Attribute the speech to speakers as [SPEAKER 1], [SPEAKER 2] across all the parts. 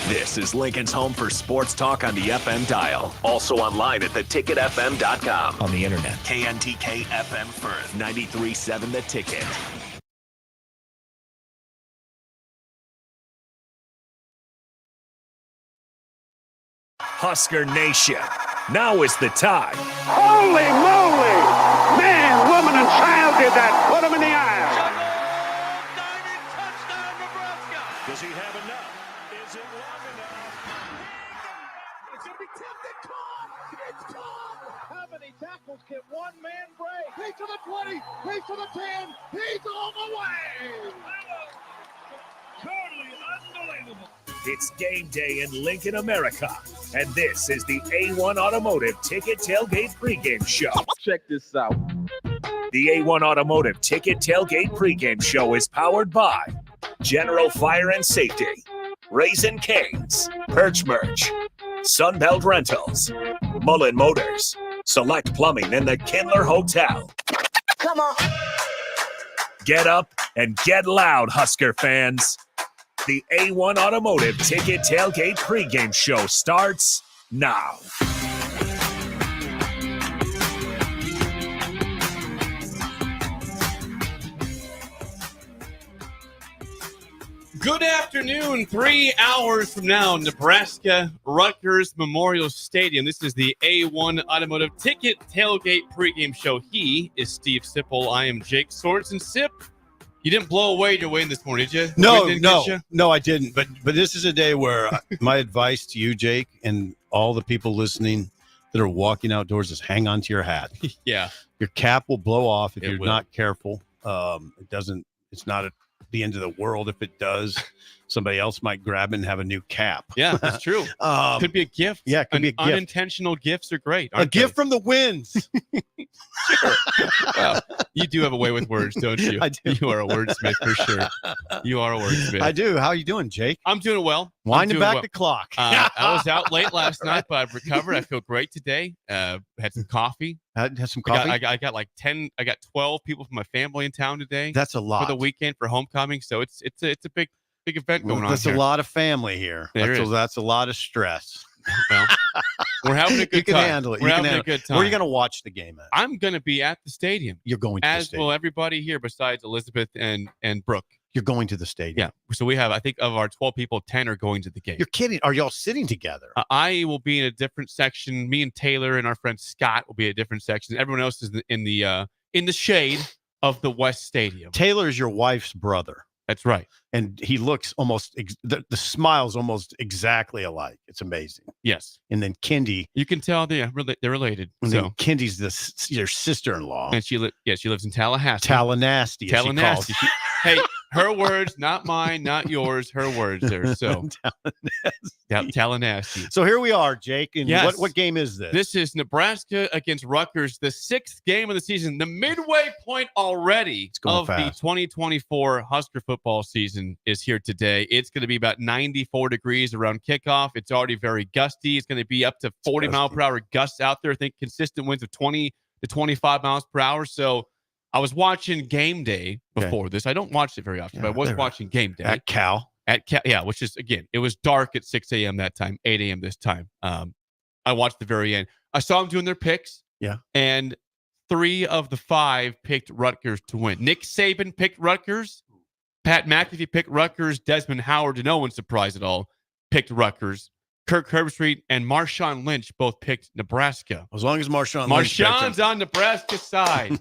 [SPEAKER 1] This is Lincoln's home for sports talk on the FM dial. Also online at theticketfm.com. On the internet, KNTK FM Firth, 93.7 The Ticket. Husker Nation, now is the time.
[SPEAKER 2] Holy moly! Man, woman, and child did that. Put him in the aisle.
[SPEAKER 3] Touchdown, Nebraska.
[SPEAKER 4] Does he have enough? Is it long enough?
[SPEAKER 3] It's going to be tipped and caught. It's caught. How many tackles can one man break? He's to the 20. He's to the 10. He's all the way. Totally unbelievable.
[SPEAKER 1] It's game day in Lincoln, America, and this is the A1 Automotive Ticket Tailgate Pregame Show.
[SPEAKER 5] Check this out.
[SPEAKER 1] The A1 Automotive Ticket Tailgate Pregame Show is powered by General Fire and Safety, Raisin Canes, Perch Merch, Sunbelt Rentals, Mullen Motors, Select Plumbing, and the Kindler Hotel.
[SPEAKER 6] Come on.
[SPEAKER 1] Get up and get loud, Husker fans. The A1 Automotive Ticket Tailgate Pregame Show starts now.
[SPEAKER 7] Good afternoon. 3 hours from now, Nebraska, Rutgers Memorial Stadium. This is the A1 Automotive Ticket Tailgate Pregame Show. He is Steve Sipple. I am Jake Sorensen. Sip, you didn't blow away your win this morning, did you?
[SPEAKER 8] No, I didn't. But this is a day where my advice to you, Jake, and all the people listening that are walking outdoors is hang on to your hat.
[SPEAKER 7] Yeah.
[SPEAKER 8] Your cap will blow off if you're
[SPEAKER 7] will.
[SPEAKER 8] not careful. It's not the end of the world if it does. Somebody else might grab it and have a new cap.
[SPEAKER 7] Yeah, that's true. Could be a gift.
[SPEAKER 8] Yeah, it could be a gift.
[SPEAKER 7] Unintentional gifts are great.
[SPEAKER 8] A gift from the winds.
[SPEAKER 7] Sure. Well, you do have a way with words, don't you?
[SPEAKER 8] I do.
[SPEAKER 7] You are a wordsmith for sure. You are a wordsmith.
[SPEAKER 8] I do. How are you doing, Jake?
[SPEAKER 7] I'm doing well.
[SPEAKER 8] Winding back the clock.
[SPEAKER 7] I was out late last night, but I've recovered. I feel great today. Had some coffee.
[SPEAKER 8] Had some coffee?
[SPEAKER 7] I got like 10. I got 12 people from my family in town today.
[SPEAKER 8] That's a lot
[SPEAKER 7] for the weekend for homecoming. So it's a big event going on.
[SPEAKER 8] That's
[SPEAKER 7] here.
[SPEAKER 8] a lot of family here. That's a lot of stress.
[SPEAKER 7] Well, we're having a good time.
[SPEAKER 8] You can handle it.
[SPEAKER 7] We're having a good time.
[SPEAKER 8] Where are you going to watch the game at?
[SPEAKER 7] I'm going to be at the stadium.
[SPEAKER 8] You're going to the
[SPEAKER 7] as
[SPEAKER 8] stadium.
[SPEAKER 7] will everybody here besides Elizabeth and Brooke.
[SPEAKER 8] You're going to the stadium.
[SPEAKER 7] Yeah. So we have, I think, of our 12 people, 10 are going to the game.
[SPEAKER 8] You're kidding. Are y'all sitting together?
[SPEAKER 7] I will be in a different section. Me and Taylor and our friend Scott will be in a different section. Everyone else is in the shade of the West Stadium.
[SPEAKER 8] Taylor is your wife's brother.
[SPEAKER 7] That's right.
[SPEAKER 8] And he looks almost, the smile's almost exactly alike. It's amazing.
[SPEAKER 7] Yes.
[SPEAKER 8] And then Kendi.
[SPEAKER 7] You can tell they're related.
[SPEAKER 8] And
[SPEAKER 7] so
[SPEAKER 8] then Kendi's your sister-in-law.
[SPEAKER 7] And she lives in Tallahassee.
[SPEAKER 8] Tallahassee.
[SPEAKER 7] Hey, her words, not mine, not yours. Her words there. So Tallahassee.
[SPEAKER 8] So here we are, Jake. And
[SPEAKER 7] yes.
[SPEAKER 8] what game is this?
[SPEAKER 7] This is Nebraska against Rutgers, the 6th game of the season, the midway point already of the 2024 Husker football season is here today. It's going to be about 94 degrees around kickoff. It's already very gusty. It's going to be up to 40-mile-per-hour gusts out there. I think consistent winds of 20 to 25 miles per hour. So I was watching Game Day before this. I don't watch it very often, but I was watching Game Day.
[SPEAKER 8] At Cal.
[SPEAKER 7] Yeah, which is, again, it was dark at 6 a.m. that time, 8 a.m. this time. I watched the very end. I saw them doing their picks.
[SPEAKER 8] Yeah.
[SPEAKER 7] And 3 of the 5 picked Rutgers to win. Nick Saban picked Rutgers. Pat McAfee picked Rutgers. Desmond Howard, to no one's surprise at all, picked Rutgers. Kirk Herbstreit and Marshawn Lynch both picked Nebraska.
[SPEAKER 8] As long as Marshawn's
[SPEAKER 7] on Nebraska's side.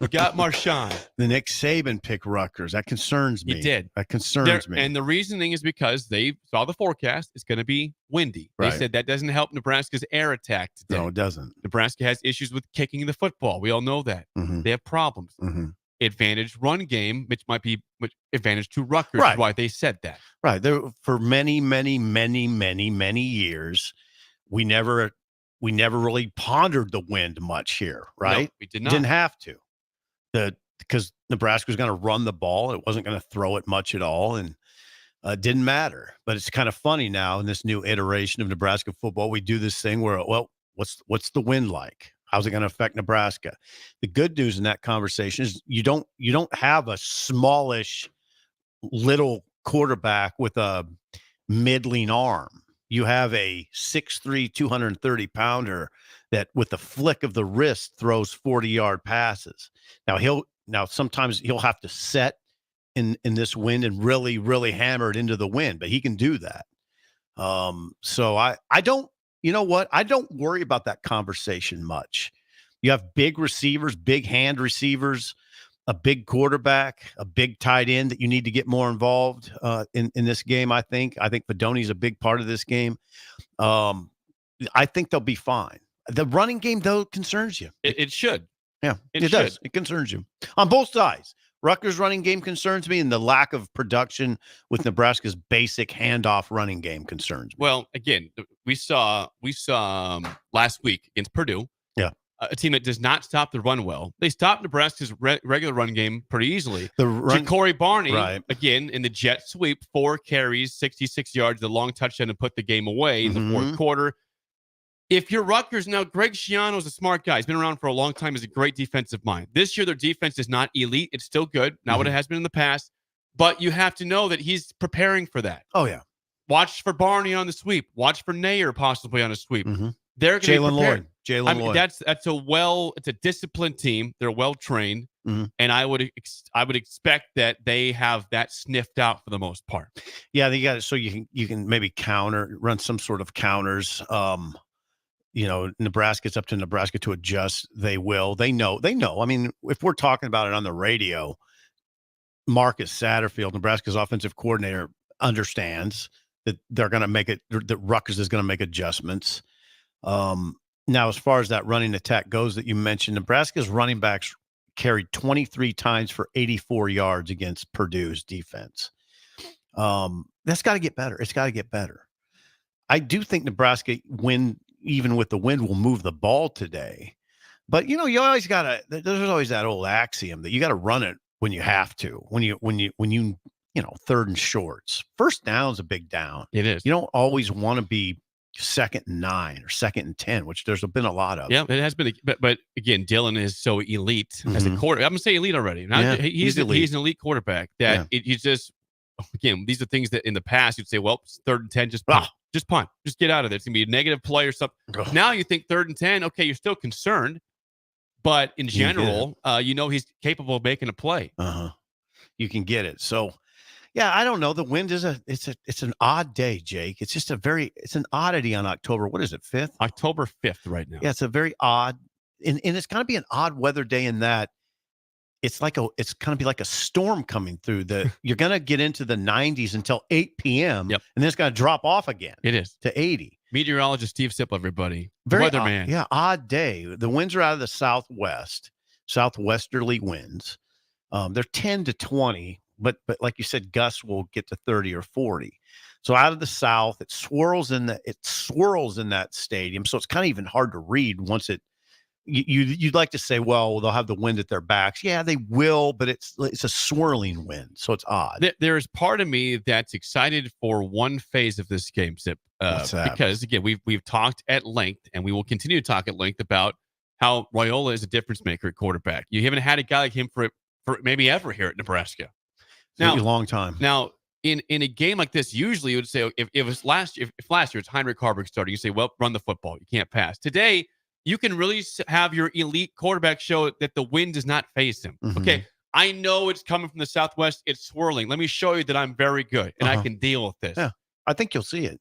[SPEAKER 7] We got Marshawn.
[SPEAKER 8] The Nick Saban picked Rutgers. That concerns me.
[SPEAKER 7] He did.
[SPEAKER 8] That concerns me.
[SPEAKER 7] And the reasoning is because they saw the forecast. It's going to be windy.
[SPEAKER 8] Right.
[SPEAKER 7] They said that doesn't help Nebraska's air attack today.
[SPEAKER 8] No, it doesn't.
[SPEAKER 7] Nebraska has issues with kicking the football. We all know that.
[SPEAKER 8] Mm-hmm.
[SPEAKER 7] They have problems.
[SPEAKER 8] Mm-hmm.
[SPEAKER 7] Advantage run game, which might be advantage to Rutgers.
[SPEAKER 8] Right.
[SPEAKER 7] Is why they said that.
[SPEAKER 8] Right. For many years, we never really pondered the wind much here, right?
[SPEAKER 7] No, we did not.
[SPEAKER 8] Didn't have to. Because Nebraska was going to run the ball. It wasn't going to throw it much at all. And it didn't matter. But it's kind of funny now in this new iteration of Nebraska football, we do this thing where, well, what's the wind like? How's it going to affect Nebraska? The good news in that conversation is you don't have a smallish little quarterback with a middling arm. You have a 6'3", 230-pounder that with the flick of the wrist throws 40-yard passes. Now sometimes he'll have to set in this wind and really, really hammer it into the wind, but he can do that. So I don't, you know what? I don't worry about that conversation much. You have big receivers, big hand receivers, a big quarterback, a big tight end that you need to get more involved in this game. I think Fedoni's a big part of this game. I think they'll be fine. The running game, though, concerns you.
[SPEAKER 7] It should.
[SPEAKER 8] Yeah, it does. It concerns you on both sides. Rutgers' running game concerns me, and the lack of production with Nebraska's basic handoff running game concerns me.
[SPEAKER 7] Well, again, we saw last week against Purdue.
[SPEAKER 8] Yeah.
[SPEAKER 7] A team that does not stop the run well. They stopped Nebraska's regular run game pretty easily.
[SPEAKER 8] Ja'Cory
[SPEAKER 7] Barney, again, in the jet sweep, 4 carries, 66 yards, the long touchdown to put the game away in the fourth quarter. If you're Rutgers, now Greg Schiano's a smart guy. He's been around for a long time. He's a great defensive mind. This year, their defense is not elite. It's still good, not what it has been in the past. But you have to know that he's preparing for that.
[SPEAKER 8] Oh, yeah.
[SPEAKER 7] Watch for Barney on the sweep. Watch for Nair possibly on a sweep. They're going to be prepared.
[SPEAKER 8] Jalen Lloyd.
[SPEAKER 7] That's it's a disciplined team. They're well trained, and I would expect that they have that sniffed out for the most part.
[SPEAKER 8] Yeah, they got it. So you can maybe run some sort of counters. Nebraska, it's up to Nebraska to adjust. They will. They know. I mean, if we're talking about it on the radio, Marcus Satterfield, Nebraska's offensive coordinator, understands that they're going to make it. That Rutgers is going to make adjustments. Now, as far as that running attack goes that you mentioned, Nebraska's running backs carried 23 times for 84 yards against Purdue's defense. That's got to get better. It's got to get better. I do think Nebraska, even with the wind, will move the ball today. But, you always got to – there's always that old axiom that you got to run it when you have to, when you third and shorts. First down's a big down.
[SPEAKER 7] It is.
[SPEAKER 8] You don't always want to be 2nd and 9 or 2nd and 10, which there's been a lot of.
[SPEAKER 7] Yeah, it has been. But again, Dylan is so elite as a quarterback. I'm going to say elite already. He's elite. He's an elite quarterback that he's just – again, these are things that in the past you'd say, well, it's 3rd and 10, just punt. Just punt. Just get out of there. It's going to be a negative play or something. Now you think 3rd and 10, okay, you're still concerned. But in general, he's capable of making a play.
[SPEAKER 8] You can get it. So, yeah, I don't know. The wind is it's an odd day, Jake. It's just it's an oddity on October. What is it, 5th?
[SPEAKER 7] October 5th right now.
[SPEAKER 8] Yeah, it's a very odd, and it's going to be an odd weather day in that it's going to be like a storm coming through. You're going to get into the 90s until 8 p.m.
[SPEAKER 7] Yep.
[SPEAKER 8] And then it's going to drop off again.
[SPEAKER 7] It is.
[SPEAKER 8] To 80.
[SPEAKER 7] Meteorologist Steve Sipple, everybody.
[SPEAKER 8] Very
[SPEAKER 7] Weatherman.
[SPEAKER 8] Yeah, odd day. The winds are out of the southwesterly winds. They're 10 to 20, but like you said, gusts will get to 30 or 40. So out of the south, it swirls in that stadium. So it's kind of even hard to read once you'd like to say, well, they'll have the wind at their backs. Yeah, they will, but it's a swirling wind, so it's odd.
[SPEAKER 7] There's part of me that's excited for one phase of this game, Zip, because again, we've talked at length, and we will continue to talk at length about how Royola is a difference maker at quarterback. You haven't had a guy like him for maybe ever here at Nebraska.
[SPEAKER 8] Now, a long time.
[SPEAKER 7] Now, in a game like this, usually you would say if last year it's Heinrich Harburg starting, you say, well, run the football, you can't pass. Today, you can really have your elite quarterback show that the wind does not phase him. Okay, I know it's coming from the southwest. It's swirling. Let me show you that I'm very good, and I can deal with this.
[SPEAKER 8] Yeah, I think you'll see it.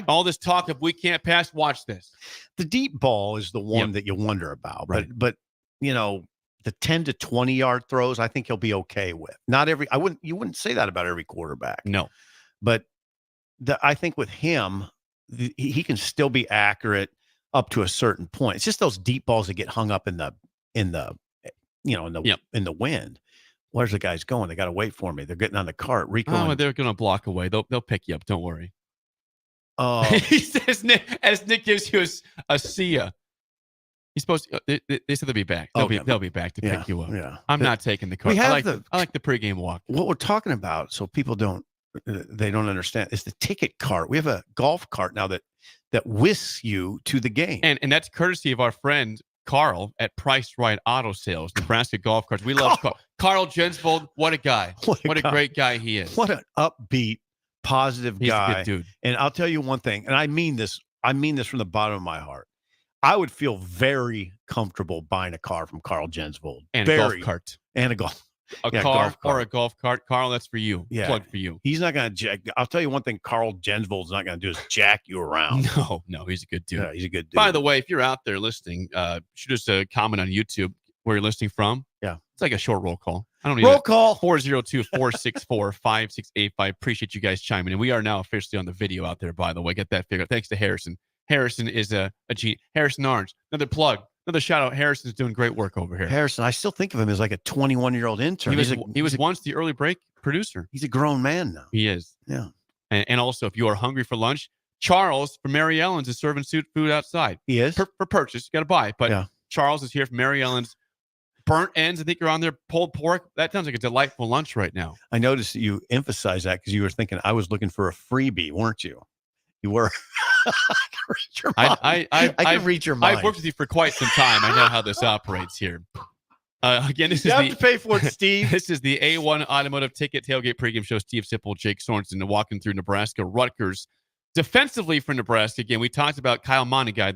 [SPEAKER 7] All this talk of we can't pass, watch this.
[SPEAKER 8] The deep ball is the one that you wonder about. Right. But the 10 to 20 yard throws, I think he'll be okay with. You wouldn't say that about every quarterback.
[SPEAKER 7] No.
[SPEAKER 8] But I think with him, he can still be accurate up to a certain point. It's just those deep balls that get hung up in the wind. Where's the guys going? They got to wait for me. They're getting on the cart. Rico,
[SPEAKER 7] they're going to block away. They'll pick you up. Don't worry.
[SPEAKER 8] He
[SPEAKER 7] says, as Nick gives you a see ya. He's supposed to, they said they'll be back. They'll be back to pick you up.
[SPEAKER 8] Yeah.
[SPEAKER 7] I'm not taking the cart. I like the pregame walk.
[SPEAKER 8] What we're talking about, so people don't understand, is the ticket cart. We have a golf cart now that whisks you to the game.
[SPEAKER 7] And that's courtesy of our friend Carl at Price Right Auto Sales, Nebraska golf carts. We love Carl Jensvold. What a guy. What a great guy he is.
[SPEAKER 8] What an upbeat, positive
[SPEAKER 7] He's
[SPEAKER 8] guy.
[SPEAKER 7] a good dude.
[SPEAKER 8] And I'll tell you one thing, and I mean this from the bottom of my heart. I would feel very comfortable buying a car from Carl Jensvold.
[SPEAKER 7] And a golf cart.
[SPEAKER 8] And a golf.
[SPEAKER 7] A car
[SPEAKER 8] golf cart.
[SPEAKER 7] or a golf cart. Carl, that's for you.
[SPEAKER 8] Yeah.
[SPEAKER 7] Plug for you.
[SPEAKER 8] He's not going to jack. I'll tell you one thing Carl Jensvold's not going to do is jack you around.
[SPEAKER 7] No, he's a good dude.
[SPEAKER 8] Yeah, he's a good dude.
[SPEAKER 7] By the way, if you're out there listening, shoot us a comment on YouTube where you're listening from.
[SPEAKER 8] Yeah.
[SPEAKER 7] It's like a short roll call. I don't need
[SPEAKER 8] roll call.
[SPEAKER 7] 402-464-5685. Appreciate you guys chiming in. We are now officially on the video out there, by the way. Get that figured. Thanks to Harrison. Harrison is a G. Harrison Orange. Another plug. Another shout out. Harrison's doing great work over here.
[SPEAKER 8] Harrison, I still think of him as like a 21-year-old intern.
[SPEAKER 7] He was once the early break producer.
[SPEAKER 8] He's a grown man now.
[SPEAKER 7] He is.
[SPEAKER 8] Yeah.
[SPEAKER 7] And also, if you are hungry for lunch, Charles from Mary Ellen's is serving food outside.
[SPEAKER 8] He is?
[SPEAKER 7] For purchase. You got to buy it. But
[SPEAKER 8] yeah.
[SPEAKER 7] Charles is here from Mary Ellen's. Burnt ends. I think you're on there. Pulled pork. That sounds like a delightful lunch right now.
[SPEAKER 8] I noticed that you emphasized that because you were thinking I was looking for a freebie, weren't you? You were. I can read your mind.
[SPEAKER 7] I've worked with you for quite some time. I know how this operates here. Again, this is
[SPEAKER 8] have to pay for it, Steve.
[SPEAKER 7] This is the A1 Automotive Ticket Tailgate Pregame Show. Steve Sipple, Jake Sorensen, walking through Nebraska. Rutgers defensively for Nebraska. Again, we talked about Kyle Monaghan,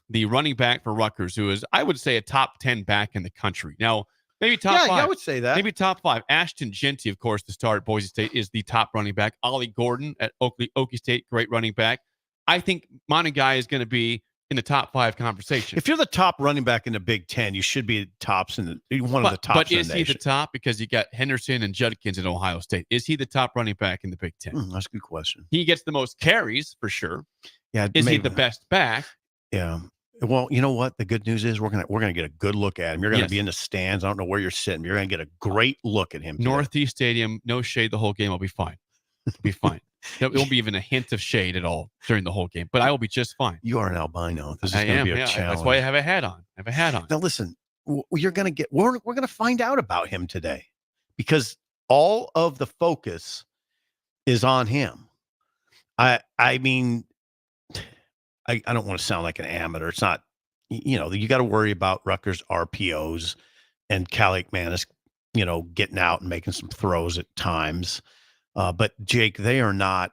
[SPEAKER 7] the running back for Rutgers, who is, I would say, a top 10 back in the country. Now, maybe top 5.
[SPEAKER 8] Yeah, I would say that.
[SPEAKER 7] Maybe top 5. Ashton Genty, of course, the star at Boise State, is the top running back. Ollie Gordon at Okie State, great running back. I think Monaghan is going to be in the top 5 conversation.
[SPEAKER 8] If you're the top running back in the Big Ten, you should be tops in one of the tops.
[SPEAKER 7] But is he the top? Because you got Henderson and Judkins at Ohio State. Is he the top running back in the Big Ten?
[SPEAKER 8] That's a good question.
[SPEAKER 7] He gets the most carries for sure.
[SPEAKER 8] Yeah.
[SPEAKER 7] Is he the best back?
[SPEAKER 8] Yeah. Well, you know what? The good news is we're gonna get a good look at him. You're gonna be in the stands. I don't know where you're sitting. You're gonna get a great look at him.
[SPEAKER 7] Northeast Stadium, no shade the whole game. I'll be fine. It'll be fine. There won't be even a hint of shade at all during the whole game, but I will be just fine.
[SPEAKER 8] You are an albino. This is going to be a challenge.
[SPEAKER 7] That's why I have a hat on.
[SPEAKER 8] Now, listen, we're going to find out about him today because all of the focus is on him. I mean, I don't want to sound like an amateur. It's not, you got to worry about Rutgers RPOs and Calic Manis, getting out and making some throws at times. But Jake, they are not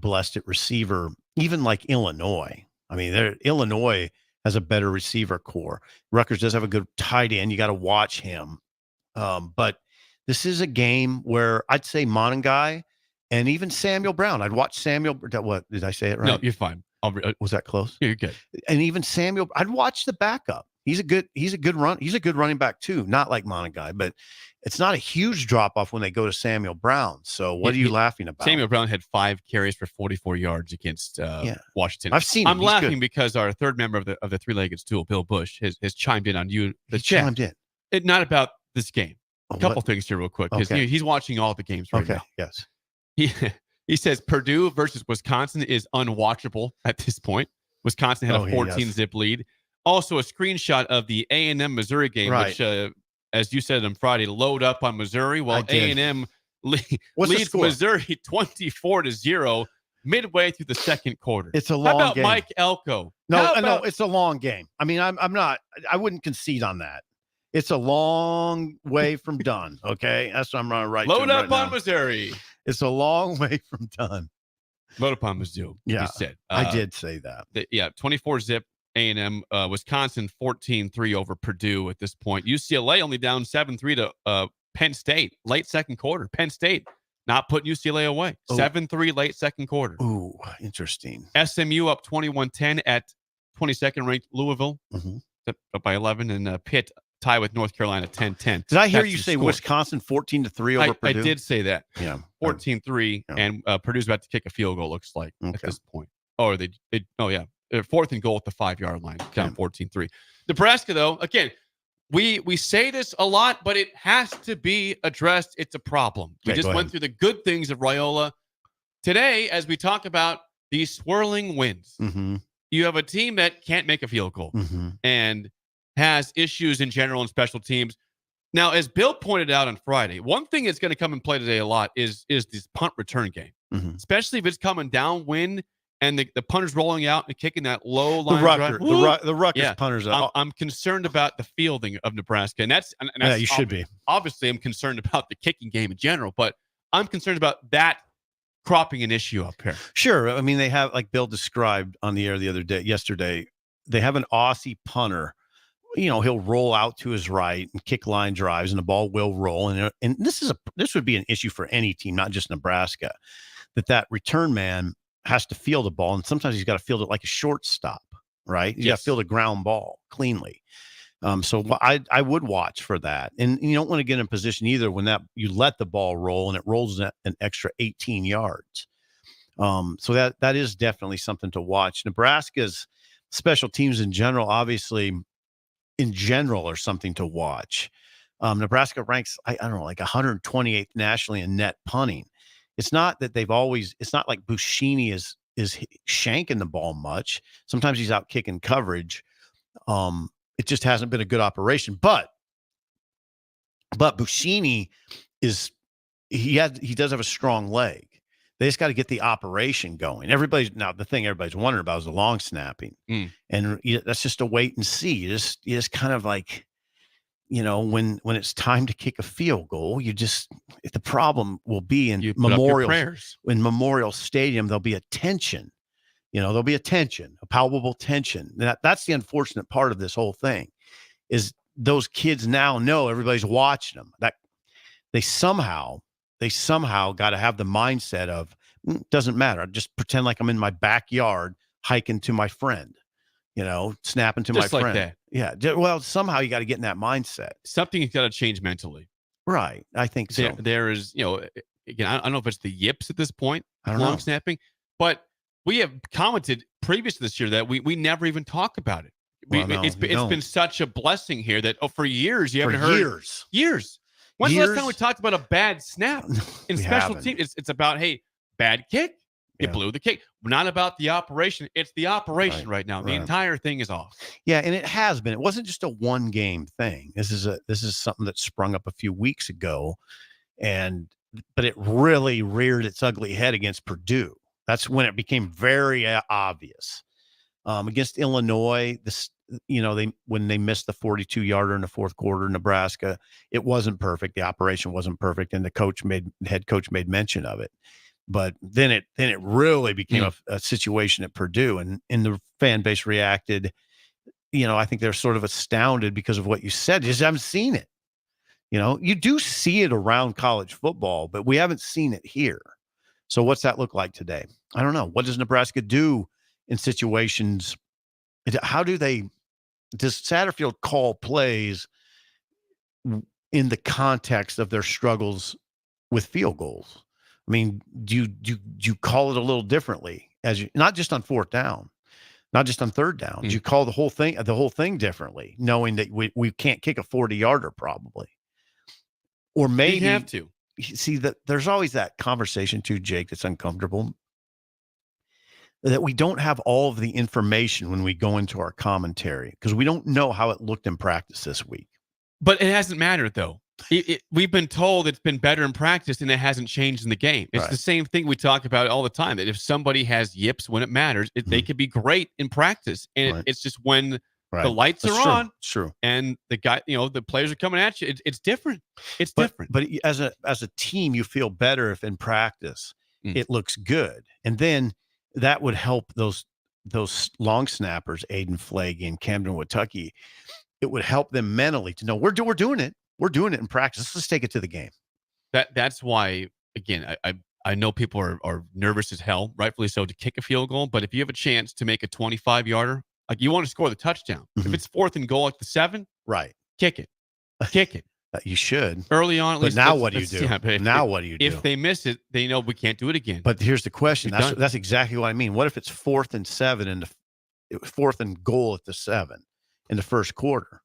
[SPEAKER 8] blessed at receiver, even like Illinois. I mean, Illinois has a better receiver core. Rutgers does have a good tight end. You got to watch him. But this is a game where I'd say Monaghan and even Samuel Brown. I'd watch Samuel. What did I say it right?
[SPEAKER 7] No, you're fine.
[SPEAKER 8] Was that close?
[SPEAKER 7] You're good.
[SPEAKER 8] And even Samuel, I'd watch the backup. He's a good running back too. Not like Monaghan, but it's not a huge drop off when they go to Samuel Brown. So what are you laughing about?
[SPEAKER 7] Samuel Brown had 5 carries for 44 yards against Washington.
[SPEAKER 8] I've seen him.
[SPEAKER 7] I'm laughing because our third member of the three-legged stool, Bill Bush, has chimed in on you.
[SPEAKER 8] Chimed in.
[SPEAKER 7] Not about this game. A couple things here real quick because he's watching all the games right now.
[SPEAKER 8] Yes.
[SPEAKER 7] He says Purdue versus Wisconsin is unwatchable at this point. Wisconsin had a 14-zip lead. Also, a screenshot of the A&M Missouri game, which, as you said on Friday, load up on Missouri. Well, A&M leads Missouri 24-0 midway through the second quarter.
[SPEAKER 8] It's a long game.
[SPEAKER 7] How about Mike Elko?
[SPEAKER 8] No, it's a long game. I mean, I wouldn't concede on that. It's a long way from done. Okay, that's what I'm running right.
[SPEAKER 7] Load up on Missouri.
[SPEAKER 8] It's a long way from done.
[SPEAKER 7] Load up on Missouri.
[SPEAKER 8] Yeah,
[SPEAKER 7] you said.
[SPEAKER 8] I did say that.
[SPEAKER 7] 24-zip. A&M, Wisconsin 14-3 over Purdue at this point. UCLA only down 7-3 to Penn State late second quarter. Penn State not putting UCLA away. 7-3 late second quarter.
[SPEAKER 8] Ooh, interesting.
[SPEAKER 7] SMU up 21-10 at 22nd ranked Louisville, up by 11, and Pitt tie with North Carolina 10-10.
[SPEAKER 8] Did I hear you say Wisconsin 14-3 over Purdue?
[SPEAKER 7] I did say that.
[SPEAKER 8] Yeah,
[SPEAKER 7] 14-3, and Purdue's about to kick a field goal. Looks like at this point. Oh, they 4th and goal at the 5-yard line, down 14-3. Nebraska, though, again, we say this a lot, but it has to be addressed. It's a problem. We just went through the good things of Raiola. Today, as we talk about these swirling winds, you have a team that can't make a field goal and has issues in general and special teams. Now, as Bill pointed out on Friday, one thing that's going to come and play today a lot is this punt return game, especially if it's coming downwind. And the punter's rolling out and kicking that low line drive.
[SPEAKER 8] The Rutgers punters.
[SPEAKER 7] I'm concerned about the fielding of Nebraska. And that's
[SPEAKER 8] you should be.
[SPEAKER 7] Obviously, I'm concerned about the kicking game in general, but I'm concerned about that cropping an issue up here.
[SPEAKER 8] Sure. I mean, they have, like Bill described on the air yesterday, they have an Aussie punter. He'll roll out to his right and kick line drives, and the ball will roll. And this would be an issue for any team, not just Nebraska, that return man has to field the ball, and sometimes he's got to field it like a shortstop, right? He's got to field a ground ball cleanly. So I would watch for that, and you don't want to get in a position either when you let the ball roll and it rolls an extra 18 yards. So that is definitely something to watch. Nebraska's special teams in general, obviously, are something to watch. Nebraska ranks, I don't know, like 128th nationally in net punting. It's not that it's not like Buschini is shanking the ball much. Sometimes he's out kicking coverage. It just hasn't been a good operation. But Buschini he does have a strong leg. They just got to get the operation going. The thing everybody's wondering about is the long snapping. And that's just a wait and see. You just kind of like, when it's time to kick a field goal, the problem will be in Memorial Stadium, there'll be a tension. There'll be a palpable tension. That's the unfortunate part of this whole thing is those kids now know everybody's watching them. That they somehow got to have the mindset of doesn't matter. Just pretend like I'm in my backyard hiking to my friend, snapping to
[SPEAKER 7] just
[SPEAKER 8] my
[SPEAKER 7] like
[SPEAKER 8] friend.
[SPEAKER 7] That.
[SPEAKER 8] Yeah. Well, somehow you got to get in that mindset.
[SPEAKER 7] Something's got to change mentally.
[SPEAKER 8] Right. I think so.
[SPEAKER 7] There is, again, I don't know if it's the yips at this point,
[SPEAKER 8] I don't
[SPEAKER 7] long
[SPEAKER 8] know.
[SPEAKER 7] snapping, but we have commented previous to this year that we never even talk about it. It's been such a blessing here that for years you haven't heard. Years. When's the last time we talked about a bad snap in special teams? It's about, hey, bad kick. You blew the kick. Not about the operation. It's the operation right now. The entire thing is off.
[SPEAKER 8] Yeah, and it has been. It wasn't just a one-game thing. This is something that sprung up a few weeks ago, but it really reared its ugly head against Purdue. That's when it became very obvious. Against Illinois, when they missed the 42-yarder in the fourth quarter, Nebraska, it wasn't perfect. The operation wasn't perfect, and the head coach made mention of it. But then it really became a situation at Purdue, and the fan base reacted. I think they're sort of astounded because of what you said. Just haven't seen it. You do see it around college football, but we haven't seen it here. So what's that look like today? I don't know. What does Nebraska do in situations? How does Satterfield call plays in the context of their struggles with field goals? I mean, do you call it a little differently not just on fourth down, not just on third down? Do you call the whole thing differently, knowing that we can't kick a 40-yarder probably? Or maybe
[SPEAKER 7] you have to.
[SPEAKER 8] See that there's always that conversation too, Jake, that's uncomfortable, that we don't have all of the information when we go into our commentary because we don't know how it looked in practice this week.
[SPEAKER 7] But it hasn't mattered, though. We've been told it's been better in practice and it hasn't changed in the game. It's the same thing we talk about all the time, that if somebody has yips when it matters, they could be great in practice. And it's just when the lights are on.
[SPEAKER 8] It's true.
[SPEAKER 7] And the guy, the players are coming at you. It's different. It's different.
[SPEAKER 8] But as a team, you feel better if in practice it looks good. And then that would help those long snappers, Aiden Flagg and Camden Watucky. It would help them mentally to know we're doing it. We're doing it in practice. Let's take it to the game.
[SPEAKER 7] That's why, again, I know people are nervous as hell, rightfully so, to kick a field goal. But if you have a chance to make a 25-yarder, like you want to score the touchdown. If it's 4th and goal at the 7, kick it.
[SPEAKER 8] You should
[SPEAKER 7] early on. At least.
[SPEAKER 8] But now what do you do? What do you do?
[SPEAKER 7] If they miss it, they know we can't do it again.
[SPEAKER 8] But here's the question. That's exactly what I mean. What if it's 4th and 7 and 4th and goal at the 7 in the first quarter?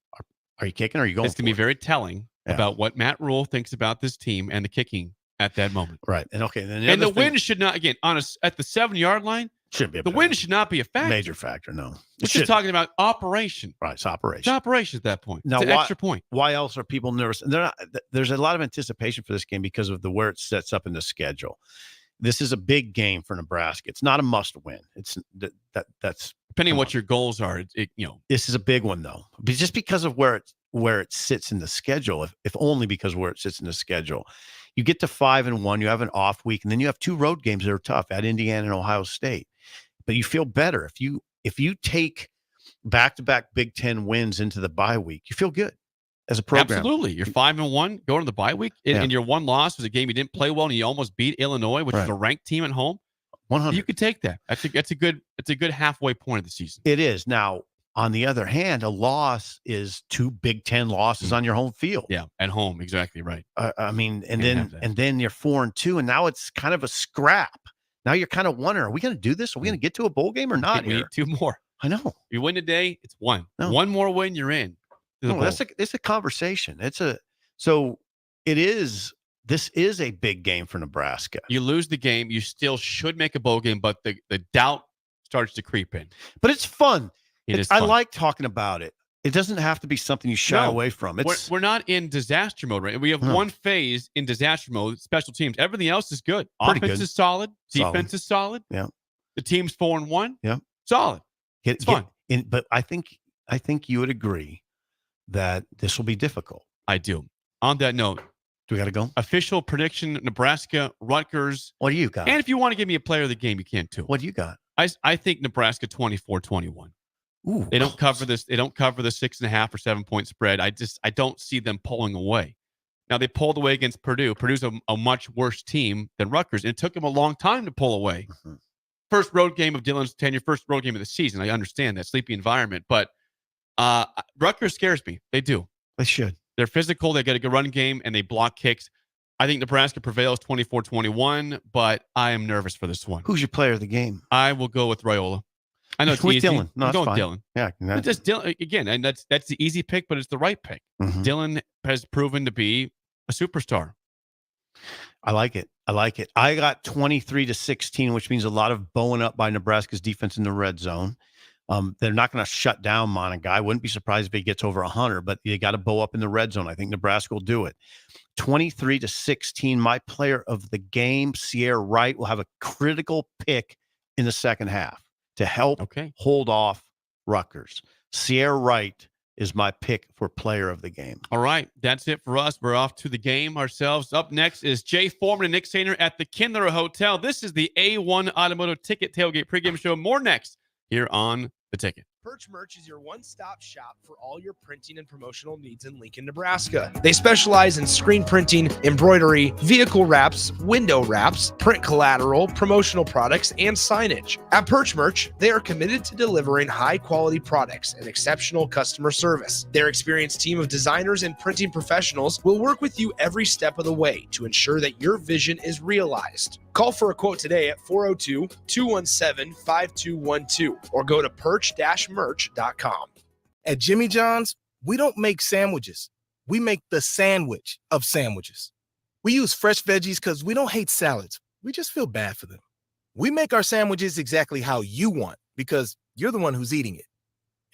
[SPEAKER 8] Are you kicking or are you going?
[SPEAKER 7] It's going to be very telling about what Matt Rule thinks about this team and the kicking at that moment.
[SPEAKER 8] Right. And
[SPEAKER 7] then the wind should not, again, at the 7-yard line, the wind should not be a factor.
[SPEAKER 8] Major factor, no.
[SPEAKER 7] We're just talking about operation.
[SPEAKER 8] Right, it's operation.
[SPEAKER 7] It's operation at that point.
[SPEAKER 8] Now,
[SPEAKER 7] it's an extra point.
[SPEAKER 8] Why else are people nervous? And there's a lot of anticipation for this game because of where it sets up in the schedule. This is a big game for Nebraska. It's not a must-win. It's that's
[SPEAKER 7] depending on what your goals are.
[SPEAKER 8] This is a big one though, but just because of where it sits in the schedule. If only because where it sits in the schedule, You get to 5-1, you have an off week, and then you have 2 road games that are tough at Indiana and Ohio State. But you feel better if you take back-to-back Big Ten wins into the bye week. You feel good as a program.
[SPEAKER 7] Absolutely. You're 5-1 going to the bye week, and your one loss was a game you didn't play well, and you almost beat Illinois, which is a ranked team at home.
[SPEAKER 8] 100.
[SPEAKER 7] You could take that. That's a good halfway point of the season.
[SPEAKER 8] It is. Now, on the other hand, a loss is 2 Big Ten losses on your home field.
[SPEAKER 7] Yeah, at home, exactly right.
[SPEAKER 8] I mean, and then you're 4-2, and now it's kind of a scrap. Now you're kind of wondering, are we going to do this? Are we going to get to a bowl game or not?
[SPEAKER 7] We need 2 more.
[SPEAKER 8] I know.
[SPEAKER 7] You win today, it's 1.
[SPEAKER 8] No.
[SPEAKER 7] 1 more win, you're in.
[SPEAKER 8] It's a conversation. This is a big game for Nebraska.
[SPEAKER 7] You lose the game, you still should make a bowl game, but the doubt starts to creep in.
[SPEAKER 8] But it's fun.
[SPEAKER 7] It's
[SPEAKER 8] I
[SPEAKER 7] fun.
[SPEAKER 8] like talking about it. It doesn't have to be something you shy away from.
[SPEAKER 7] We're not in disaster mode, right? We have one phase in disaster mode, special teams. Everything else is good. Offense is solid. Defense is solid.
[SPEAKER 8] Yeah.
[SPEAKER 7] The team's 4-1.
[SPEAKER 8] Yeah.
[SPEAKER 7] Solid. It's fun.
[SPEAKER 8] But I think you would agree that this will be difficult.
[SPEAKER 7] I do. On that note,
[SPEAKER 8] do we got to go?
[SPEAKER 7] Official prediction: Nebraska, Rutgers.
[SPEAKER 8] What do you got?
[SPEAKER 7] And if you want to give me a player of the game, you can too.
[SPEAKER 8] What do you got?
[SPEAKER 7] I think Nebraska 24-21.
[SPEAKER 8] Ooh,
[SPEAKER 7] they don't cover this. They don't cover the 6.5 or 7 point spread. I don't see them pulling away. Now they pulled away against Purdue. Purdue's a much worse team than Rutgers. And it took them a long time to pull away. Mm-hmm. First road game of Dylan's tenure, first road game of the season. I understand that sleepy environment, but Rutgers scares me. They do.
[SPEAKER 8] They should. They're
[SPEAKER 7] physical. They got a good run game, and they block kicks. I think Nebraska prevails 24-21, but I am nervous for this one.
[SPEAKER 8] Who's your player of the game?
[SPEAKER 7] I will go with Raiola. I know it's
[SPEAKER 8] with
[SPEAKER 7] easy.
[SPEAKER 8] Dylan. No,
[SPEAKER 7] I'm going Dylan.
[SPEAKER 8] Yeah,
[SPEAKER 7] but just Dylan again, and that's the easy pick, but it's the right pick. Mm-hmm. Dylan has proven to be a superstar.
[SPEAKER 8] I like it. I got 23-16, which means a lot of bowing up by Nebraska's defense in the red zone. They're not going to shut down Monica. I wouldn't be surprised if he gets over 100, but you got to bow up in the red zone. I think Nebraska will do it. 23-16. My player of the game, Sierra Wright, will have a critical pick in the second half to help hold off Rutgers. Sierra Wright is my pick for player of the game.
[SPEAKER 7] All right. That's it for us. We're off to the game ourselves. Up next is Jay Foreman and Nick Sainer at the Kindler Hotel. This is the A1 Automotive Ticket Tailgate Pregame Show. More next here on The Ticket.
[SPEAKER 5] Perch Merch is your one-stop shop for all your printing and promotional needs in Lincoln, Nebraska. They specialize in screen printing, embroidery, vehicle wraps, window wraps, print collateral, promotional products, and signage. At Perch Merch, they are committed to delivering high-quality products and exceptional customer service. Their experienced team of designers and printing professionals will work with you every step of the way to ensure that your vision is realized. Call for a quote today at 402-217-5212 or go to perch-merch.com.
[SPEAKER 6] At Jimmy John's, we don't make sandwiches. We make the sandwich of sandwiches. We use fresh veggies because we don't hate salads. We just feel bad for them. We make our sandwiches exactly how you want because you're the one who's eating it.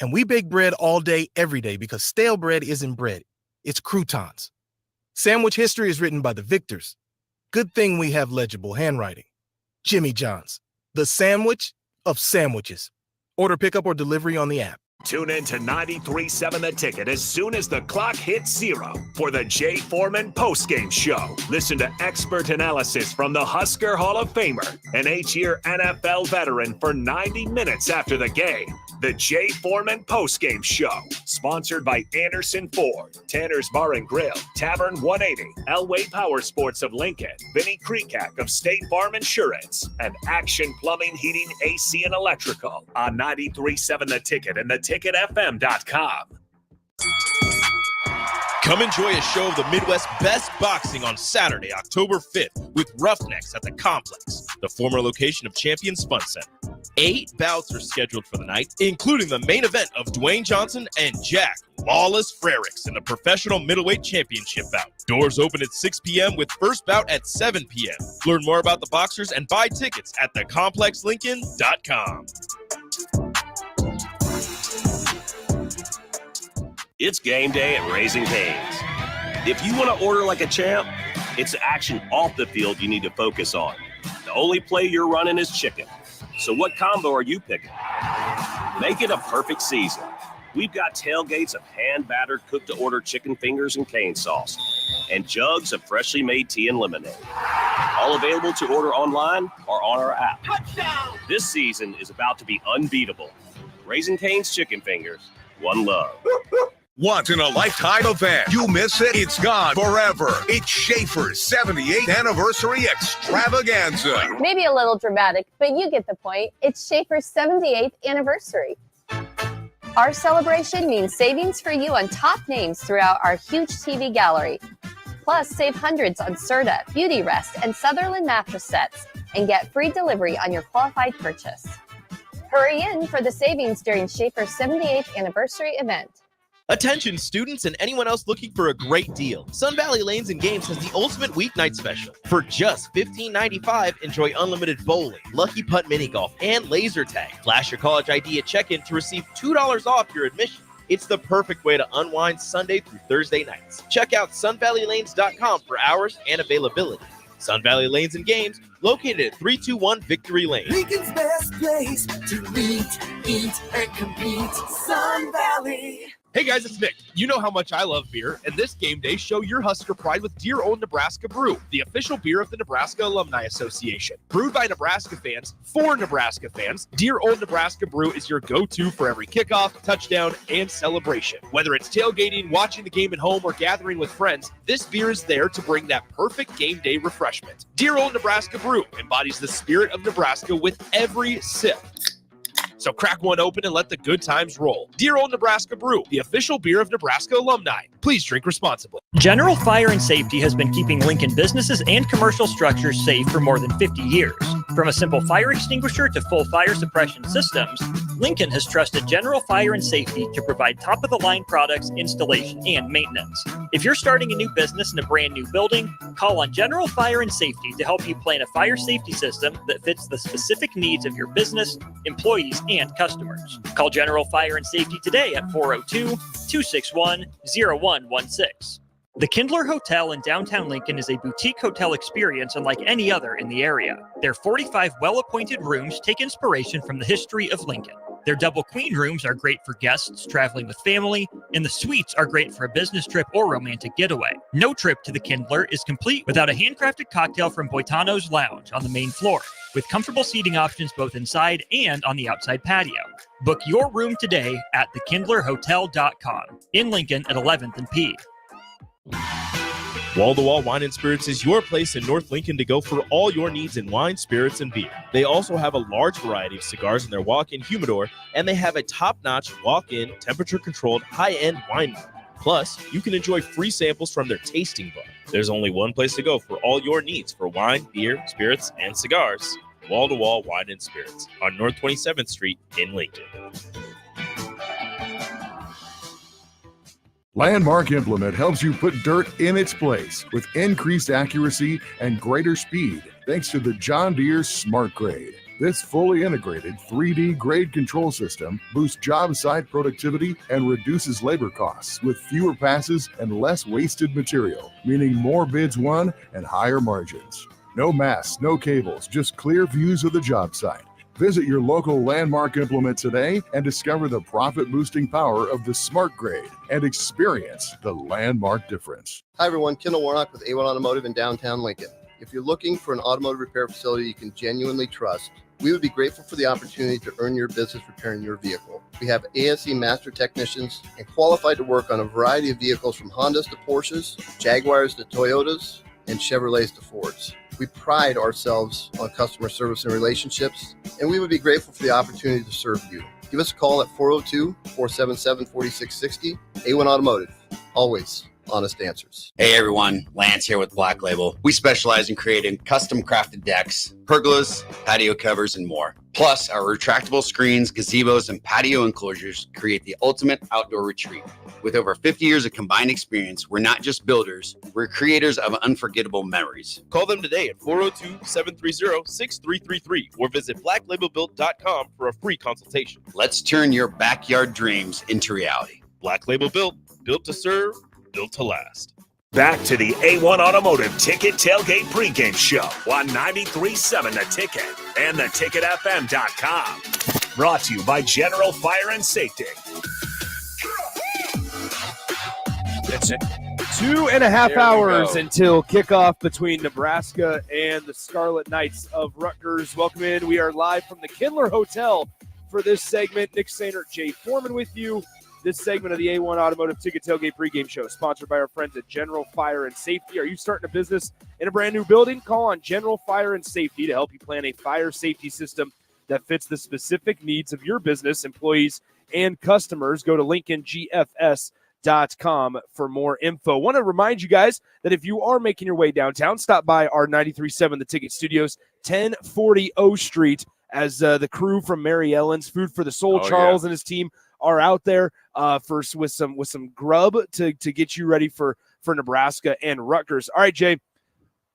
[SPEAKER 6] And we bake bread all day, every day because stale bread isn't bread. It's croutons. Sandwich history is written by the victors. Good thing we have legible handwriting. Jimmy John's, the sandwich of sandwiches. Order pickup or delivery on the app.
[SPEAKER 1] Tune in to 93.7 The Ticket as soon as the clock hits 0 for the Jay Foreman postgame show. Listen to expert analysis from the Husker Hall of Famer, an 8-year NFL veteran for 90 minutes after the game. The Jay Foreman postgame show, sponsored by Anderson Ford, Tanner's Bar and Grill, Tavern 180, Elway Power Sports of Lincoln, Vinnie Kreekak of State Farm Insurance, and Action Plumbing, Heating, AC, and Electrical on 93.7 The Ticket and theticketfm.com.
[SPEAKER 9] Come enjoy a show of the Midwest's best boxing on Saturday, October 5th with Roughnecks at the Complex, the former location of Champions Fun Center. 8 bouts are scheduled for the night, including the main event of Dwayne Johnson and Jack Lawless Frericks in the professional middleweight championship bout. Doors open at 6 p.m. with first bout at 7 p.m. Learn more about the boxers and buy tickets at thecomplexlincoln.com.
[SPEAKER 10] It's game day at Raising Cane's. If you want to order like a champ, it's the action off the field you need to focus on. The only play you're running is chicken. So what combo are you picking? Make it a perfect season. We've got tailgates of hand-battered, cooked-to-order chicken fingers and cane sauce, and jugs of freshly made tea and lemonade. All available to order online or on our app. Touchdown! This season is about to be unbeatable. Raising Cane's Chicken Fingers, one love.
[SPEAKER 11] Once in a lifetime event. You miss it, it's gone forever. It's Schaefer's 78th anniversary extravaganza.
[SPEAKER 12] Maybe a little dramatic, but you get the point. It's Schaefer's 78th anniversary. Our celebration means savings for you on top names throughout our huge TV gallery. Plus, save hundreds on Serta, Beauty Rest, and Sutherland mattress sets, and get free delivery on your qualified purchase. Hurry in for the savings during Schaefer's 78th anniversary event.
[SPEAKER 9] Attention students and anyone else looking for a great deal. Sun Valley Lanes and Games has the ultimate weeknight special. For just $15.95, enjoy unlimited bowling, lucky putt mini golf, and laser tag. Flash your college ID at check-in to receive $2 off your admission. It's the perfect way to unwind Sunday through Thursday nights. Check out sunvalleylanes.com for hours and availability. Sun Valley Lanes and Games, located at 321 Victory Lane.
[SPEAKER 13] Lincoln's best place to meet, eat, and compete. Sun Valley.
[SPEAKER 5] Hey guys, it's Nick. You know how much I love beer, and this game day, show your Husker pride with Dear Old Nebraska Brew, the official beer of the Nebraska Alumni Association. Brewed by Nebraska fans, for Nebraska fans, Dear Old Nebraska Brew is your go-to for every kickoff, touchdown, and celebration. Whether it's tailgating, watching the game at home, or gathering with friends, this beer is there to bring that perfect game day refreshment. Dear Old Nebraska Brew embodies the spirit of Nebraska with every sip. So crack one open and let the good times roll. Dear Old Nebraska Brew, the official beer of Nebraska alumni. Please drink responsibly.
[SPEAKER 14] General Fire and Safety has been keeping Lincoln businesses and commercial structures safe for more than 50 years. From a simple fire extinguisher to full fire suppression systems, Lincoln has trusted General Fire and Safety to provide top-of-the-line products, installation, and maintenance. If you're starting a new business in a brand new building, call on General Fire and Safety to help you plan a fire safety system that fits the specific needs of your business, employees, and customers. Call General Fire and Safety today at 402-261-0116. The Kindler Hotel in downtown Lincoln is a boutique hotel experience unlike any other in the area. Their 45 well-appointed rooms take inspiration from the history of Lincoln. Their double queen rooms are great for guests traveling with family, and the suites are great for a business trip or romantic getaway. No trip to the Kindler is complete without a handcrafted cocktail from Boitano's Lounge on the main floor, with comfortable seating options both inside and on the outside patio. Book your room today at thekindlerhotel.com in Lincoln at 11th and P.
[SPEAKER 9] Wall to Wall Wine and Spirits is your place in North Lincoln to go for all your needs in wine, spirits, and beer. They also have a large variety of cigars in their walk-in humidor, and they have a top-notch walk-in, temperature-controlled, high-end wine bar. Plus, you can enjoy free samples from their tasting bar. There's only one place to go for all your needs for wine, beer, spirits, and cigars. Wall to Wall Wine and Spirits on North 27th Street in Lincoln.
[SPEAKER 15] Landmark Implement helps you put dirt in its place with increased accuracy and greater speed thanks to the John Deere Smart Grade. This fully integrated 3D grade control system boosts job site productivity and reduces labor costs with fewer passes and less wasted material, meaning more bids won and higher margins. No masts, no cables, just clear views of the job site. Visit your local Landmark Implement today and discover the profit-boosting power of the Smart Grade and experience the Landmark difference.
[SPEAKER 16] Hi, everyone. Kendall Warnock with A1 Automotive in downtown Lincoln. If you're looking for an automotive repair facility you can genuinely trust, we would be grateful for the opportunity to earn your business repairing your vehicle. We have ASE master technicians and qualified to work on a variety of vehicles from Hondas to Porsches, Jaguars to Toyotas, and Chevrolets to Fords. We pride ourselves on customer service and relationships, and we would be grateful for the opportunity to serve you. Give us a call at 402-477-4660. A1 Automotive, always honest answers.
[SPEAKER 17] Hey everyone, Lance here with Black Label. We specialize in creating custom crafted decks, pergolas, patio covers, and more. Plus, our retractable screens, gazebos, and patio enclosures create the ultimate outdoor retreat. With over 50 years of combined experience, we're not just builders, we're creators of unforgettable memories.
[SPEAKER 9] Call them today at 402-730-6333 or visit blacklabelbuilt.com for a free consultation.
[SPEAKER 17] Let's turn your backyard dreams into reality.
[SPEAKER 9] Black Label Built, built to serve, built to last.
[SPEAKER 1] Back to the A1 Automotive Ticket Tailgate Pregame Show on 93.7 The Ticket and theticketfm.com. Brought to you by General Fire and Safety.
[SPEAKER 18] It's 2.5 hours until kickoff between Nebraska and the Scarlet Knights of Rutgers. Welcome in. We are live from the Kindler Hotel for this segment. Nick Sainert, Jay Foreman with you. This segment of the A1 Automotive Ticket Tailgate Pregame Show is sponsored by our friends at General Fire and Safety. Are you starting a business in a brand new building? Call on General Fire and Safety to help you plan a fire safety system that fits the specific needs of your business, employees, and customers. Go to LincolnGFS.com for more info. Want to remind you guys that if you are making your way downtown, stop by our 93.7 The Ticket Studios, 1040 O Street, as the crew from Mary Ellen's Food for the Soul, Charles and his team, are out there with some grub to get you ready for Nebraska and Rutgers. All right, Jay.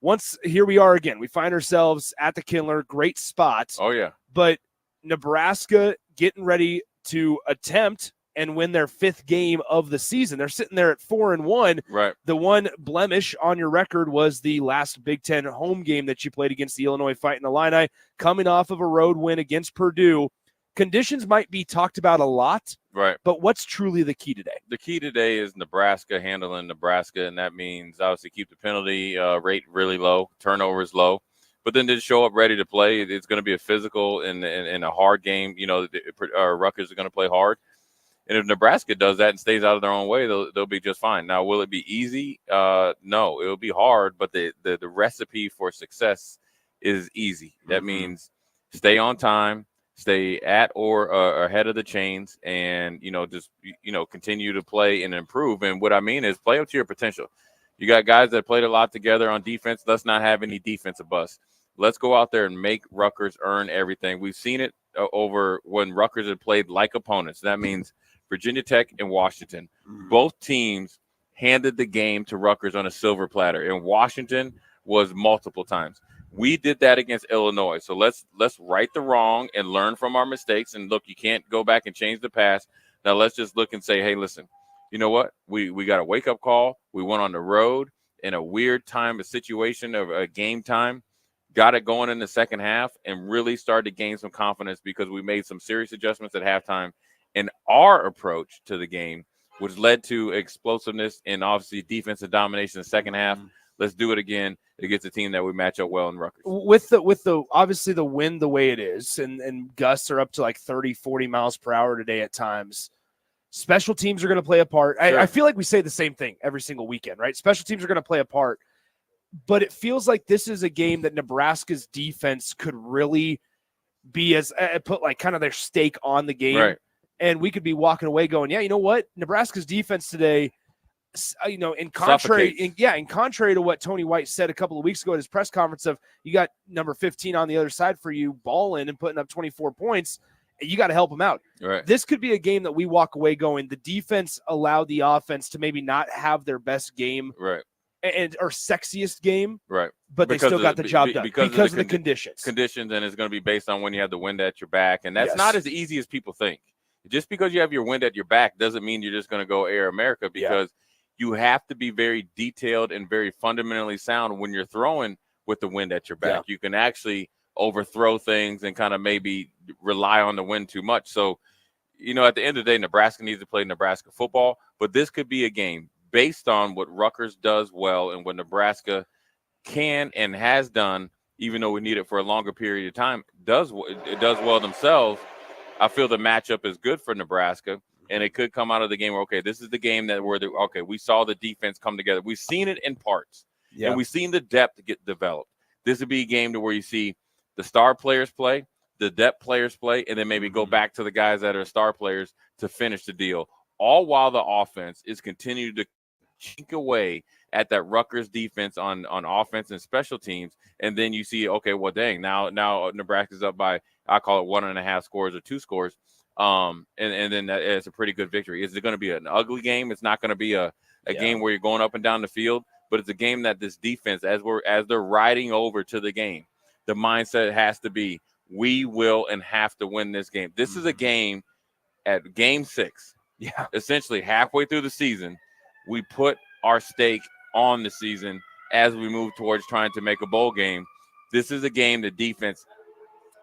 [SPEAKER 18] Once here we are again. We find ourselves at the Kindler, great spot.
[SPEAKER 19] Oh yeah.
[SPEAKER 18] But Nebraska getting ready to attempt and win their 5th game of the season. They're sitting there at 4-1.
[SPEAKER 19] Right.
[SPEAKER 18] The one blemish on your record was the last Big Ten home game that you played against the Illinois Fighting Illini, coming off of a road win against Purdue. Conditions might be talked about a lot,
[SPEAKER 19] right?
[SPEAKER 18] But what's truly the key today?
[SPEAKER 19] The key today is Nebraska handling Nebraska, and that means obviously keep the penalty rate really low, turnovers low, but then just show up ready to play. It's going to be a physical and a hard game. You know, Rutgers are going to play hard, and if Nebraska does that and stays out of their own way, they'll be just fine. Now, will it be easy? No, it will be hard, but the recipe for success is easy. That means stay on time. Stay at or ahead of the chains, and just continue to play and improve. And what I mean is play up to your potential. You got guys that played a lot together on defense. Let's not have any defensive bust. Let's go out there and make Rutgers earn everything. We've seen it over when Rutgers had played like opponents. That means Virginia Tech and Washington. Both teams handed the game to Rutgers on a silver platter, and Washington was multiple times. We did that against Illinois. So let's right the wrong and learn from our mistakes. And look, you can't go back and change the past. Now let's just look and say, hey, listen, you know what? We got a wake-up call. We went on the road in a weird time, a situation of a game time, got it going in the second half, and really started to gain some confidence because we made some serious adjustments at halftime in our approach to the game, which led to explosiveness and obviously defensive domination in the second half. Let's do it again against a team that we match up well in Rutgers.
[SPEAKER 18] With the obviously the wind the way it is, and gusts are up to like 30, 40 miles per hour today at times. Special teams are going to play a part. Sure. I feel like we say the same thing every single weekend, right? Special teams are going to play a part. But it feels like this is a game that Nebraska's defense could really be put like kind of their stake on the game.
[SPEAKER 19] Right.
[SPEAKER 18] And we could be walking away going, yeah, you know what? Nebraska's defense today – in contrary to what Tony White said a couple of weeks ago at his press conference of you got number 15 on the other side for you balling and putting up 24 points, you got to help him out.
[SPEAKER 19] Right.
[SPEAKER 18] This could be a game that we walk away going, the defense allowed the offense to maybe not have their best game,
[SPEAKER 19] right,
[SPEAKER 18] or sexiest game,
[SPEAKER 19] right,
[SPEAKER 18] but they still got the job done because of the conditions.
[SPEAKER 19] Conditions, and it's going to be based on when you have the wind at your back, and that's not as easy as people think. Just because you have your wind at your back doesn't mean you're just going to go Air America, because you have to be very detailed and very fundamentally sound when you're throwing with the wind at your back. You can actually overthrow things and kind of maybe rely on the wind too much. So, at the end of the day, Nebraska needs to play Nebraska football, but this could be a game based on what Rutgers does well and what Nebraska can and has done, even though we need it for a longer period of time, does well themselves. I feel the matchup is good for Nebraska. And it could come out of the game where, okay, this is the game that we saw the defense come together. We've seen it in parts, and we've seen the depth get developed. This would be a game to where you see the star players play, the depth players play, and then maybe go back to the guys that are star players to finish the deal, all while the offense is continuing to chink away at that Rutgers defense on offense and special teams. And then you see, okay, well, dang, now Nebraska's up by, I call it 1.5 scores or 2 scores. And then it's a pretty good victory. Is it going to be an ugly game? It's not going to be a game where you're going up and down the field, but it's a game that this defense, as they're riding over to the game, the mindset has to be, we will and have to win this game. This is a game at game 6.
[SPEAKER 18] Yeah.
[SPEAKER 19] Essentially halfway through the season, we put our stake on the season as we move towards trying to make a bowl game. This is a game the defense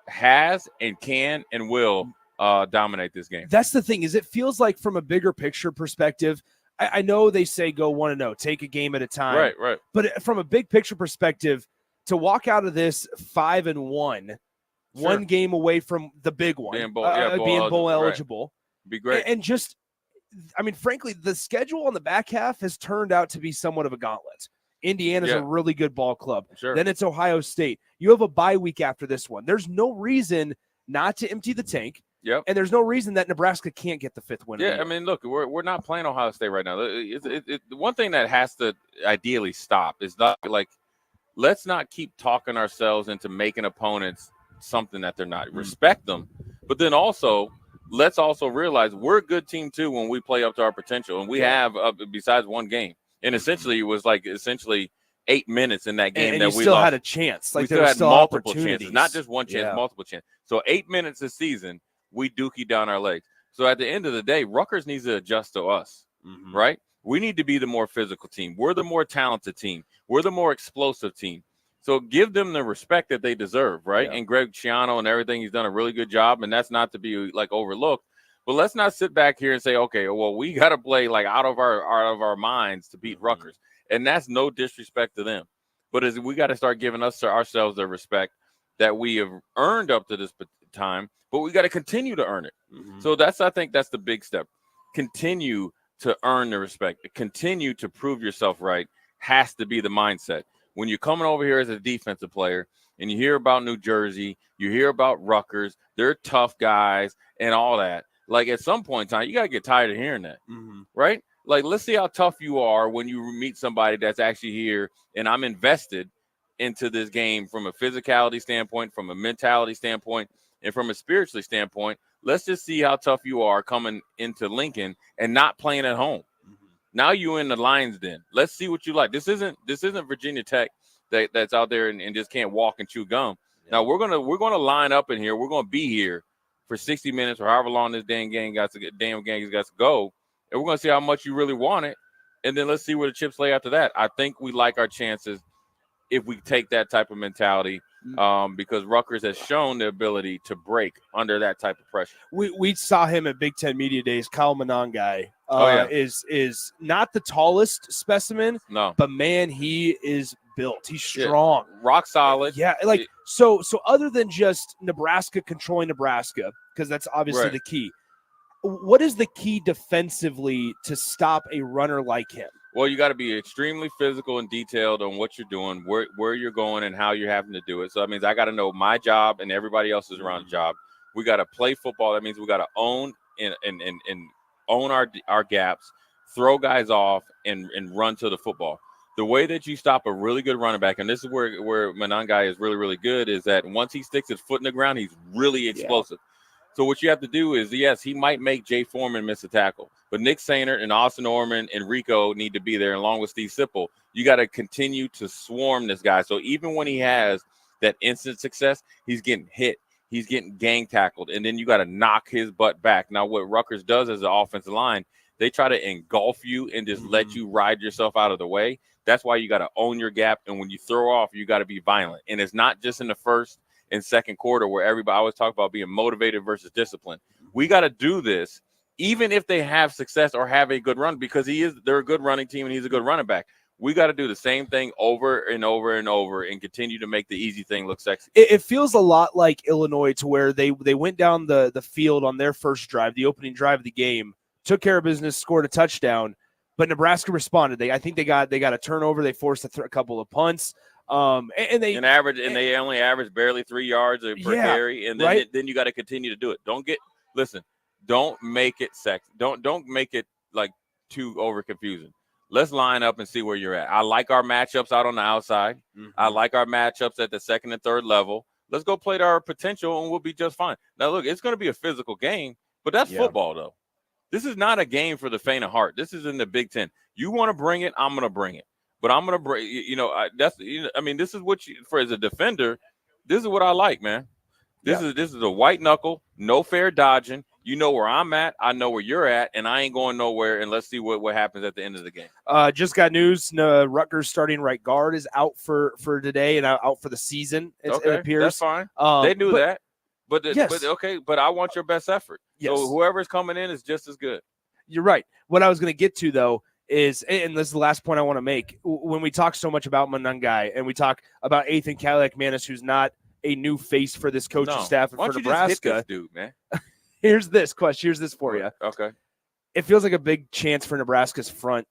[SPEAKER 19] has and can and will dominate this game.
[SPEAKER 18] That's the thing, is it feels like from a bigger picture perspective, I know they say go 1-0, take a game at a time.
[SPEAKER 19] Right.
[SPEAKER 18] But from a big picture perspective, to walk out of this 5-1, one game away from the big one,
[SPEAKER 19] being
[SPEAKER 18] bowl eligible,
[SPEAKER 19] be great.
[SPEAKER 18] And just, I mean, frankly, the schedule on the back half has turned out to be somewhat of a gauntlet. Indiana's a really good ball club.
[SPEAKER 19] Sure.
[SPEAKER 18] Then it's Ohio State. You have a bye week after this one. There's no reason not to empty the tank.
[SPEAKER 19] Yep.
[SPEAKER 18] And there's no reason that Nebraska can't get the 5th win.
[SPEAKER 19] Yeah, I mean, look, we're not playing Ohio State right now. The one thing that has to ideally stop is not like, let's not keep talking ourselves into making opponents something that they're not. Respect them, but then also let's also realize we're a good team too when we play up to our potential, and we have besides one game. And essentially, it was like 8 minutes in that game
[SPEAKER 18] and
[SPEAKER 19] that
[SPEAKER 18] we
[SPEAKER 19] we
[SPEAKER 18] still
[SPEAKER 19] lost.
[SPEAKER 18] had a chance. Like
[SPEAKER 19] we
[SPEAKER 18] there were
[SPEAKER 19] had
[SPEAKER 18] still
[SPEAKER 19] multiple
[SPEAKER 18] opportunities.
[SPEAKER 19] chances, not just one chance, multiple chances. So 8 minutes this season, we dookie down our legs. So at the end of the day, Rutgers needs to adjust to us, right? We need to be the more physical team. We're the more talented team. We're the more explosive team. So give them the respect that they deserve, right? And Greg Schiano and everything, he's done a really good job, and that's not to be like overlooked. But let's not sit back here and say, okay, well, we got to play like out of our minds to beat Rutgers. And that's no disrespect to them. But we got to start giving ourselves the respect that we have earned up to this time, but we got to continue to earn it. So I think that's the big step. Continue to earn the respect. Continue to prove yourself right has to be the mindset. When you're coming over here as a defensive player and you hear about New Jersey, you hear about Rutgers, they're tough guys and all that. Like at some point in time, you got to get tired of hearing that, right? Like, let's see how tough you are when you meet somebody that's actually here and I'm invested into this game from a physicality standpoint, from a mentality standpoint, and from a spiritually standpoint. Let's just see how tough you are coming into Lincoln and not playing at home. Now you in the Lions Den. Let's see what you like. This isn't Virginia Tech that's out there and just can't walk and chew gum. Now we're gonna line up in here. We're gonna be here for 60 minutes or however long this damn game got to go. And we're going to see how much you really want it. And then let's see where the chips lay after that. I think we like our chances if we take that type of mentality because Rutgers has shown the ability to break under that type of pressure.
[SPEAKER 18] We saw him at Big Ten Media Days. Kyle Monangai is not the tallest specimen, but man, he is built. He's strong.
[SPEAKER 19] Rock solid.
[SPEAKER 18] Yeah, like so other than just Nebraska controlling Nebraska, because that's obviously the key. What is the key defensively to stop a runner like him?
[SPEAKER 19] Well, you got to be extremely physical and detailed on what you're doing, where you're going, and how you're having to do it. So that means I got to know my job and everybody else's around the job. We got to play football. That means we got to own and own our gaps, throw guys off, and run to the football. The way that you stop a really good running back, and this is where Monangai is really, really good, is that once he sticks his foot in the ground, he's really explosive. So what you have to do is, yes, he might make Jay Foreman miss a tackle, but Nick Sainert and Austin Orman and Rico need to be there along with Steve Sipple. You got to continue to swarm this guy. So even when he has that instant success, he's getting hit. He's getting gang tackled, and then you got to knock his butt back. Now, what Rutgers does as an offensive line, they try to engulf you and just let you ride yourself out of the way. That's why you got to own your gap, and when you throw off, you got to be violent. And it's not just in the first and second quarter where everybody always talk about being motivated versus disciplined. We got to do this even if they have success or have a good run because they're a good running team and he's a good running back. We got to do the same thing over and over and over and continue to make the easy thing look sexy.
[SPEAKER 18] It feels a lot like Illinois to where they went down the field on their first drive, the opening drive of the game, took care of business, scored a touchdown, but Nebraska responded. I think they got a turnover. They forced a couple of punts. And they
[SPEAKER 19] only average barely 3 yards per carry, and then you got to continue to do it. Don't make it sexy. Don't make it like too over confusing. Let's line up and see where you're at. I like our matchups out on the outside. I like our matchups at the second and third level. Let's go play to our potential, and we'll be just fine. Now, look, it's going to be a physical game, but that's football, though. This is not a game for the faint of heart. This is in the Big Ten. You want to bring it, I'm going to bring it. But I'm going to bring, this is what as a defender, this is what I like, man. This is a white knuckle, no fair dodging. You know where I'm at. I know where you're at, and I ain't going nowhere. And let's see what happens at the end of the game.
[SPEAKER 18] Just got news. Rutgers starting right guard is out for today and out for the season. It appears
[SPEAKER 19] that's fine. They knew that, but I want your best effort. Yes. So whoever's coming in is just as good.
[SPEAKER 18] You're right. What I was going to get to, though, is, and this is the last point I want to make, when we talk so much about Monangai and we talk about Ethan Cadillac-Manis, who's not a new face for this coaching staff and
[SPEAKER 19] Why
[SPEAKER 18] for
[SPEAKER 19] don't you
[SPEAKER 18] Nebraska.
[SPEAKER 19] just hit this dude, man?
[SPEAKER 18] Here's this question. Here's this for you.
[SPEAKER 19] Okay.
[SPEAKER 18] It feels like a big chance for Nebraska's front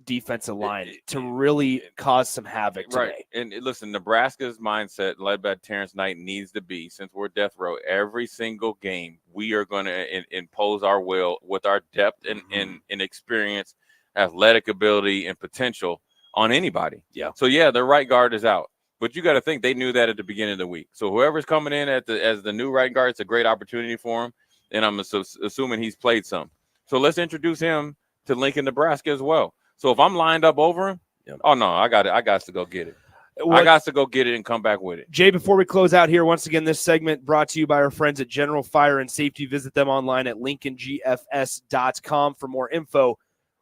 [SPEAKER 18] defensive line to really cause some havoc today.
[SPEAKER 19] Right. And listen, Nebraska's mindset, led by Terrence Knight, needs to be, since we're death row, every single game, we are going to impose our will with our depth and experience, athletic ability, and potential on anybody.
[SPEAKER 18] Yeah.
[SPEAKER 19] So, yeah, their right guard is out. But you got to think they knew that at the beginning of the week. So whoever's coming in as the new right guard, it's a great opportunity for him. And I'm assuming he's played some. So let's introduce him to Lincoln, Nebraska as well. So if I'm lined up over him, oh, no, I got it. I got to go get it. I got to go get it and come back with it.
[SPEAKER 18] Jay, before we close out here, once again, this segment brought to you by our friends at General Fire and Safety. Visit them online at lincolngfs.com for more info.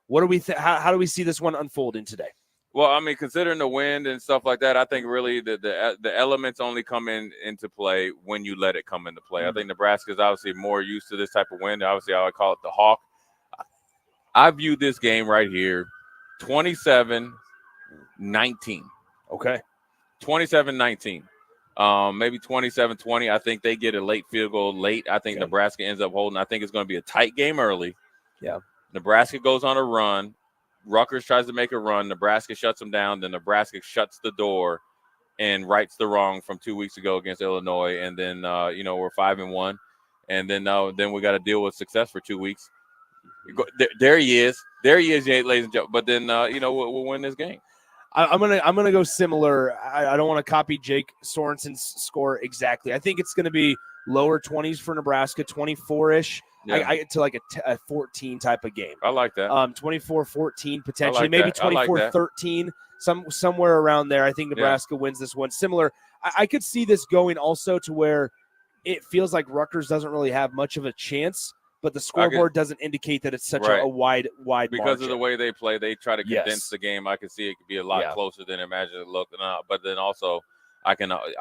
[SPEAKER 18] What do we how do we see this one unfolding today?
[SPEAKER 19] Well, I mean, considering the wind and stuff like that, I think really the elements only come into play when you let it come into play. I think Nebraska is obviously more used to this type of wind. Obviously, I would call it the Hawk. I view this game right here 27-19.
[SPEAKER 18] Okay.
[SPEAKER 19] 27-19. Maybe 27-20. I think they get a late field goal late. I think Nebraska ends up holding. I think it's going to be a tight game early.
[SPEAKER 18] Yeah.
[SPEAKER 19] Nebraska goes on a run. Rutgers tries to make a run. Nebraska shuts them down. Then Nebraska shuts the door and rights the wrong from 2 weeks ago against Illinois. And then, we're 5-1. And then we got to deal with success for 2 weeks. There he is. There he is, ladies and gentlemen. But then, we'll win this game.
[SPEAKER 18] I'm gonna go similar. I don't want to copy Jake Sorensen's score exactly. I think it's going to be lower 20s for Nebraska, 24-ish.
[SPEAKER 19] Yeah.
[SPEAKER 18] To like a 14 type of game.
[SPEAKER 19] I like that.
[SPEAKER 18] 24-14 potentially,
[SPEAKER 19] like
[SPEAKER 18] maybe
[SPEAKER 19] that. I like
[SPEAKER 18] 24-13, somewhere around there. I think Nebraska wins this one. Similar, I could see this going also to where it feels like Rutgers doesn't really have much of a chance, but the scoreboard doesn't indicate that it's such a wide
[SPEAKER 19] because
[SPEAKER 18] margin.
[SPEAKER 19] of the way they play. They try to condense the game. I can see it could be a lot closer than imagine it looked. But then also, I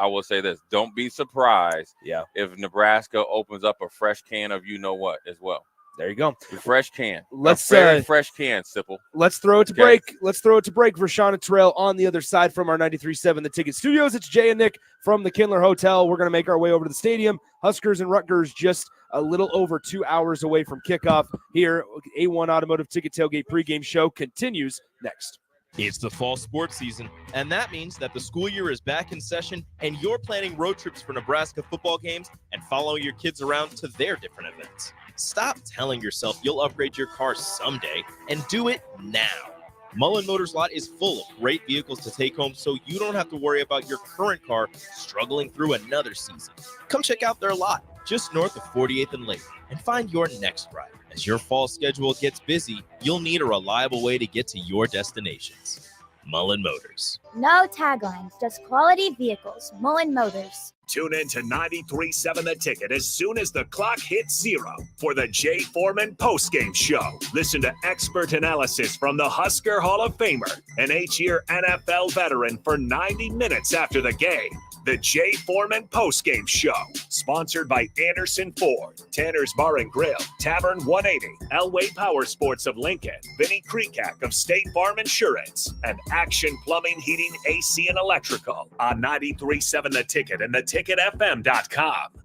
[SPEAKER 19] will say this: don't be surprised if Nebraska opens up a fresh can of what as well.
[SPEAKER 18] There you go.
[SPEAKER 19] A fresh can.
[SPEAKER 18] Let's
[SPEAKER 19] fresh can, Sipple.
[SPEAKER 18] Let's throw it to break. Let's throw it to break. Rashawn and Terrell on the other side from our 93.7 The Ticket Studios. It's Jay and Nick from the Kindler Hotel. We're going to make our way over to the stadium. Huskers and Rutgers just a little over 2 hours away from kickoff here. A1 Automotive Ticket Tailgate pregame show continues next.
[SPEAKER 9] It's the fall sports season, and that means that the school year is back in session and you're planning road trips for Nebraska football games and following your kids around to their different events. Stop telling yourself you'll upgrade your car someday and do it now. Mullen Motors Lot is full of great vehicles to take home so you don't have to worry about your current car struggling through another season. Come check out their lot just north of 48th and Lake and find your next ride. As your fall schedule gets busy, you'll need a reliable way to get to your destinations. Mullen Motors.
[SPEAKER 20] No taglines, just quality vehicles. Mullen Motors.
[SPEAKER 1] Tune in to 93.7 The Ticket as soon as the clock hits 0 for the Jay Foreman postgame show. Listen to expert analysis from the Husker Hall of Famer, an 8-year NFL veteran, for 90 minutes after the game. The Jay Foreman postgame show, sponsored by Anderson Ford, Tanner's Bar and Grill, Tavern 180, Elway Power Sports of Lincoln, Vinnie Krekak of State Farm Insurance, and Action Plumbing, Heating, AC, and Electrical on 93.7 The Ticket and theticketfm.com.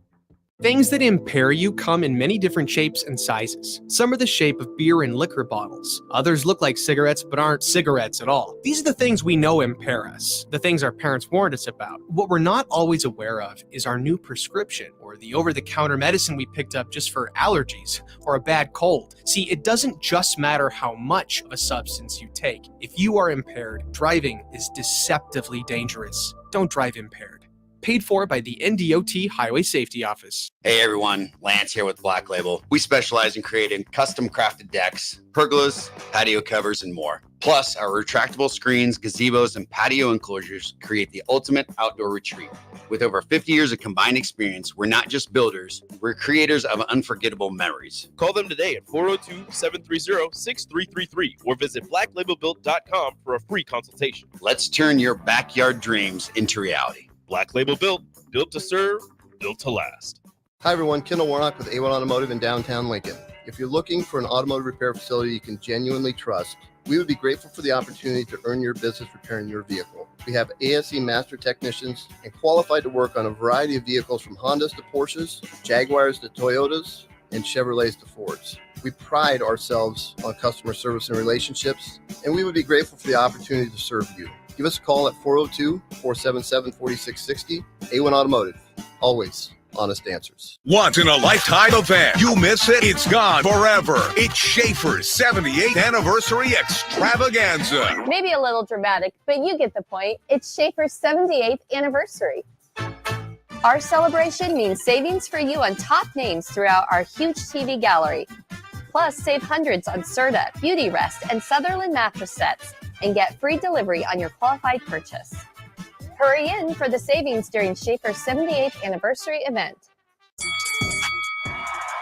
[SPEAKER 21] Things that impair you come in many different shapes and sizes. Some are the shape of beer and liquor bottles. Others look like cigarettes but aren't cigarettes at all. These are the things we know impair us, the things our parents warned us about. What we're not always aware of is our new prescription or the over-the-counter medicine we picked up just for allergies or a bad cold. See, it doesn't just matter how much of a substance you take. If you are impaired, driving is deceptively dangerous. Don't drive impaired. Paid for by the NDOT Highway Safety Office.
[SPEAKER 17] Hey everyone, Lance here with Black Label. We specialize in creating custom crafted decks, pergolas, patio covers, and more. Plus, our retractable screens, gazebos, and patio enclosures create the ultimate outdoor retreat. With over 50 years of combined experience, we're not just builders, we're creators of unforgettable memories.
[SPEAKER 9] Call them today at 402-730-6333 or visit blacklabelbuilt.com for a free consultation.
[SPEAKER 17] Let's turn your backyard dreams into reality.
[SPEAKER 9] Black Label Built, built to serve, built to last.
[SPEAKER 16] Hi everyone, Kendall Warnock with A1 Automotive in downtown Lincoln. If you're looking for an automotive repair facility you can genuinely trust, we would be grateful for the opportunity to earn your business repairing your vehicle. We have ASE master technicians and qualified to work on a variety of vehicles from Hondas to Porsches, Jaguars to Toyotas, and Chevrolets to Fords. We pride ourselves on customer service and relationships, and we would be grateful for the opportunity to serve you. Give us a call at 402-477-4660. A1 Automotive, always honest answers.
[SPEAKER 11] Once in a lifetime event. You miss it, it's gone forever. It's Schaefer's 78th anniversary extravaganza.
[SPEAKER 12] Maybe a little dramatic, but you get the point. It's Schaefer's 78th anniversary. Our celebration means savings for you on top names throughout our huge TV gallery. Plus, save hundreds on Serta, Beauty Rest, and Sutherland mattress sets, and get free delivery on your qualified purchase. Hurry in for the savings during Schaefer's 78th anniversary event.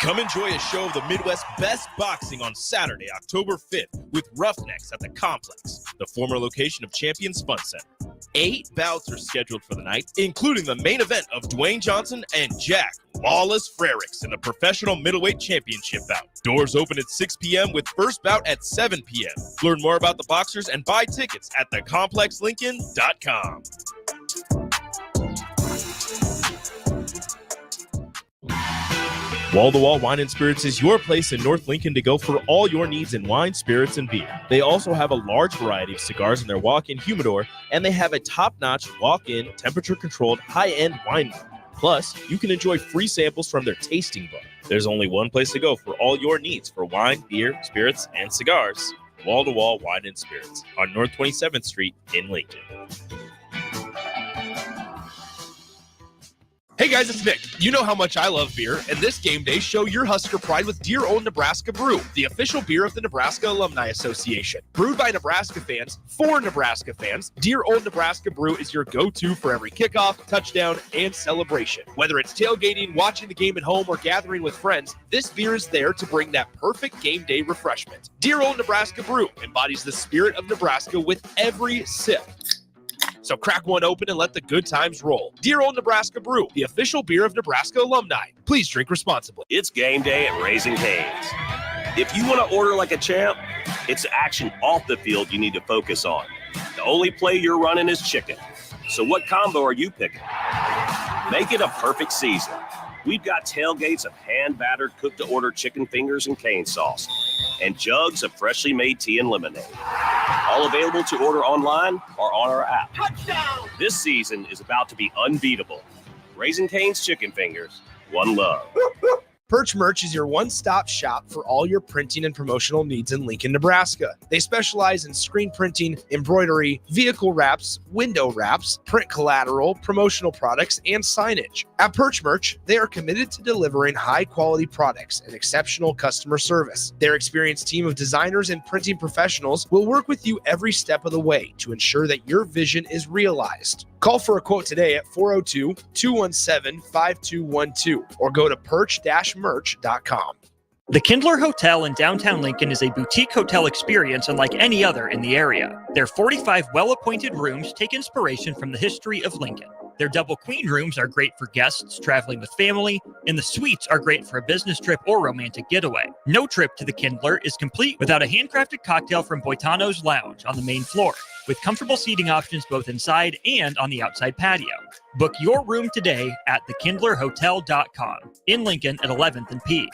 [SPEAKER 9] Come enjoy a show of the Midwest's best boxing on Saturday, October 5th with Roughnecks at the Complex, the former location of Champions Fun Center. 8 bouts are scheduled for the night, including the main event of Dwayne Johnson and Jack Lawless Frericks in the professional middleweight championship bout. Doors open at 6 p.m. with first bout at 7 p.m. Learn more about the boxers and buy tickets at thecomplexlincoln.com. Wall to Wall Wine and Spirits is your place in North Lincoln to go for all your needs in wine, spirits, and beer. They also have a large variety of cigars in their walk-in humidor, and they have a top-notch walk-in, temperature-controlled, high-end wine bar. Plus, you can enjoy free samples from their tasting book. There's only one place to go for all your needs for wine, beer, spirits, and cigars. Wall to Wall Wine and Spirits on North 27th Street in Lincoln.
[SPEAKER 5] Hey guys, it's Vic. You know how much I love beer, and this game day, show your Husker pride with Dear Old Nebraska Brew, the official beer of the Nebraska Alumni Association. Brewed by Nebraska fans, for Nebraska fans, Dear Old Nebraska Brew is your go-to for every kickoff, touchdown, and celebration. Whether it's tailgating, watching the game at home, or gathering with friends, this beer is there to bring that perfect game day refreshment. Dear Old Nebraska Brew embodies the spirit of Nebraska with every sip. So crack one open and let the good times roll. Dear Old Nebraska Brew, the official beer of Nebraska alumni. Please drink responsibly.
[SPEAKER 10] It's game day at Raising Cane's. If you want to order like a champ, it's action off the field you need to focus on. The only play you're running is chicken. So what combo are you picking? Make it a perfect season. We've got tailgates of hand-battered, cooked-to-order chicken fingers and cane sauce, and jugs of freshly made tea and lemonade. All available to order online or on our app. Touchdown! This season is about to be unbeatable. Raising Cane's Chicken Fingers, one love.
[SPEAKER 5] Perch Merch is your one-stop shop for all your printing and promotional needs in Lincoln, Nebraska. They specialize in screen printing, embroidery, vehicle wraps, window wraps, print collateral, promotional products, and signage. At Perch Merch, they are committed to delivering high-quality products and exceptional customer service. Their experienced team of designers and printing professionals will work with you every step of the way to ensure that your vision is realized. Call for a quote today at 402-217-5212 or go to perch-merch.com.
[SPEAKER 14] The Kindler Hotel in downtown Lincoln is a boutique hotel experience unlike any other in the area. Their 45 well-appointed rooms take inspiration from the history of Lincoln. Their double queen rooms are great for guests traveling with family, and the suites are great for a business trip or romantic getaway. No trip to the Kindler is complete without a handcrafted cocktail from Boitano's Lounge on the main floor, with comfortable seating options both inside and on the outside patio. Book your room today at thekindlerhotel.com in Lincoln at 11th and P.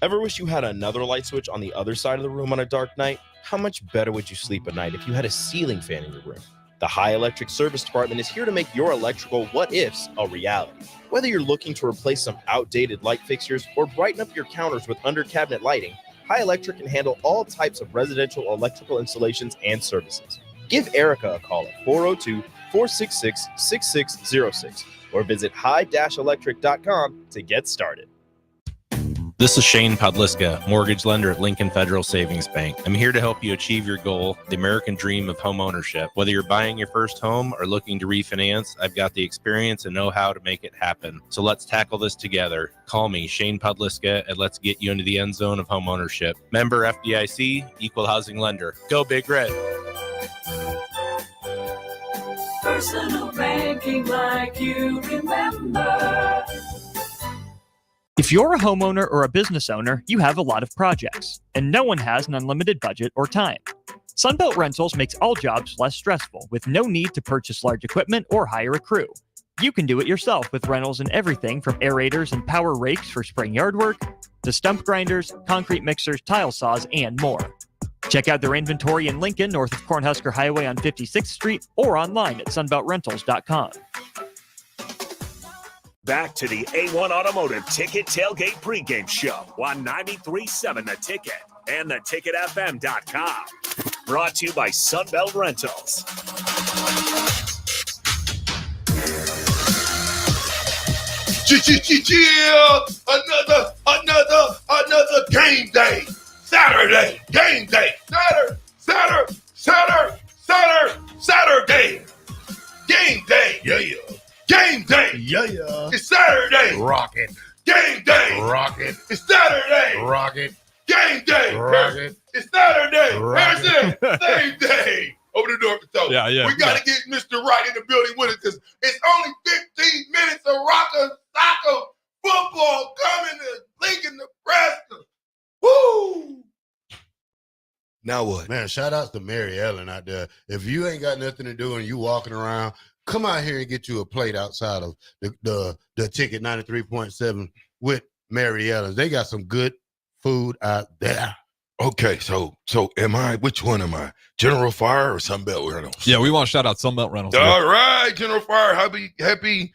[SPEAKER 9] Ever wish you had another light switch on the other side of the room on a dark night? How much better would you sleep at night if you had a ceiling fan in your room? The High Electric Service Department is here to make your electrical what-ifs a reality. Whether you're looking to replace some outdated light fixtures or brighten up your counters with under-cabinet lighting, High Electric can handle all types of residential electrical installations and services. Give Erica a call at 402-466-6606 or visit high-electric.com to get started.
[SPEAKER 2] This is Shane Podliska, mortgage lender at Lincoln Federal Savings Bank. I'm here to help you achieve your goal, the American dream of home ownership. Whether you're buying your first home or looking to refinance, I've got the experience and know-how to make it happen. So let's tackle this together. Call me, Shane Podliska, and let's get you into the end zone of home ownership. Member FDIC, Equal Housing Lender. Go Big Red.
[SPEAKER 13] Personal banking like you remember.
[SPEAKER 14] If you're a homeowner or a business owner, you have a lot of projects, and no one has an unlimited budget or time. Sunbelt Rentals makes all jobs less stressful with no need to purchase large equipment or hire a crew. You can do it yourself with rentals and everything from aerators and power rakes for spring yard work to stump grinders, concrete mixers, tile saws, and more. Check out their inventory in Lincoln, north of Cornhusker Highway on 56th Street, or online at sunbeltrentals.com.
[SPEAKER 1] Back to the A1 Automotive Ticket Tailgate Pregame Show on 93.7 The Ticket and theticketfm.com. Brought to you by Sunbelt Rentals.
[SPEAKER 4] Another game day. Saturday, game day. Saturday. Game day. Yeah. Game day. Yeah. It's Saturday.
[SPEAKER 11] Rocket.
[SPEAKER 4] Game day.
[SPEAKER 11] Rocket.
[SPEAKER 4] It's Saturday.
[SPEAKER 11] Rocket.
[SPEAKER 4] Game day.
[SPEAKER 11] Rocket.
[SPEAKER 4] It's Saturday.
[SPEAKER 11] Rocket.
[SPEAKER 4] Same day. Open the door for Toby.
[SPEAKER 7] Yeah.
[SPEAKER 4] We got to get Mr. Wright in the building with us because it's only 15 minutes of rocker, soccer, football coming to Lincoln, Nebraska. Woo!
[SPEAKER 22] Now what? Man, shout out to Mary Ellen out there. If you ain't got nothing to do and you walking around, come out here and get you a plate outside of the Ticket 93.7 with Mary Ellen. They got some good food out there.
[SPEAKER 4] Okay, so which one am I? General Fire or Sunbelt Rentals?
[SPEAKER 23] Yeah, we want to shout out Sunbelt Rentals.
[SPEAKER 4] All right, General Fire, happy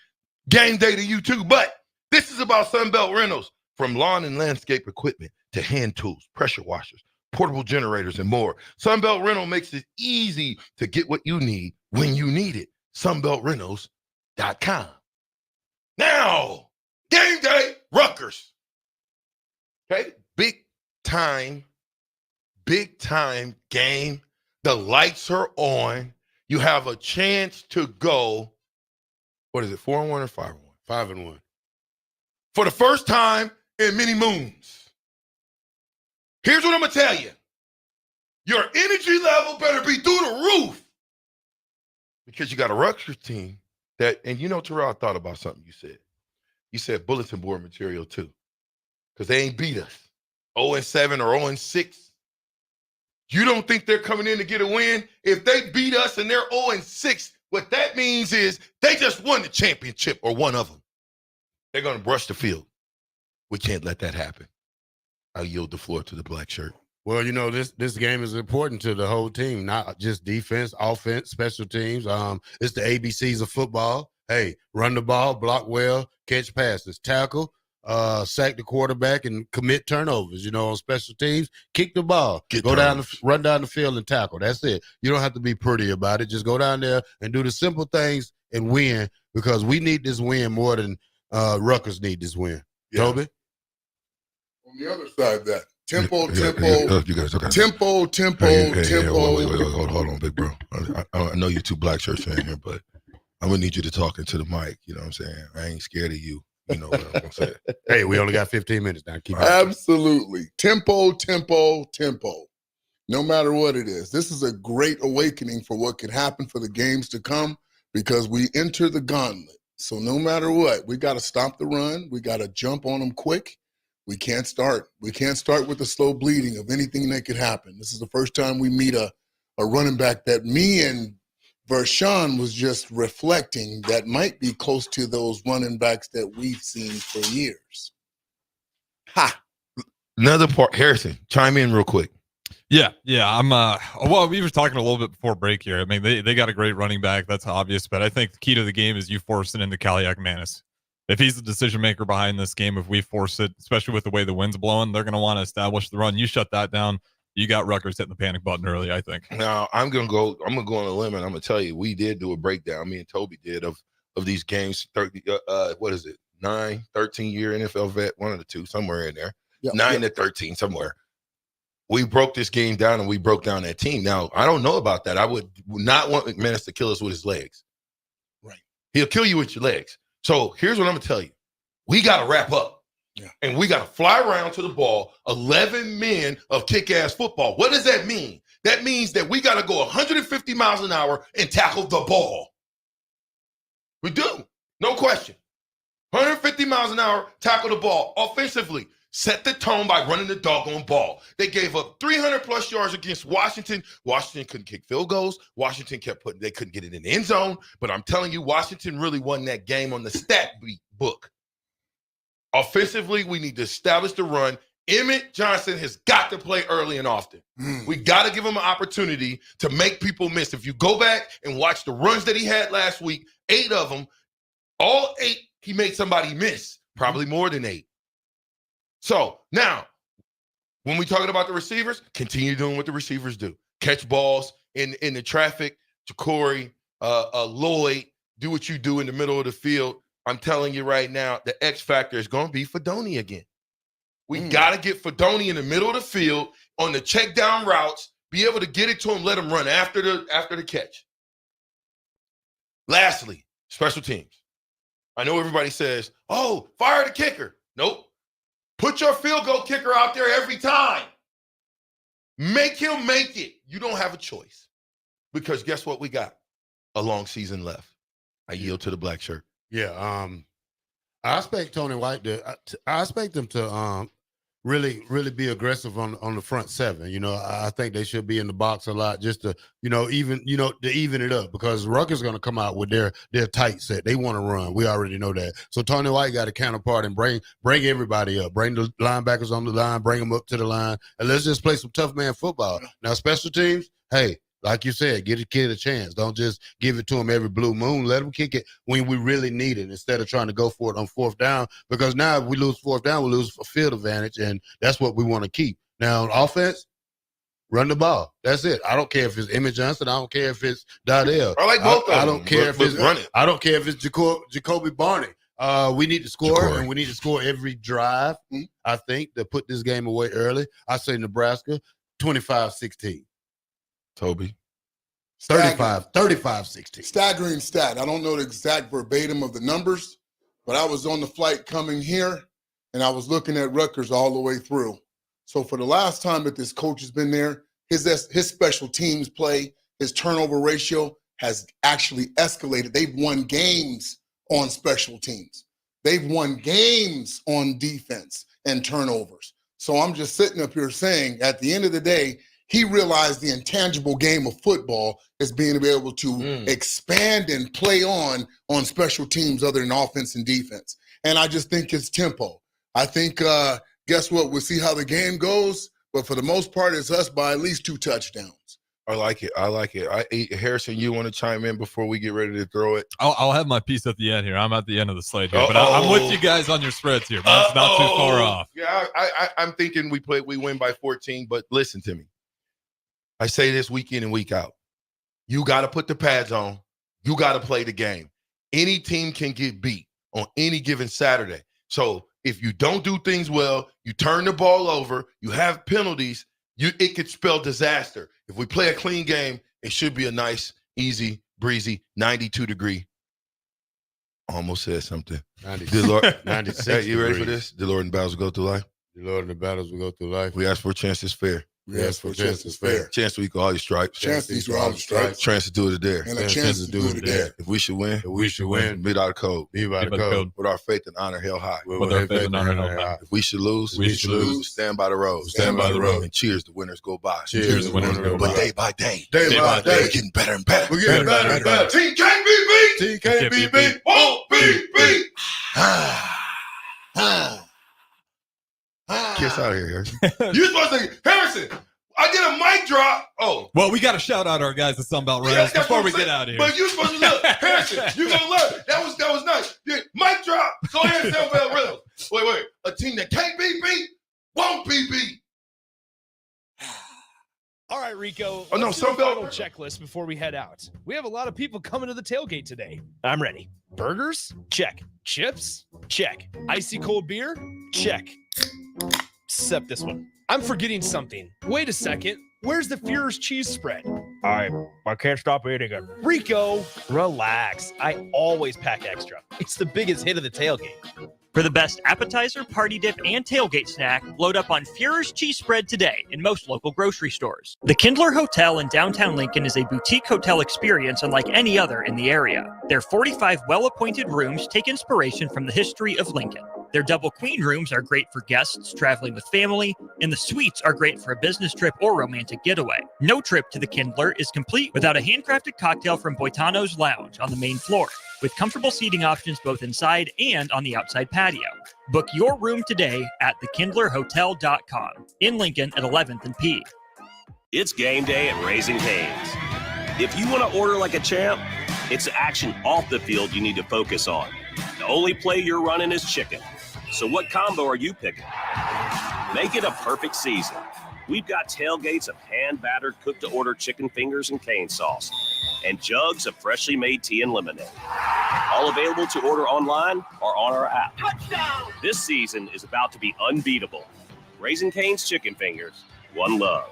[SPEAKER 4] game day to you too. But this is about Sunbelt Rentals. From lawn and landscape equipment to hand tools, pressure washers, portable generators, and more. Sunbelt Rental makes it easy to get what you need when you need it. SunbeltRentals.com. Now, game day, Rutgers. Okay, big time game. The lights are on. You have a chance to go, 4-1 or 5-1?
[SPEAKER 22] 5-1.
[SPEAKER 4] For the first time in many moons. Here's what I'm going to tell you. Your energy level better be through the roof. Because you got a Rutgers team that, and you know, Terrell, I thought about something you said. You said bulletin board material too. Because they ain't beat us. 0-7 or 0-6. You don't think they're coming in to get a win? If they beat us and they're 0-6, what that means is they just won the championship or one of them. They're going to brush the field. We can't let that happen. I'll yield the floor to the black shirt.
[SPEAKER 22] Well, you know, this game is important to the whole team, not just defense, offense, special teams. It's the ABCs of football. Hey, run the ball, block well, catch passes, tackle, sack the quarterback, and commit turnovers. You know, on special teams, kick the ball, run down the field and tackle. That's it. You don't have to be pretty about it. Just go down there and do the simple things and win, because we need this win more than Rutgers need this win. Yeah. Toby?
[SPEAKER 4] On the other side of that, tempo.
[SPEAKER 22] You guys, okay.
[SPEAKER 4] Tempo.
[SPEAKER 22] Wait,
[SPEAKER 4] hold on, big bro. I know you're two black shirts in here, but I'm going to need you to talk into the mic. You know what I'm saying? I ain't scared of you. You know what I'm going to say.
[SPEAKER 22] Hey, we only got 15 minutes now. Keep
[SPEAKER 4] Absolutely. Tempo. No matter what it is. This is a great awakening for what can happen for the games to come, because we enter the gauntlet. So no matter what, we got to stop the run. We got to jump on them quick. We can't start with the slow bleeding of anything that could happen. This is the first time we meet a running back that me and Vershawn was just reflecting that might be close to those running backs that we've seen for years. Another part, Harrison, chime in real quick.
[SPEAKER 23] Yeah. I'm well, we were talking a little bit before break here. I mean, they got a great running back, that's obvious, but I think the key to the game is you force it into Kaliak Manis. If he's the decision maker behind this game, if we force it, especially with the way the wind's blowing, they're going to want to establish the run. You shut that down, you got Rutgers hitting the panic button early, I think.
[SPEAKER 4] Now, I'm going to go on a limb, and I'm going to tell you, we did do a breakdown. Me and Toby did of these games. 30, 13-year NFL vet, one of the two, somewhere in there. 9 to 13, somewhere. We broke this game down, and we broke down that team. Now, I don't know about that. I would not want McManus to kill us with his legs. Right. He'll kill you with your legs. So here's what I'm going to tell you. We got to wrap up. Yeah. And we got to fly around to the ball, 11 men of kick-ass football. What does that mean? That means that we got to go 150 miles an hour and tackle the ball. We do. No question. 150 miles an hour, tackle the ball. Offensively, set the tone by running the doggone ball. They gave up 300-plus yards against Washington. Washington couldn't kick field goals. Washington they couldn't get it in the end zone. But I'm telling you, Washington really won that game on the stat book. Offensively, we need to establish the run. Emmett Johnson has got to play early and often. We got to give him an opportunity to make people miss. If you go back and watch the runs that he had last week, 8 of them, all 8, he made somebody miss, probably more than 8. So now, when we're talking about the receivers, continue doing what the receivers do. Catch balls in the traffic. Ja'Cory, Lloyd, do what you do in the middle of the field. I'm telling you right now, the X factor is going to be Fedoni again. We got to get Fedoni in the middle of the field on the check down routes, be able to get it to him, let him run after the catch. Lastly, special teams. I know everybody says, oh, fire the kicker. Nope. Put your field goal kicker out there every time. Make him make it. You don't have a choice. Because guess what we got? A long season left. I yield to the black shirt.
[SPEAKER 22] Yeah, I expect Tony White I expect him to really be aggressive on the front 7. You know, I think they should be in the box a lot just to, even it up, because Rutgers is going to come out with their tight set. They want to run. We already know that. So Tony White got to counterpart and bring everybody up. Bring the linebackers on the line, bring them up to the line, and let's just play some tough man football. Now, special teams, hey, like you said, give a kid a chance. Don't just give it to him every blue moon. Let him kick it when we really need it instead of trying to go for it on 4th down, because now if we lose 4th down, we lose a field advantage, and that's what we want to keep. Now, on offense, run the ball. That's it. I don't care if it's Emmett Johnson. I don't care if it's Dardell.
[SPEAKER 4] I like both of them.
[SPEAKER 22] I don't care if it's
[SPEAKER 4] running.
[SPEAKER 22] I don't care if it's Jacoby Barney. We need to score, and we need to score every drive, I think, to put this game away early. I say Nebraska, 25-16.
[SPEAKER 4] Toby.
[SPEAKER 22] 35-16.
[SPEAKER 3] Staggering stat. I don't know the exact verbatim of the numbers, but I was on the flight coming here, and I was looking at Rutgers all the way through. So for the last time that this coach has been there, his special teams play, his turnover ratio has actually escalated. They've won games on special teams. They've won games on defense and turnovers. So I'm just sitting up here saying, at the end of the day, he realized the intangible game of football is being able to expand and play on special teams other than offense and defense. And I just think it's tempo. I think, guess what? We'll see how the game goes. But for the most part, it's us by at least 2 touchdowns.
[SPEAKER 4] I like it. Harrison, you want to chime in before we get ready to throw it?
[SPEAKER 23] I'll have my piece at the end here. I'm at the end of the slate here, but I'm with you guys on your spreads here. Mine's not too far off.
[SPEAKER 4] Yeah, I'm thinking we win by 14, but listen to me. I say this week in and week out. You got to put the pads on. You got to play the game. Any team can get beat on any given Saturday. So if you don't do things well, you turn the ball over, you have penalties, it could spell disaster. If we play a clean game, it should be a nice, easy, breezy, 92-degree. Almost said something.
[SPEAKER 22] 96
[SPEAKER 4] Hey, you ready for this? The Lord and battles will go through life.
[SPEAKER 22] The Lord and the battles will go through life.
[SPEAKER 4] We ask for a chance that's fair.
[SPEAKER 3] We ask for a chance that's fair.
[SPEAKER 4] Chance to equal all your stripes.
[SPEAKER 3] Chance to equal all your stripes.
[SPEAKER 4] Chance to do it there.
[SPEAKER 3] And a chance to do it there.
[SPEAKER 4] If we should win,
[SPEAKER 22] Be
[SPEAKER 4] by the code.
[SPEAKER 22] Be by the code.
[SPEAKER 4] With our faith and honor held high.
[SPEAKER 22] With our faith and honor held high.
[SPEAKER 4] If we should lose, stand by the road.
[SPEAKER 22] Stand by the road.
[SPEAKER 4] And cheers, the winners go by.
[SPEAKER 22] Cheers, the winners go by.
[SPEAKER 4] But day by day.
[SPEAKER 22] Day by day.
[SPEAKER 4] We're getting better and better.
[SPEAKER 22] We're getting better and better.
[SPEAKER 4] Team can't be beat.
[SPEAKER 22] Team can't be beat.
[SPEAKER 4] Won't be beat. Kiss out of here, Harrison. You're supposed to, Harrison, I did a mic drop. Oh.
[SPEAKER 23] Well, we got to shout out our guys at Sunbelt Rails before we get out of here.
[SPEAKER 4] But you're supposed to look. Harrison, you're going to love it. That was nice. Yeah, mic drop. Go ahead and Sunbelt Rails. Wait. A team that can't be beat won't be beat.
[SPEAKER 5] All right, Rico.
[SPEAKER 4] Oh, no,
[SPEAKER 5] let's do a
[SPEAKER 4] Sunbelt.
[SPEAKER 5] final checklist before we head out. We have a lot of people coming to the tailgate today. I'm ready. Burgers? Check. Chips? Check. Icy cold beer? Check. Except this one. I'm forgetting something. Wait a second. Where's the Führer's cheese spread? I can't stop eating it. Rico, relax. I always pack extra. It's the biggest hit of the tailgate.
[SPEAKER 14] For the best appetizer, party dip, and tailgate snack, load up on Fuhrer's cheese spread today in most local grocery stores. The Kindler Hotel in downtown Lincoln is a boutique hotel experience unlike any other in the area. Their 45 well-appointed rooms take inspiration from the history of Lincoln. Their double queen rooms are great for guests traveling with family, and the suites are great for a business trip or romantic getaway. No trip to the Kindler is complete without a handcrafted cocktail from Boitano's Lounge on the main floor, with comfortable seating options both inside and on the outside patio. Book your room today at thekindlerhotel.com in Lincoln at 11th and P.
[SPEAKER 10] It's game day at Raising Cane's. If you want to order like a champ, it's action off the field you need to focus on. The only play you're running is chicken. So what combo are you picking? Make it a perfect season. We've got tailgates of hand-battered, cooked-to-order chicken fingers and cane sauce, and jugs of freshly made tea and lemonade. All available to order online or on our app. Touchdown! This season is about to be unbeatable. Raising Cane's Chicken Fingers, one love.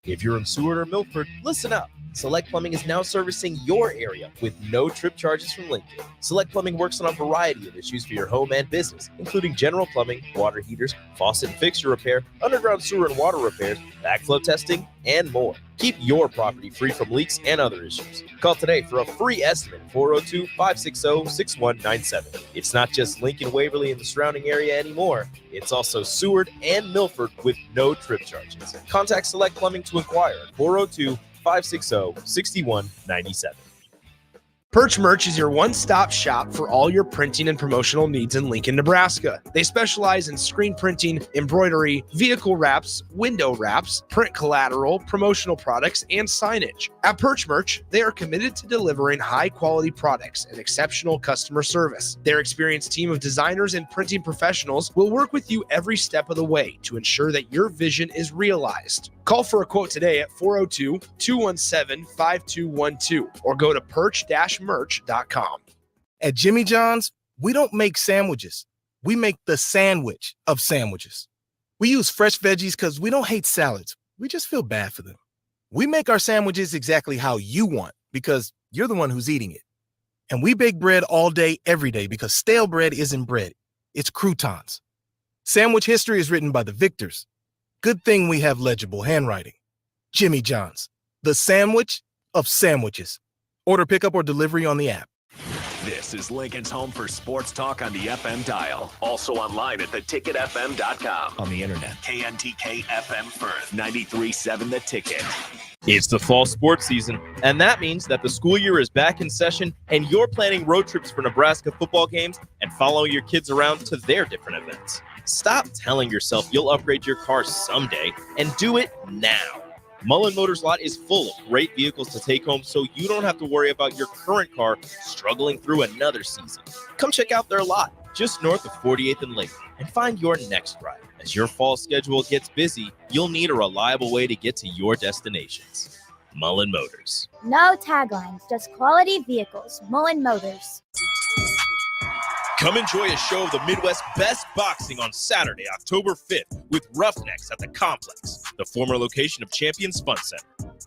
[SPEAKER 6] If you're in Seward or Milford, listen up. Select Plumbing is now servicing your area with no trip charges from Lincoln. Select Plumbing works on a variety of issues for your home and business, including general plumbing, water heaters, faucet and fixture repair, underground sewer and water repairs, backflow testing, and more. Keep your property free from leaks and other issues. Call today for a free estimate, 402-560-6197. It's not just Lincoln, Waverly, and the surrounding area anymore. It's also Seward and Milford with no trip charges. Contact Select Plumbing to inquire at 402-560-6197.
[SPEAKER 5] Perch Merch is your one-stop shop for all your printing and promotional needs in Lincoln, Nebraska. They specialize in screen printing, embroidery, vehicle wraps, window wraps, print collateral, promotional products, and signage. At Perch Merch, they are committed to delivering high-quality products and exceptional customer service. Their experienced team of designers and printing professionals will work with you every step of the way to ensure that your vision is realized. Call for a quote today at 402-217-5212 or go to perch-merch.com.
[SPEAKER 8] At Jimmy John's, we don't make sandwiches. We make the sandwich of sandwiches. We use fresh veggies because we don't hate salads. We just feel bad for them. We make our sandwiches exactly how you want because you're the one who's eating it. And we bake bread all day, every day because stale bread isn't bread. It's croutons. Sandwich history is written by the victors. Good thing we have legible handwriting. Jimmy John's, the sandwich of sandwiches. Order pickup or delivery on the app.
[SPEAKER 1] This is Lincoln's home for sports talk on the FM dial. Also online at theticketfm.com. On the internet, KNTK FM Firth, 93.7 The Ticket.
[SPEAKER 6] It's the fall sports season, and that means that the school year is back in session and you're planning road trips for Nebraska football games and following your kids around to their different events. Stop telling yourself you'll upgrade your car someday and do it now. Mullen Motors Lot is full of great vehicles to take home so you don't have to worry about your current car struggling through another season. Come check out their lot just north of 48th and Lake and find your next ride. As your fall schedule gets busy, you'll need a reliable way to get to your destinations. Mullen Motors.
[SPEAKER 20] No taglines, just quality vehicles. Mullen Motors.
[SPEAKER 9] Come enjoy a show of the Midwest's best boxing on Saturday, October 5th with Roughnecks at the Complex, the former location of Champions Fun Center.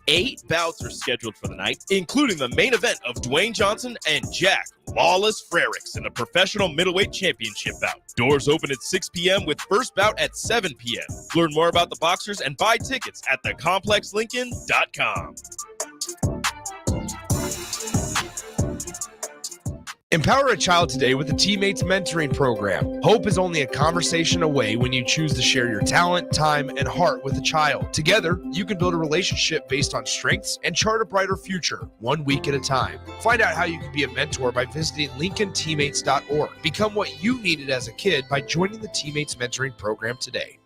[SPEAKER 9] 8 bouts are scheduled for the night, including the main event of Dwayne Johnson and Jack Lawless Frericks in the professional middleweight championship bout. Doors open at 6 p.m. with first bout at 7 p.m. Learn more about the boxers and buy tickets at thecomplexlincoln.com.
[SPEAKER 5] Empower a child today with the Teammates Mentoring Program. Hope is only a conversation away when you choose to share your talent, time, and heart with a child. Together, you can build a relationship based on strengths and chart a brighter future, 1 week at a time. Find out how you can be a mentor by visiting LincolnTeammates.org. Become what you needed as a kid by joining the Teammates Mentoring Program today.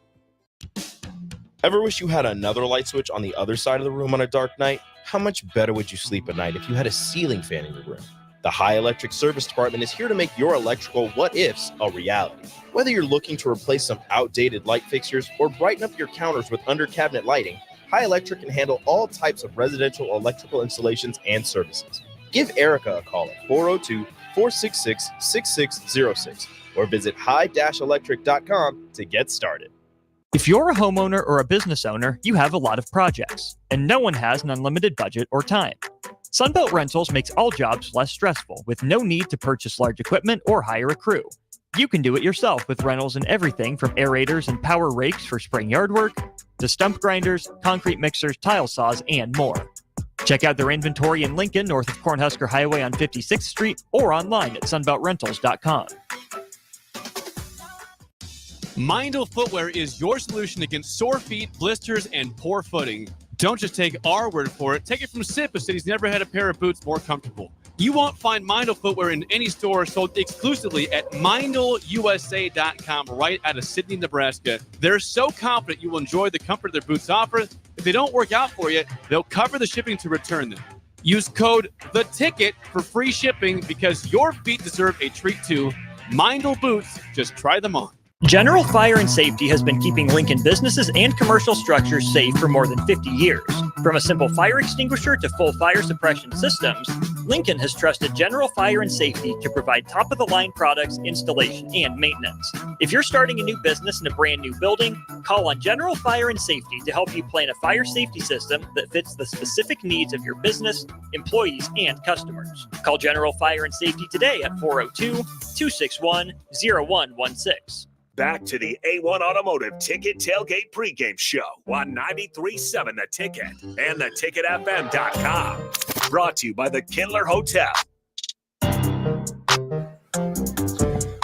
[SPEAKER 6] Ever wish you had another light switch on the other side of the room on a dark night? How much better would you sleep at night if you had a ceiling fan in your room? The High Electric Service Department is here to make your electrical what-ifs a reality. Whether you're looking to replace some outdated light fixtures or brighten up your counters with under-cabinet lighting, High Electric can handle all types of residential electrical installations and services. Give Erica a call at 402-466-6606 or visit high-electric.com to get started.
[SPEAKER 14] If you're a homeowner or a business owner, you have a lot of projects, and no one has an unlimited budget or time. Sunbelt Rentals makes all jobs less stressful with no need to purchase large equipment or hire a crew. You can do it yourself with rentals and everything from aerators and power rakes for spring yard work to stump grinders, concrete mixers, tile saws, and more. Check out their inventory in Lincoln, north of Cornhusker Highway on 56th Street, or online at sunbeltrentals.com.
[SPEAKER 7] Mindel Footwear is your solution against sore feet, blisters, and poor footing. Don't just take our word for it. Take it from Sip, who said he's never had a pair of boots more comfortable. You won't find Mindel Footwear in any store, sold exclusively at MindelUSA.com right out of Sidney, Nebraska. They're so confident you will enjoy the comfort their boots offer. If they don't work out for you, they'll cover the shipping to return them. Use code THETICKET for free shipping because your feet deserve a treat too. Mindel boots, just try them on.
[SPEAKER 14] General Fire and Safety has been keeping Lincoln businesses and commercial structures safe for more than 50 years. From a simple fire extinguisher to full fire suppression systems, Lincoln has trusted General Fire and Safety to provide top-of-the-line products, installation, and maintenance. If you're starting a new business in a brand new building, call on General Fire and Safety to help you plan a fire safety system that fits the specific needs of your business, employees, and customers. Call General Fire and Safety today at 402-261-0116.
[SPEAKER 1] Back to the A1 Automotive Ticket Tailgate Pregame Show on 93.7 The Ticket and theticketfm.com. Brought to you by the Kindler Hotel.
[SPEAKER 15] All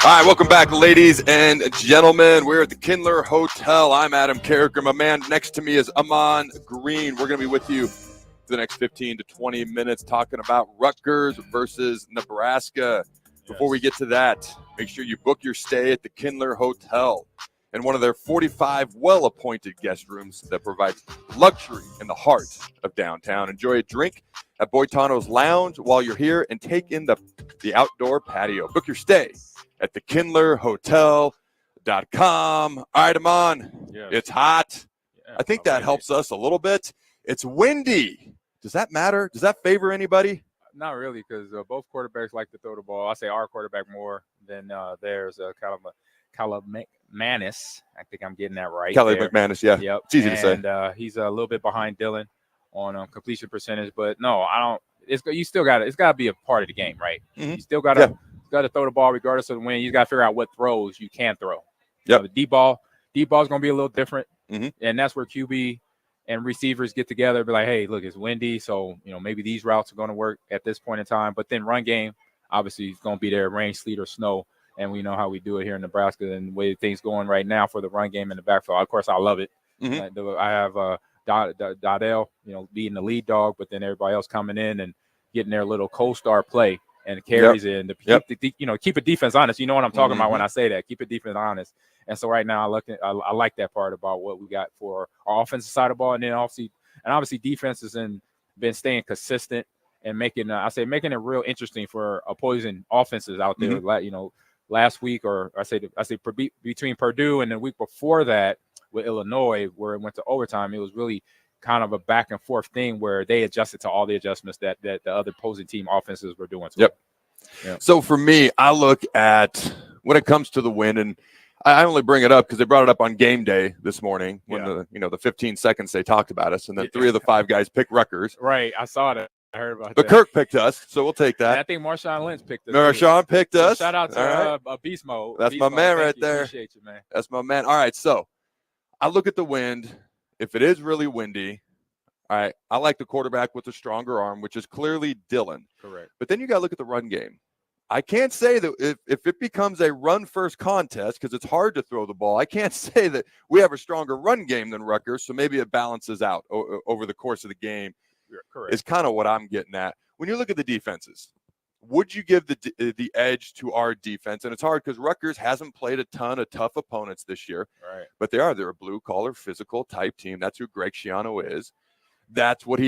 [SPEAKER 15] right, welcome back, ladies and gentlemen. We're at the Kindler Hotel. I'm Adam Carricker. My man next to me is Amon Green. We're going to be with you for the next 15 to 20 minutes talking about Rutgers versus Nebraska. Before we get to that, make sure you book your stay at the Kindler Hotel in one of their 45 well-appointed guest rooms that provides luxury in the heart of downtown. Enjoy a drink at Boitano's Lounge while you're here and take in the outdoor patio. Book your stay at thekindlerhotel.com. All right, Amon, It's hot. I think that helps us a little bit. It's windy. Does that matter? Does that favor anybody?
[SPEAKER 18] Not really, because both quarterbacks like to throw the ball. I say our quarterback more than theirs. McManus. I think I'm getting that right.
[SPEAKER 15] Kelly McManus, yeah.
[SPEAKER 18] Yep.
[SPEAKER 15] It's easy to say.
[SPEAKER 18] And he's a little bit behind Dylan on completion percentage, but no, I don't. It's got to be a part of the game, right?
[SPEAKER 15] Mm-hmm.
[SPEAKER 18] You still got to throw the ball regardless of the win. You got to figure out what throws you can throw.
[SPEAKER 15] Yep.
[SPEAKER 18] The deep ball is going to be a little different,
[SPEAKER 15] mm-hmm.
[SPEAKER 18] and that's where QB and receivers get together and be like, hey, look, it's windy, so maybe these routes are going to work at this point in time. But then run game, obviously, is going to be there, rain, sleet, or snow, and we know how we do it here in Nebraska and the way things going right now for the run game in the backfield. Of course, I love it.
[SPEAKER 15] Mm-hmm.
[SPEAKER 18] I have Dodell, being the lead dog, but then everybody else coming in and getting their little co-star play and carries in to keep a defense honest. You know what I'm talking about when I say that. Keep a defense honest. And so right now I like that part about what we got for our offensive side of the ball, and then obviously defense has been staying consistent and making it real interesting for opposing offenses out there.
[SPEAKER 15] Mm-hmm.
[SPEAKER 18] Last week, or I say between Purdue and the week before that with Illinois, where it went to overtime, it was really kind of a back and forth thing where they adjusted to all the adjustments that the other opposing team offenses were doing.
[SPEAKER 15] Yep. So for me, I look at when it comes to the win, and I only bring it up because they brought it up on game day this morning when the 15 seconds they talked about us, and then 3 of the 5 guys picked Rutgers.
[SPEAKER 18] Right, I saw that. I heard about that.
[SPEAKER 15] But Kirk picked us, so we'll take that.
[SPEAKER 18] And I think Marshawn Lynch picked us.
[SPEAKER 15] Marshawn picked us.
[SPEAKER 18] Shout out to Beast Mode.
[SPEAKER 15] That's
[SPEAKER 18] Beast
[SPEAKER 15] my
[SPEAKER 18] Mode.
[SPEAKER 15] man
[SPEAKER 18] Thank
[SPEAKER 15] right
[SPEAKER 18] you.
[SPEAKER 15] there.
[SPEAKER 18] Appreciate you, man.
[SPEAKER 15] That's my man. All right, so I look at the wind. If it is really windy, all right, I like the quarterback with the stronger arm, which is clearly Dylan.
[SPEAKER 18] Correct.
[SPEAKER 15] But then you got to look at the run game. I can't say that if it becomes a run-first contest, because it's hard to throw the ball, I can't say that we have a stronger run game than Rutgers, so maybe it balances out over the course of the game.
[SPEAKER 18] Correct.
[SPEAKER 15] Is kind of what I'm getting at. When you look at the defenses, would you give the edge to our defense? And it's hard because Rutgers hasn't played a ton of tough opponents this year.
[SPEAKER 18] Right.
[SPEAKER 15] But they're a blue-collar, physical type team. That's who Greg Schiano is. That's what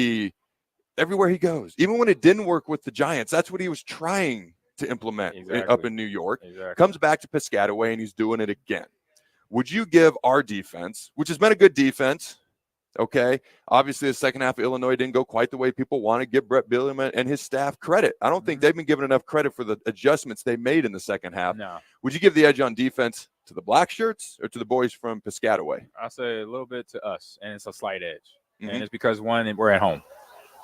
[SPEAKER 15] everywhere he goes. Even when it didn't work with the Giants, that's what he was trying to implement up in New York.
[SPEAKER 18] Exactly.
[SPEAKER 15] Comes back to Piscataway, and he's doing it again. Would you give our defense, which has been a good defense, okay, obviously the second half of Illinois didn't go quite the way people want to give Brett Bielema and his staff credit. I don't think they've been given enough credit for the adjustments they made in the second half.
[SPEAKER 18] No.
[SPEAKER 15] Would you give the edge on defense to the black shirts or to the boys from Piscataway?
[SPEAKER 18] I say a little bit to us, and it's a slight edge.
[SPEAKER 15] Mm-hmm.
[SPEAKER 18] And it's because, one, we're at home.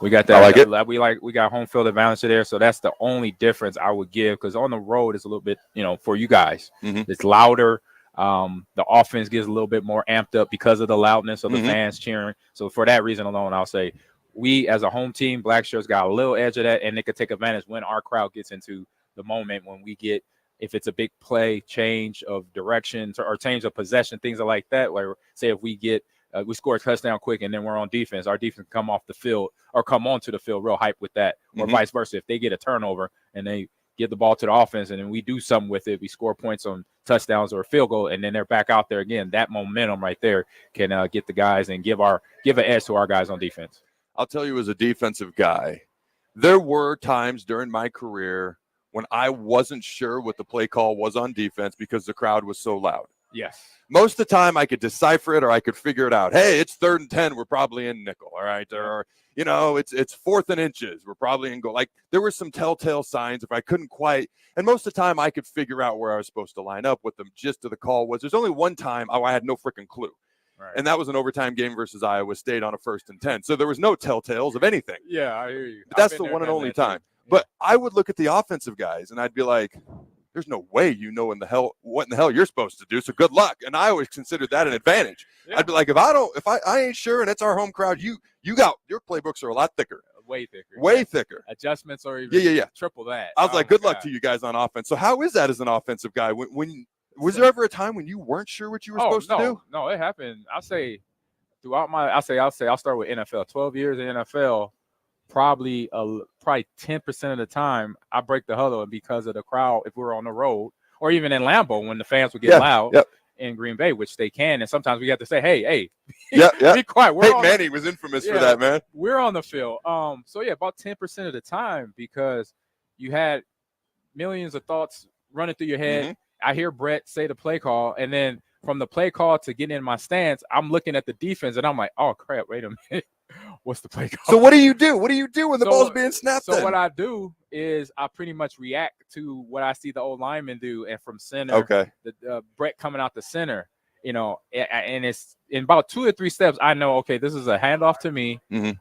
[SPEAKER 18] We got that.
[SPEAKER 15] I like it.
[SPEAKER 18] We got home field advantage there, so that's the only difference I would give. Because on the road, it's a little bit, for you guys, it's louder. The offense gets a little bit more amped up because of the loudness of the fans cheering. So for that reason alone, I'll say we as a home team, Black Shirts got a little edge of that, and they could take advantage when our crowd gets into the moment when we get, if it's a big play, change of directions or change of possession, things like that. Where say if we get we score a touchdown quick and then we're on defense, our defense come off the field or come onto the field real hype with that, or vice versa. If they get a turnover and they give the ball to the offense and then we do something with it, we score points on touchdowns or a field goal, and then they're back out there again. That momentum right there can get the guys and give an edge to our guys on defense.
[SPEAKER 15] I'll tell you, as a defensive guy, there were times during my career when I wasn't sure what the play call was on defense because the crowd was so loud.
[SPEAKER 18] Yes.
[SPEAKER 15] Most of the time I could decipher it or I could figure it out. Hey, it's 3rd and 10. We're probably in nickel. All right. Or, it's 4th and inches. We're probably in goal. Like, there were some telltale signs if I couldn't quite. And most of the time I could figure out where I was supposed to line up, what the gist of the call was. There's only one time I had no freaking clue. Right. And that was an overtime game versus Iowa State on a 1st and 10. So there was no telltales of anything.
[SPEAKER 18] Yeah, I hear you.
[SPEAKER 15] But that's the one and only time. Yeah. But I would look at the offensive guys and I'd be like, there's no way what in the hell you're supposed to do. So good luck. And I always considered that an advantage. Yeah. I'd be like, if I ain't sure and it's our home crowd, you got your playbooks are a lot thicker.
[SPEAKER 18] Way thicker.
[SPEAKER 15] Way thicker.
[SPEAKER 18] Adjustments are even triple that.
[SPEAKER 15] I was like, good luck to you guys on offense. So how is that as an offensive guy? When was there ever a time when you weren't sure what you were supposed to do?
[SPEAKER 18] No, it happened. I'll say I'll start with NFL. 12 years in NFL. Probably 10% of the time I break the huddle, and because of the crowd, if we're on the road or even in Lambeau when the fans would get loud in Green Bay, which they can, and sometimes we have to say, hey, be quiet.
[SPEAKER 15] Peyton Manning was infamous for that, man.
[SPEAKER 18] We're on the field. So about 10% of the time, because you had millions of thoughts running through your head. I hear Brett say the play call, and then from the play call to getting in my stance, I'm looking at the defense, and I'm like, oh crap, wait a minute. What's the play call?
[SPEAKER 15] So what do you do? What do you do when the ball's being snapped?
[SPEAKER 18] So what I do is I pretty much react to what I see the old lineman do, and from center, the Brett coming out the center, and it's in about 2 or 3 steps. I know, okay, this is a handoff to me,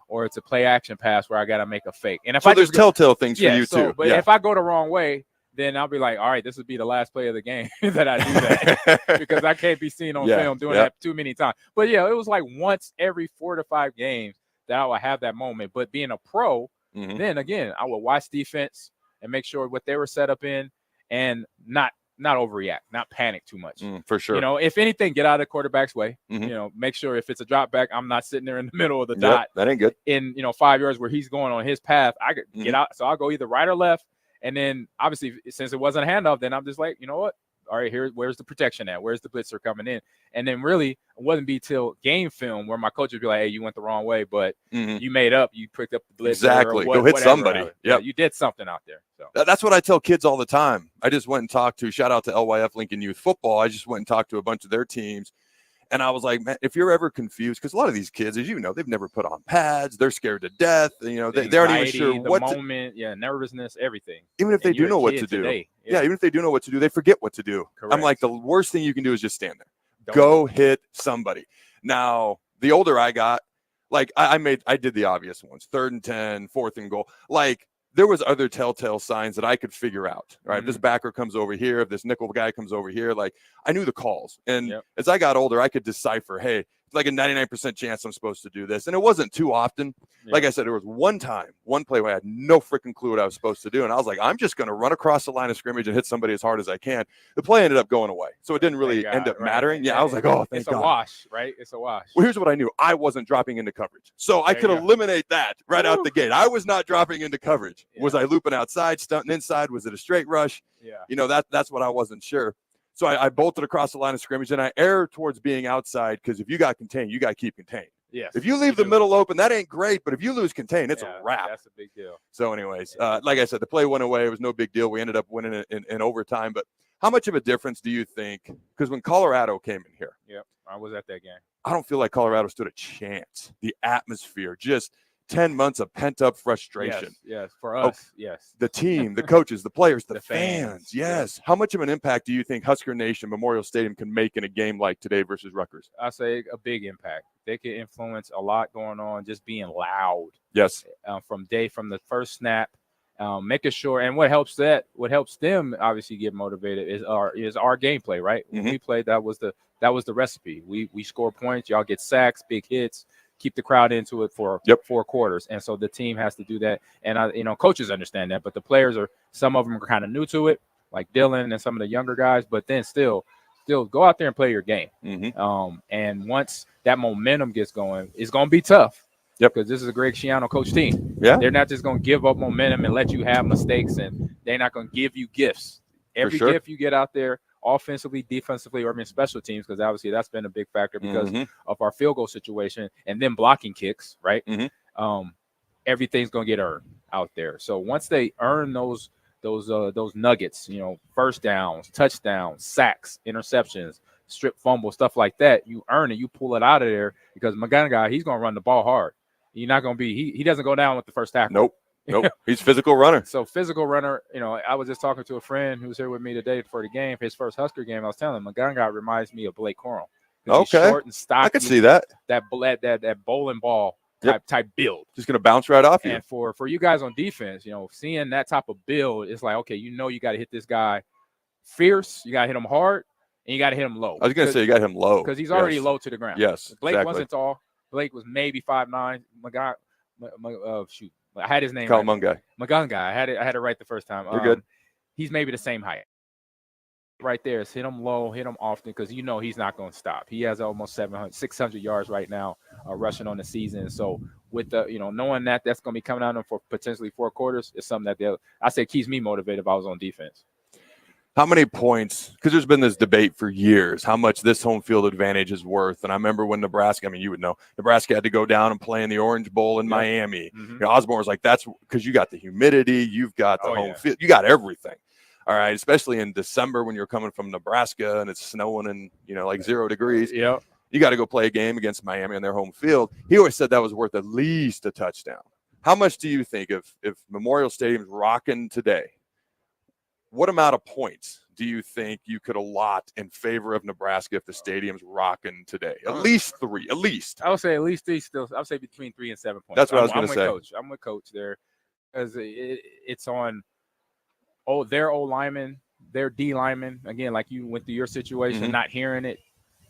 [SPEAKER 18] or it's a play action pass where I got to make a fake. And if
[SPEAKER 15] there's telltale things for you too.
[SPEAKER 18] But if I go the wrong way, then I'll be like, all right, this would be the last play of the game that I do that because I can't be seen on film doing that too many times. But it was like once every 4 to 5 games that I would have that moment. But being a pro, then again, I would watch defense and make sure what they were set up in and not overreact, not panic too much.
[SPEAKER 15] For sure.
[SPEAKER 18] If anything, get out of the quarterback's way. Make sure if it's a drop back, I'm not sitting there in the middle of the dot.
[SPEAKER 15] That ain't good.
[SPEAKER 18] In 5 yards where he's going on his path, I could get out. So I'll go either right or left. And then obviously, since it wasn't a handoff, then I'm just like, you know what? All right, where's the protection at? Where's the blitzer coming in? And then really, it wouldn't be till game film where my coach would be like, hey, you went the wrong way, but you made up. You picked up the blitzer.
[SPEAKER 15] Exactly. Go hit somebody.
[SPEAKER 18] Yeah, you did something out there. So
[SPEAKER 15] that's what I tell kids all the time. I just went and talked to, shout out to LYF Lincoln Youth Football. I just went and talked to a bunch of their teams. And I was like, man, if you're ever confused, because a lot of these kids, as you know, they've never put on pads. They're scared to death. They aren't even sure what
[SPEAKER 18] moment, nervousness, everything.
[SPEAKER 15] Even if they do know what to do. Even if they do know what to do, they forget what to do. Correct. I'm like, the worst thing you can do is just stand there. Go hit somebody. Now, the older I got, like I did the obvious ones, 3rd and 10, 4th and goal. Like, there was other telltale signs that I could figure out, right? If this backer comes over here, if this nickel guy comes over here, like I knew the calls. And as I got older, I could decipher, hey, it's like a 99% chance I'm supposed to do this. And it wasn't too often. Like I said, there was one play where I had no freaking clue what I was supposed to do. And I was like, I'm just going to run across the line of scrimmage and hit somebody as hard as I can. The play ended up going away. So it didn't really end up mattering. Yeah, I was like, oh, thank God.
[SPEAKER 18] It's a wash, right? It's a wash.
[SPEAKER 15] Well, here's what I knew. I wasn't dropping into coverage. So I could eliminate that right out the gate. I was not dropping into coverage. Was I looping outside, stunting inside? Was it a straight rush? That's what I wasn't sure. So I bolted across the line of scrimmage, and I err towards being outside because if you got contained, you got to keep contained.
[SPEAKER 18] Yes.
[SPEAKER 15] If you leave the middle open, that ain't great. But if you lose contained, it's a wrap.
[SPEAKER 18] That's a big deal.
[SPEAKER 15] So anyways, like I said, the play went away. It was no big deal. We ended up winning it in overtime. But how much of a difference do you think? Because when Colorado came in here,
[SPEAKER 18] I was at that game.
[SPEAKER 15] I don't feel like Colorado stood a chance. The atmosphere, just 10 months of pent-up frustration.
[SPEAKER 18] Yes, for us, yes.
[SPEAKER 15] The team, the coaches, the players, the
[SPEAKER 18] fans.
[SPEAKER 15] fans. Yes. How much of an impact do you think Husker Nation Memorial Stadium can make in a game like today versus Rutgers?
[SPEAKER 18] I say a big impact. They can influence a lot going on, just being loud.
[SPEAKER 15] Yes.
[SPEAKER 18] From the first snap, making sure. And what helps them obviously get motivated is our gameplay. Right, when we played, that was the recipe. We score points, y'all get sacks, big hits, keep the crowd into it for 4 quarters. And so the team has to do that. And coaches understand that, but the players some of them are kind of new to it, like Dylan and some of the younger guys. But then still go out there and play your game. And once that momentum gets going, it's going to be tough. Because this is a Greg Schiano coach team.
[SPEAKER 15] Yeah.
[SPEAKER 18] They're not just going to give up momentum and let you have mistakes, and they're not going to give you gifts. Every gift you get out there, offensively, defensively, or special teams, because obviously that's been a big factor because of our field goal situation and then blocking kicks, right? Everything's going to get earned out there. So once they earn those nuggets, first downs, touchdowns, sacks, interceptions, strip fumble, stuff like that, you earn it, you pull it out of there, because McGonagall, he's going to run the ball hard. You're not going to be he doesn't go down with the first tackle.
[SPEAKER 15] Nope. He's physical runner.
[SPEAKER 18] So physical runner, I was just talking to a friend who's here with me today for the game, his first Husker game. I was telling him McGonagall reminds me of Blake Corum.
[SPEAKER 15] Okay.
[SPEAKER 18] He's short and stocky.
[SPEAKER 15] I could see that.
[SPEAKER 18] That bowling ball type build.
[SPEAKER 15] Just going to bounce right off you.
[SPEAKER 18] And for you guys on defense, seeing that type of build, it's like, okay, you got to hit this guy fierce, you got to hit him hard, and you got to hit him low.
[SPEAKER 15] I was going to say you got him low.
[SPEAKER 18] Because he's already low to the ground.
[SPEAKER 15] Yes,
[SPEAKER 18] Blake wasn't tall. Blake was maybe 5'9". I had his name. McGonagall. I had it right the first time.
[SPEAKER 15] You're good.
[SPEAKER 18] He's maybe the same height. Right there is hit him low, hit him often, because he's not going to stop. He has almost 600 yards right now rushing on the season. So with the knowing that's going to be coming out of him for potentially 4 quarters is something that I say keeps me motivated if I was on defense.
[SPEAKER 15] How many points, because there's been this debate for years, how much this home field advantage is worth. And I remember when Nebraska, you would know, Nebraska had to go down and play in the Orange Bowl in Miami. Osborne was like, that's because you got the humidity, you've got the home field, you got everything. All right, especially in December when you're coming from Nebraska and it's snowing and, like 0 degrees.
[SPEAKER 18] Yeah.
[SPEAKER 15] You got to go play a game against Miami on their home field. He always said that was worth at least a touchdown. How much do you think if Memorial Stadium's rocking today, what amount of points do you think you could allot in favor of Nebraska if the stadium's rocking today? At least 3, at least.
[SPEAKER 18] I would say at least 3 still. I would say between 3 and 7 points.
[SPEAKER 15] That's what I was going to say.
[SPEAKER 18] I'm with Coach there, because it's on their O linemen, their D linemen. Again, like you went through your situation, not hearing it,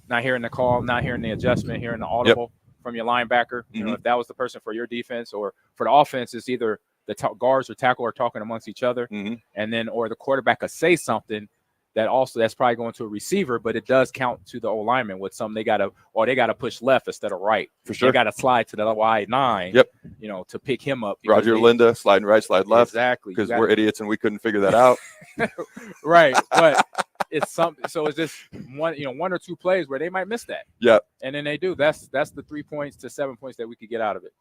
[SPEAKER 18] not hearing the call, not hearing the adjustment, hearing the audible from your linebacker. If that was the person for your defense, or for the offense, it's either the guards or tackle are talking amongst each other, and then or the quarterback could say something that's probably going to a receiver, but it does count to the O lineman with some they got to push left instead of right.
[SPEAKER 15] For sure.
[SPEAKER 18] They got to slide to the wide 9.
[SPEAKER 15] Yep.
[SPEAKER 18] To pick him up.
[SPEAKER 15] Roger Linda sliding right, slide left.
[SPEAKER 18] Exactly.
[SPEAKER 15] Because we're idiots and we couldn't figure that out.
[SPEAKER 18] Right, but it's something. So it's just one or 2 plays where they might miss that.
[SPEAKER 15] Yep.
[SPEAKER 18] And then they do. That's the 3 points to 7 points that we could get out of it.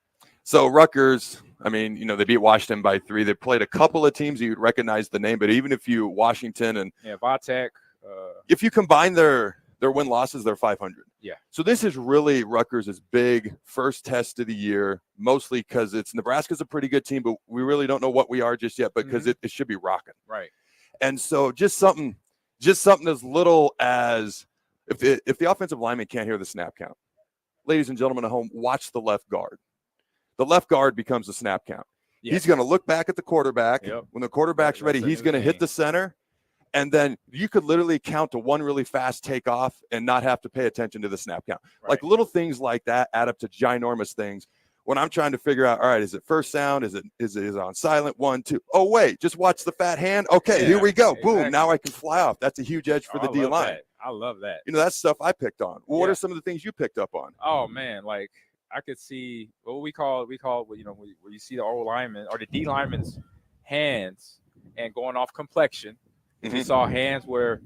[SPEAKER 15] So Rutgers, they beat Washington by 3. They played a couple of teams you'd recognize the name, but even if Washington and
[SPEAKER 18] Vatek,
[SPEAKER 15] if you combine their win losses, they're 500.
[SPEAKER 18] Yeah.
[SPEAKER 15] So this is really Rutgers' big first test of the year, mostly because Nebraska's a pretty good team, but we really don't know what we are just yet, because it should be rocking.
[SPEAKER 18] Right.
[SPEAKER 15] And so just something as little as if the offensive lineman can't hear the snap count, ladies and gentlemen at home, watch the left guard. The left guard becomes the snap count. Yes. He's going to look back at the quarterback.
[SPEAKER 18] Yep.
[SPEAKER 15] When the quarterback's ready, he's going to hit the center. And then you could literally count to 1 really fast takeoff and not have to pay attention to the snap count.
[SPEAKER 18] Right.
[SPEAKER 15] Like little things like that add up to ginormous things. When I'm trying to figure out, all right, is it first sound? Is it on silent? 1, 2. Oh, wait, just watch the fat hand. Okay, here we go. Exactly. Boom. Now I can fly off. That's a huge edge for the D line.
[SPEAKER 18] I love that.
[SPEAKER 15] That's stuff I picked on. Well, what are some of the things you picked up on?
[SPEAKER 18] Oh, man, like I could see what we call where you see the O lineman or the D lineman's hands and going off complexion. We saw hands where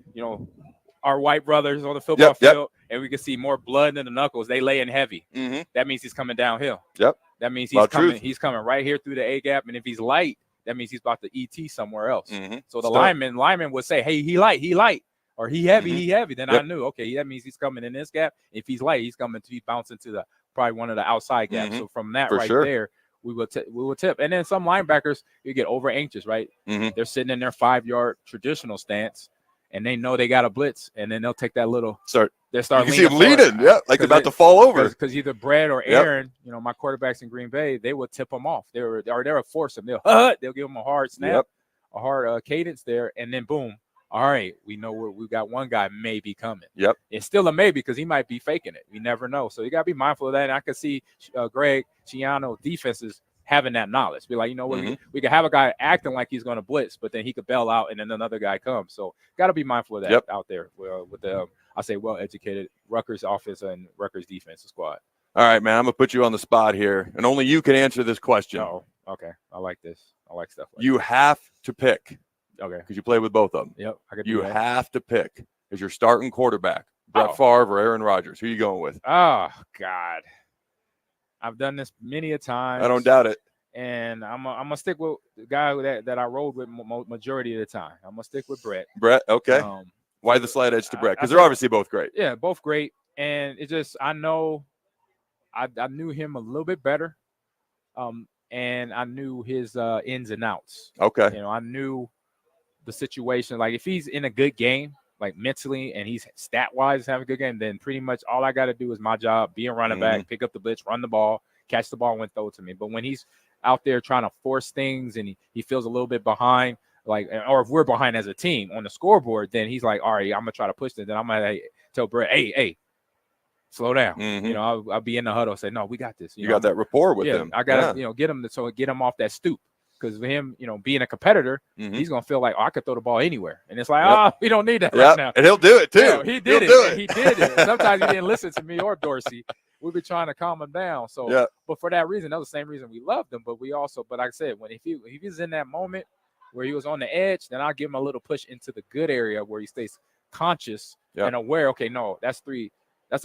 [SPEAKER 18] our white brothers on the football field, and we could see more blood in the knuckles. They laying heavy. That means he's coming downhill.
[SPEAKER 15] Yep.
[SPEAKER 18] That means he's coming. He's coming right here through the A gap, and if he's light, that means he's about to ET somewhere else. So the lineman would say, "Hey, he light," or "He heavy, he heavy." Then I knew, okay, that means he's coming in this gap. If he's light, he's coming to be bouncing to probably one of the outside gaps. So from that there, we will tip. And then some linebackers, you get over anxious, right? They're sitting in their 5-yard traditional stance, and they know they got a blitz, and then they'll take that little
[SPEAKER 15] You can see them leaning, like they're about to fall over.
[SPEAKER 18] Because either Brett or Aaron, my quarterbacks in Green Bay, they will tip them off. They'll force them. They'll give them a hard snap, a hard cadence there, and then boom. All right, we know we got one guy maybe coming. It's still a maybe because he might be faking it. We never know. So you got to be mindful of that. And I can see Greg Schiano defenses having that knowledge. Be like, you know what, we could have a guy acting like he's going to blitz, but then he could bail out and then another guy comes. So got to be mindful of that out there with the, I say, well-educated Rutgers offense and Rutgers defensive squad.
[SPEAKER 15] All right, man, I'm going to put you on the spot here, and only you can answer this question.
[SPEAKER 18] Oh, okay. I like this. I like stuff like
[SPEAKER 15] you have to pick.
[SPEAKER 18] Okay.
[SPEAKER 15] Because you play with both of them.
[SPEAKER 18] Yep.
[SPEAKER 15] You have to pick as your starting quarterback, Brett Favre or Aaron Rodgers. Who are you going with?
[SPEAKER 18] Oh, God. I've done this many a time.
[SPEAKER 15] I don't doubt it.
[SPEAKER 18] And I'm gonna stick with the guy that I rolled with majority of the time. I'm gonna stick with Brett.
[SPEAKER 15] Brett, okay. Why the slight edge to Brett? Because they're obviously both great.
[SPEAKER 18] Yeah, both great. And it just, I know I knew him a little bit better. And I knew his ins and outs.
[SPEAKER 15] Okay.
[SPEAKER 18] I knew the situation. Like if he's in a good game, like mentally, and he's stat-wise having a good game, then pretty much all I got to do is my job, be a running back, pick up the blitz, run the ball, catch the ball, and throw it to me. But when he's out there trying to force things and he feels a little bit behind, like, or if we're behind as a team on the scoreboard, then he's like, all right, I'm going to try to push this. Then I'm going to tell Brett, hey, slow down. I'll be in the huddle, say, no, we got this.
[SPEAKER 15] You got that rapport with him.
[SPEAKER 18] I got to, get him off that stoop. Because with him, being a competitor, he's going to feel like, I could throw the ball anywhere. And it's like, we don't need that right now.
[SPEAKER 15] And he'll do it, too.
[SPEAKER 18] Yeah, he did it. He did it. Sometimes he didn't listen to me or Dorsey. We've been trying to calm him down. So, but for that reason, that was the same reason we loved him. But like I said, if he was in that moment where he was on the edge, then I'll give him a little push into the good area where he stays conscious and aware. Okay, no, that's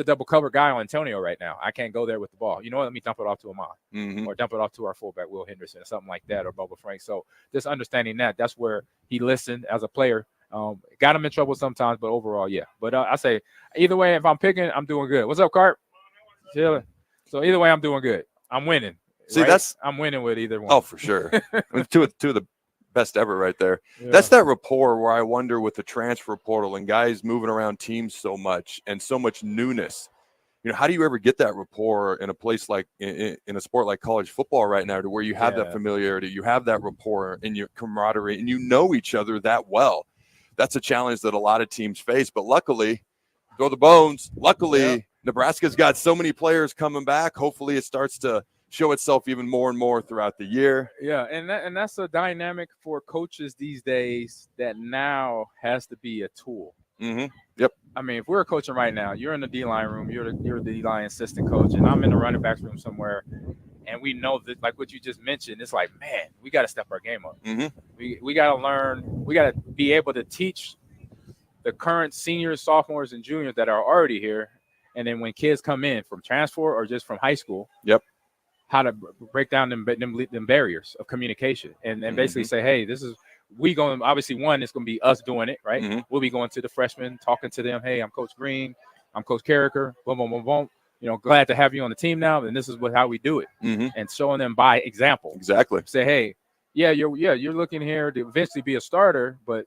[SPEAKER 18] a double cover guy on Antonio right now. I can't go there with the ball. You know what? Let me dump it off to Amon or dump it off to our fullback, Will Henderson, or something like that, or Bubba Frank. So just understanding that's where he listened as a player. Got him in trouble sometimes, but overall, yeah. But I say either way, if I'm picking, I'm doing good. What's up, Carp? Chilling. So either way, I'm doing good. I'm winning.
[SPEAKER 15] See,
[SPEAKER 18] I'm winning with either one.
[SPEAKER 15] Oh, for sure. I mean, two of the best ever right there. Yeah. That's that rapport where I wonder with the transfer portal and guys moving around teams so much and so much newness. How do you ever get that rapport in a place like in a sport like college football right now, to where you have that familiarity, you have that rapport and your camaraderie, and you know each other that well? That's a challenge that a lot of teams face. But luckily, throw the bones. Luckily, Nebraska's got so many players coming back. Hopefully, it starts to show itself even more and more throughout the year.
[SPEAKER 18] Yeah, and that's a dynamic for coaches these days that now has to be a tool.
[SPEAKER 15] Yep.
[SPEAKER 18] I mean, if we're coaching right now, you're in the D-line room, you're the D-line assistant coach, and I'm in the running backs room somewhere, and we know that, like what you just mentioned, it's like, man, we got to step our game up. We got to learn. We got to be able to teach the current seniors, sophomores, and juniors that are already here, and then when kids come in from transfer or just from high school, how to break down them barriers of communication and basically say, hey, this is, we going, obviously one, it's going to be us doing it, right? We'll be going to the freshmen, talking to them. Hey, I'm Coach Green. I'm Coach Carricker. Boom, boom, boom, boom. Glad to have you on the team now. And this is how we do it. And showing them by example.
[SPEAKER 15] Exactly.
[SPEAKER 18] Say, hey, you're looking here to eventually be a starter, but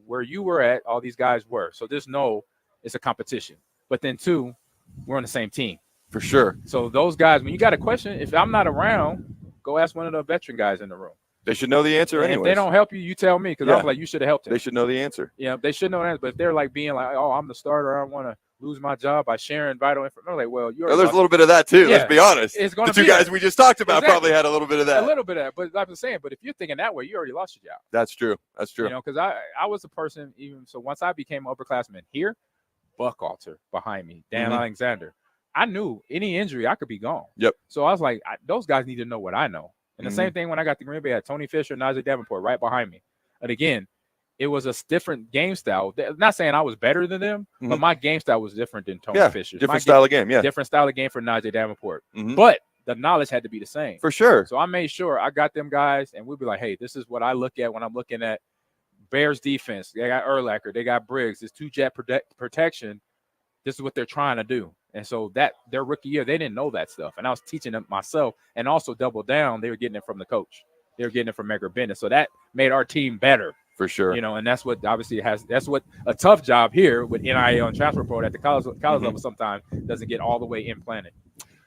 [SPEAKER 18] where you were at, all these guys were. So just know it's a competition. But then two, we're on the same team.
[SPEAKER 15] For sure.
[SPEAKER 18] So those guys, when you got a question, if I'm not around, go ask one of the veteran guys in the room.
[SPEAKER 15] They should know the answer anyway.
[SPEAKER 18] If they don't help you, you tell me, because I'm like, you should have helped him.
[SPEAKER 15] They should know the answer.
[SPEAKER 18] Yeah, they should know the answer. But if they're like being like, oh, I'm the starter, I don't want to lose my job by sharing vital information. I'm like, well,
[SPEAKER 15] there's a little bit of that too. Let's be honest. It's the two guys we just talked about probably had a little bit of that.
[SPEAKER 18] A little bit of that. But like I'm saying, but if you're thinking that way, you already lost your job.
[SPEAKER 15] That's true. That's true.
[SPEAKER 18] Because I was a person, even so once I became an upperclassman here, Buckalter behind me, Dan Alexander. I knew any injury, I could be gone.
[SPEAKER 15] Yep.
[SPEAKER 18] So I was like, those guys need to know what I know. And the same thing when I got to Green Bay, I had Tony Fisher, Najee Davenport right behind me. And again, it was a different game style. Not saying I was better than them, but my game style was different than Tony Fisher.
[SPEAKER 15] Different style of game,
[SPEAKER 18] Different style of game for Najee Davenport. But the knowledge had to be the same.
[SPEAKER 15] For sure.
[SPEAKER 18] So I made sure I got them guys, and we'd be like, hey, this is what I look at when I'm looking at Bears defense. They got Urlacher. They got Briggs. It's two-jet protection. This is what they're trying to do. And so that their rookie year, they didn't know that stuff. And I was teaching them myself, and also double down. They were getting it from the coach. They were getting it from Edgar Bennett. So that made our team better.
[SPEAKER 15] For sure.
[SPEAKER 18] You know, and that's what obviously that's what a tough job here with NIL and transfer portal at the college level sometimes doesn't get all the way implanted.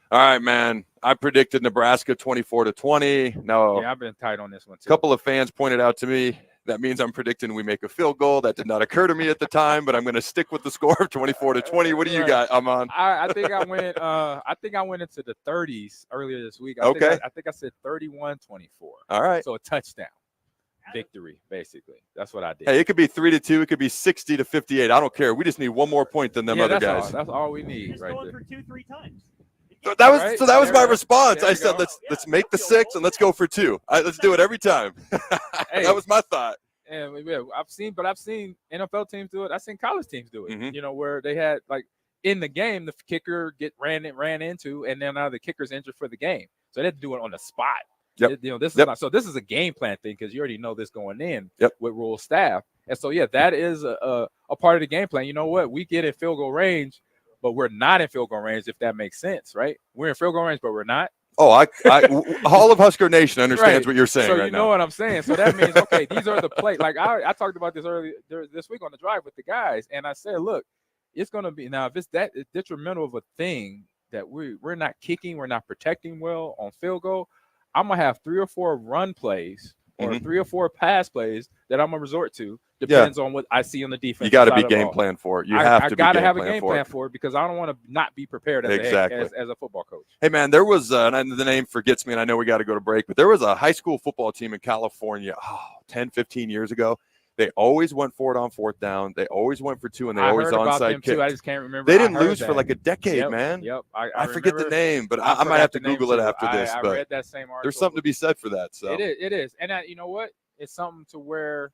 [SPEAKER 15] All right, man. I predicted Nebraska 24-20. No.
[SPEAKER 18] Yeah, I've been tight on this one too.
[SPEAKER 15] A couple of fans pointed out to me that means I'm predicting we make a field goal. That did not occur to me at the time, but I'm going to stick with the score of 24-20. What do you got, Amon?
[SPEAKER 18] I think I went. I think I went into the 30s earlier this week. I think I said 31-24.
[SPEAKER 15] All right.
[SPEAKER 18] So a touchdown victory, basically. That's what I did.
[SPEAKER 15] Hey, it could be 3-2. It could be 60-58. I don't care. We just need one more point than them other guys.
[SPEAKER 18] That's all we need.
[SPEAKER 14] Just
[SPEAKER 18] right
[SPEAKER 14] going
[SPEAKER 18] there.
[SPEAKER 14] for 2-3 times.
[SPEAKER 15] So that was my response. I said, let's make the 6 and let's go for 2. Let's do it every time.
[SPEAKER 18] Hey,
[SPEAKER 15] that was my thought.
[SPEAKER 18] And yeah, I've seen NFL teams do it. I've seen college teams do it. You know, where they had like in the game, the kicker ran into, and then now the kicker's injured for the game, so they had to do it on the spot.
[SPEAKER 15] Yep.
[SPEAKER 18] You know, this is a game plan thing because you already know this going in with rule staff, and so yeah, that is a part of the game plan. You know what? We get in field goal range, but we're not in field goal range. If that makes sense, right? We're in field goal range, but we're not.
[SPEAKER 15] Oh, all of Husker Nation understands what you're saying
[SPEAKER 18] so
[SPEAKER 15] right
[SPEAKER 18] you
[SPEAKER 15] now.
[SPEAKER 18] know what I'm saying. So that means, okay, these are the plays. Like I talked about this earlier this week on the drive with the guys, and I said, look, it's going to be now if it's that detrimental of a thing that we're not kicking, we're not protecting well on field goal, I'm gonna have 3 or 4 run plays or 3 or 4 pass plays that I'm gonna resort to. Depends on what I see on the defense.
[SPEAKER 15] You got to be game plan for it. I
[SPEAKER 18] got to have a game plan for it because I don't want to not be prepared as a football coach.
[SPEAKER 15] Hey, man, there was and the name forgets me, and I know we got to go to break, but there was a high school football team in California 10, 15 years ago. They always went for it on 4th down. They always went for 2, and they always onside kicked.
[SPEAKER 18] I just can't remember.
[SPEAKER 15] They didn't lose for like a decade, man.
[SPEAKER 18] Yep.
[SPEAKER 15] I forget the name, but I might have to Google it after this.
[SPEAKER 18] I
[SPEAKER 15] but
[SPEAKER 18] read that same article.
[SPEAKER 15] There's something to be said for that. So
[SPEAKER 18] it is. And you know what? It's something to where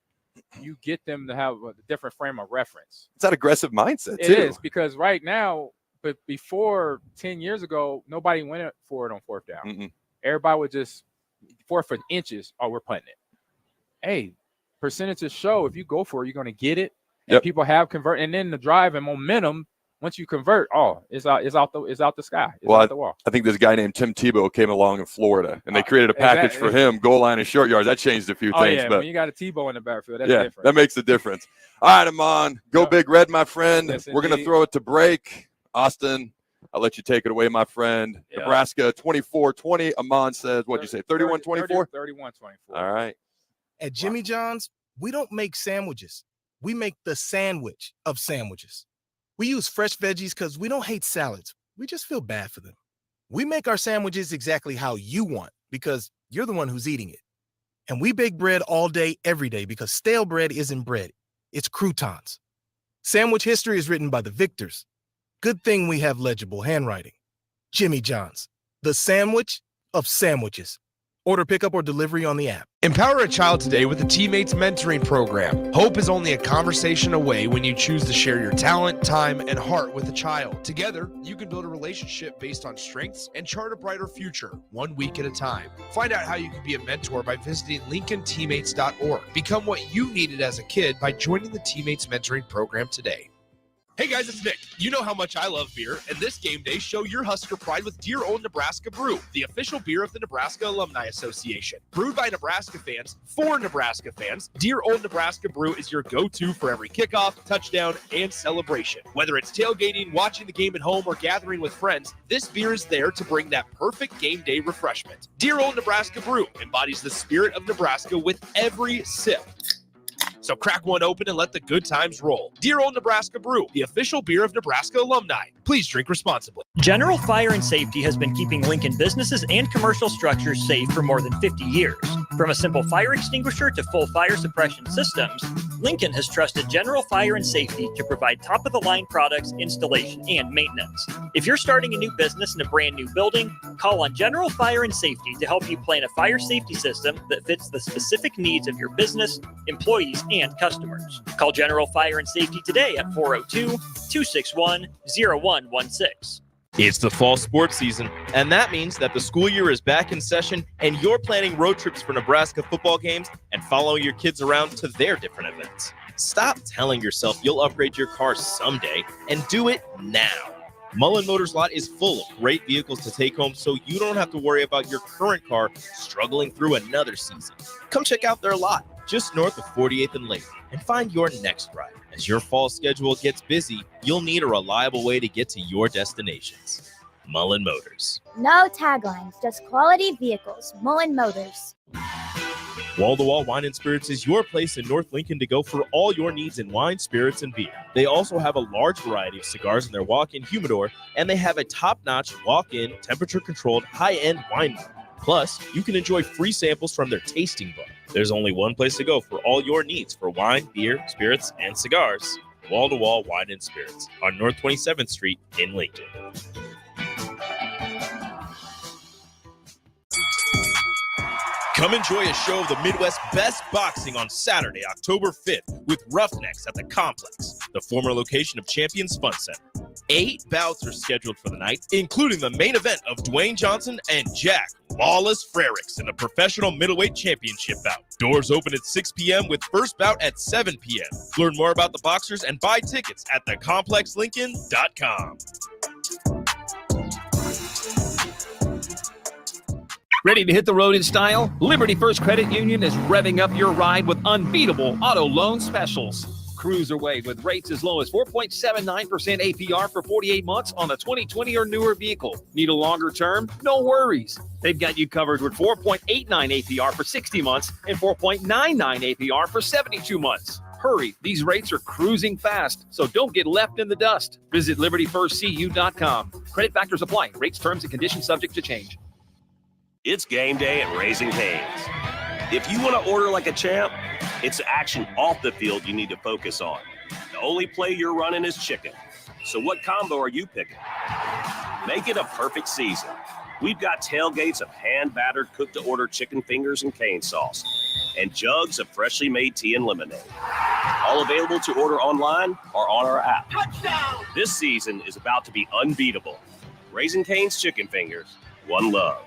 [SPEAKER 18] you get them to have a different frame of reference.
[SPEAKER 15] It's that aggressive mindset, too.
[SPEAKER 18] It is, because right now, but before 10 years ago, nobody went for it on 4th down. Everybody would just 4th inches. Oh, we're punting it. Hey, percentages show if you go for it, you're going to get it. And people have convert, and then the drive and momentum. Once you convert, it's out the sky. It's out the wall.
[SPEAKER 15] I think this guy named Tim Tebow came along in Florida, and they created a package for him, goal line and short yards. That changed a few things.
[SPEAKER 18] Yeah,
[SPEAKER 15] but
[SPEAKER 18] when you got a Tebow in the backfield, that's different.
[SPEAKER 15] That makes a difference. All right, Amon, go Big Red, my friend.
[SPEAKER 18] Yes,
[SPEAKER 15] we're going to throw it to break. Austin, I'll let you take it away, my friend. Nebraska 24-20. Amon says, what'd you say, 31-24?
[SPEAKER 18] 31-24.
[SPEAKER 15] All right.
[SPEAKER 8] At Jimmy John's, we don't make sandwiches. We make the sandwich of sandwiches. We use fresh veggies because we don't hate salads. We just feel bad for them. We make our sandwiches exactly how you want because you're the one who's eating it. And we bake bread all day, every day because stale bread isn't bread. It's croutons. Sandwich history is written by the victors. Good thing we have legible handwriting. Jimmy John's, the sandwich of sandwiches. Order pickup or delivery on the app.
[SPEAKER 5] Empower a child today with the Teammates Mentoring Program. Hope is only a conversation away when you choose to share your talent, time, and heart with a child. Together, you can build a relationship based on strengths and chart a brighter future, 1 week at a time. Find out how you can be a mentor by visiting LincolnTeammates.org. Become what you needed as a kid by joining the Teammates Mentoring Program today.
[SPEAKER 9] Hey guys, it's Nick. You know how much I love beer, and this game day, show your Husker pride with Dear Old Nebraska Brew, the official beer of the Nebraska Alumni Association. Brewed by Nebraska fans, for Nebraska fans, Dear Old Nebraska Brew is your go-to for every kickoff, touchdown, and celebration. Whether it's tailgating, watching the game at home, or gathering with friends, this beer is there to bring that perfect game day refreshment. Dear Old Nebraska Brew embodies the spirit of Nebraska with every sip. So crack one open and let the good times roll. Dear Old Nebraska Brew, the official beer of Nebraska alumni. Please drink responsibly.
[SPEAKER 14] General Fire and Safety has been keeping Lincoln businesses and commercial structures safe for more than 50 years. From a simple fire extinguisher to full fire suppression systems, Lincoln has trusted General Fire and Safety to provide top-of-the-line products, installation, and maintenance. If you're starting a new business in a brand new building, call on General Fire and Safety to help you plan a fire safety system that fits the specific needs of your business, employees, and customers. Call General Fire and Safety today at 402-261-0116.
[SPEAKER 6] It's the fall sports season, and that means that the school year is back in session and you're planning road trips for Nebraska football games and following your kids around to their different events. Stop telling yourself you'll upgrade your car someday and do it now. Mullen Motors lot is full of great vehicles to take home so you don't have to worry about your current car struggling through another season. Come check out their lot just north of 48th and Lake and find your next ride. As your fall schedule gets busy, you'll need a reliable way to get to your destinations. Mullen Motors.
[SPEAKER 20] No taglines, just quality vehicles. Mullen Motors.
[SPEAKER 6] Wall-to-Wall Wine and Spirits is your place in North Lincoln to go for all your needs in wine, spirits, and beer. They also have a large variety of cigars in their walk-in humidor, and they have a top-notch walk-in, temperature-controlled, high-end wine bar. Plus, you can enjoy free samples from their tasting book. There's only one place to go for all your needs for wine, beer, spirits, and cigars. Wall-to-Wall Wine and Spirits on North 27th Street in Lincoln. Come enjoy a show of the Midwest's best boxing on Saturday, October 5th with Roughnecks at the Complex, the former location of Champions Fun Center. 8 bouts are scheduled for the night, including the main event of Dwayne Johnson and Jack Lawless Frericks in the professional middleweight championship bout. Doors open at 6 p.m. with first bout at 7 p.m. Learn more about the boxers and buy tickets at thecomplexlincoln.com.
[SPEAKER 17] Ready to hit the road in style? Liberty First Credit Union is revving up your ride with unbeatable auto loan specials. Cruise away with rates as low as 4.79% APR for 48 months on a 2020 or newer vehicle. Need a longer term? No worries. They've got you covered with 4.89 APR for 60 months and 4.99 APR for 72 months. Hurry, these rates are cruising fast, so don't get left in the dust. Visit libertyfirstcu.com. Credit factors apply. Rates, terms, and conditions subject to change.
[SPEAKER 10] It's game day at Raising Cane's. If you want to order like a champ, it's action off the field you need to focus on. The only play you're running is chicken. So what combo are you picking? Make it a perfect season. We've got tailgates of hand-battered, cooked-to-order chicken fingers and cane sauce, and jugs of freshly made tea and lemonade. All available to order online or on our app. Touchdown! This season is about to be unbeatable. Raising Cane's Chicken Fingers, one love.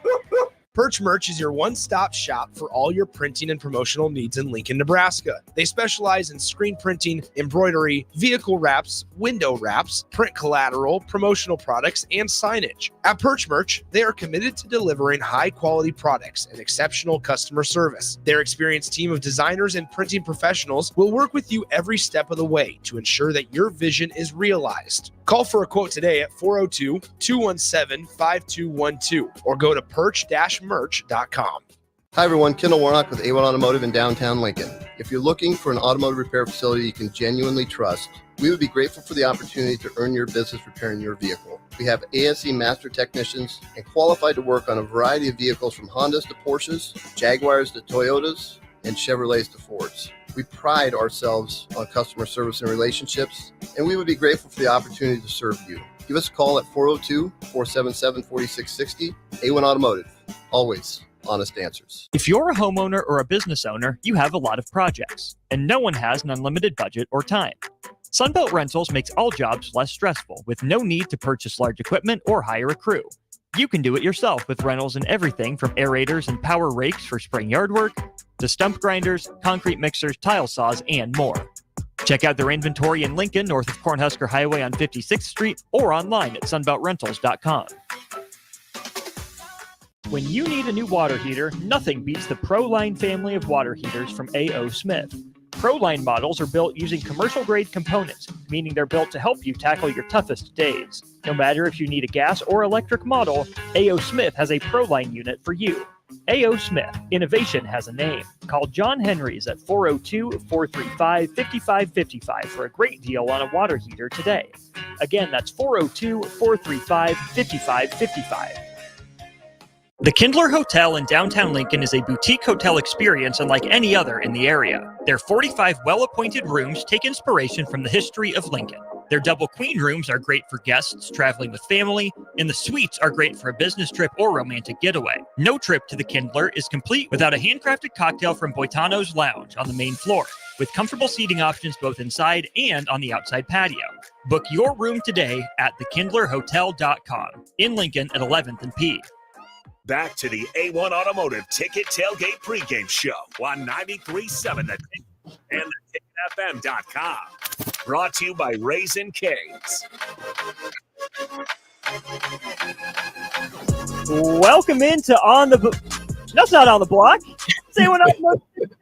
[SPEAKER 5] Perch Merch is your one-stop shop for all your printing and promotional needs in Lincoln, Nebraska. They specialize in screen printing, embroidery, vehicle wraps, window wraps, print collateral, promotional products, and signage. At Perch Merch, they are committed to delivering high-quality products and exceptional customer service. Their experienced team of designers and printing professionals will work with you every step of the way to ensure that your vision is realized. Call for a quote today at 402-217-5212 or go to perch-merch.com.
[SPEAKER 16] Hi everyone, Kendall Warnock with A1 Automotive in downtown Lincoln. If you're looking for an automotive repair facility you can genuinely trust, we would be grateful for the opportunity to earn your business repairing your vehicle. We have ASE master technicians and qualified to work on a variety of vehicles from Hondas to Porsches, Jaguars to Toyotas, and Chevrolets to Fords. We pride ourselves on customer service and relationships, and we would be grateful for the opportunity to serve you. Give us a call at 402-477-4660. A1 Automotive, always honest answers.
[SPEAKER 14] If you're a homeowner or a business owner, you have a lot of projects, and no one has an unlimited budget or time. Sunbelt Rentals makes all jobs less stressful with no need to purchase large equipment or hire a crew. You can do it yourself with rentals and everything from aerators and power rakes for spring yard work to stump grinders, concrete mixers, tile saws, and more. Check out their inventory in Lincoln, north of Cornhusker Highway on 56th Street, or online at sunbeltrentals.com. When you need a new water heater, nothing beats the ProLine family of water heaters from A.O. Smith. ProLine models are built using commercial-grade components, meaning they're built to help you tackle your toughest days. No matter if you need a gas or electric model, A.O. Smith has a ProLine unit for you. A.O. Smith, innovation has a name. Call John Henrys at 402-435-5555 for a great deal on a water heater today. Again, that's 402-435-5555. The Kindler Hotel in downtown Lincoln is a boutique hotel experience unlike any other in the area. Their 45 well-appointed rooms take inspiration from the history of Lincoln. Their double queen rooms are great for guests traveling with family, and the suites are great for a business trip or romantic getaway. No trip to the Kindler is complete without a handcrafted cocktail from Boitano's Lounge on the main floor, with comfortable seating options both inside and on the outside patio. Book your room today at thekindlerhotel.com in Lincoln at 11th and P.
[SPEAKER 1] Back to the A1 Automotive Ticket Tailgate Pregame Show on 93.7 The and theticketfm.com. Brought to you by Raising Cane's.
[SPEAKER 12] Welcome into that's not on the block. Say what up,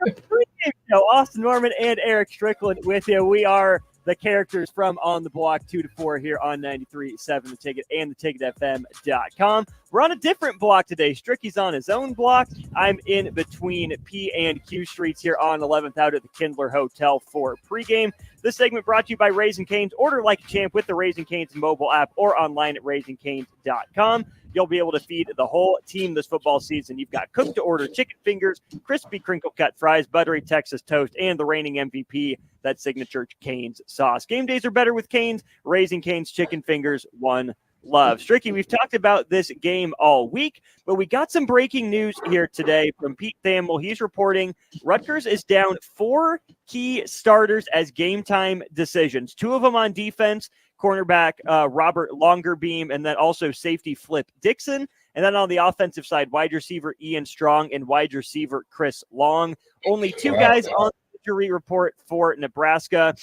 [SPEAKER 12] pregame show. Austin Norman and Eric Strickland with you. We are the characters from On the Block 2 to 4 here on 93.7 The Ticket and theticketfm.com. We're on a different block today. Stricky's on his own block. I'm in between P and Q streets here on 11th out at the Kindler Hotel for pregame. This segment brought to you by Raising Cane's. Order like a champ with the Raising Cane's mobile app or online at raisingcanes.com. You'll be able to feed the whole team this football season. You've got cooked-to-order chicken fingers, crispy crinkle-cut fries, buttery Texas toast, and the reigning MVP, that signature Cane's sauce. Game days are better with Cane's. Raising Cane's chicken fingers, one love. Stricky, we've talked about this game all week, but we got some breaking news here today from Pete Thamel. He's reporting Rutgers is down 4 key starters as game-time decisions. 2 of them on defense, cornerback Robert Longerbeam, and then also safety Flip Dixon. And then on the offensive side, wide receiver Ian Strong and wide receiver Chris Long. Only 2 guys on the injury report for Nebraska,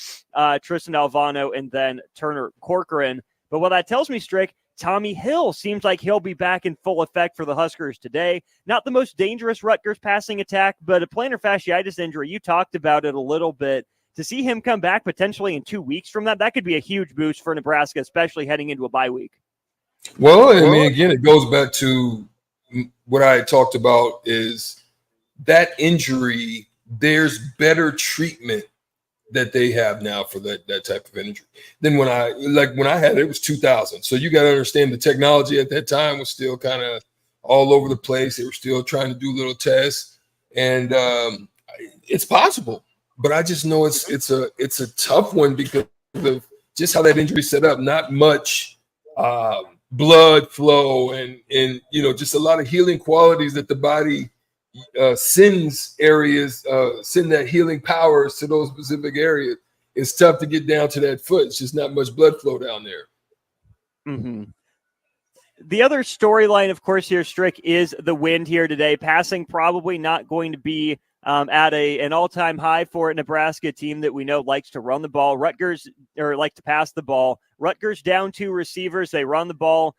[SPEAKER 12] Tristan Alvano and then Turner Corcoran. But what that tells me, Strick, Tommy Hill seems like he'll be back in full effect for the Huskers today. Not the most dangerous Rutgers passing attack, but a plantar fasciitis injury. You talked about it a little bit. To see him come back potentially in 2 weeks from that could be a huge boost for Nebraska, especially heading into a bye week.
[SPEAKER 19] Well, I mean, again, it goes back to what I talked about is that injury, there's better treatment that they have now for that type of injury than when I had it was 2000. So you got to understand the technology at that time was still kind of all over the place. They were still trying to do little tests, and it's possible. But I just know it's a tough one because of just how that injury set up. Not much blood flow and just a lot of healing qualities that the body sends that healing powers to those specific areas. It's tough to get down to that foot. It's just not much blood flow down there.
[SPEAKER 12] Mm-hmm. The other storyline, of course, here, Strick, is the wind here today. Passing probably not going to be at an all-time high for a Nebraska team that we know likes to run the ball. Rutgers like to pass the ball. Rutgers down 2 receivers. They run the ball,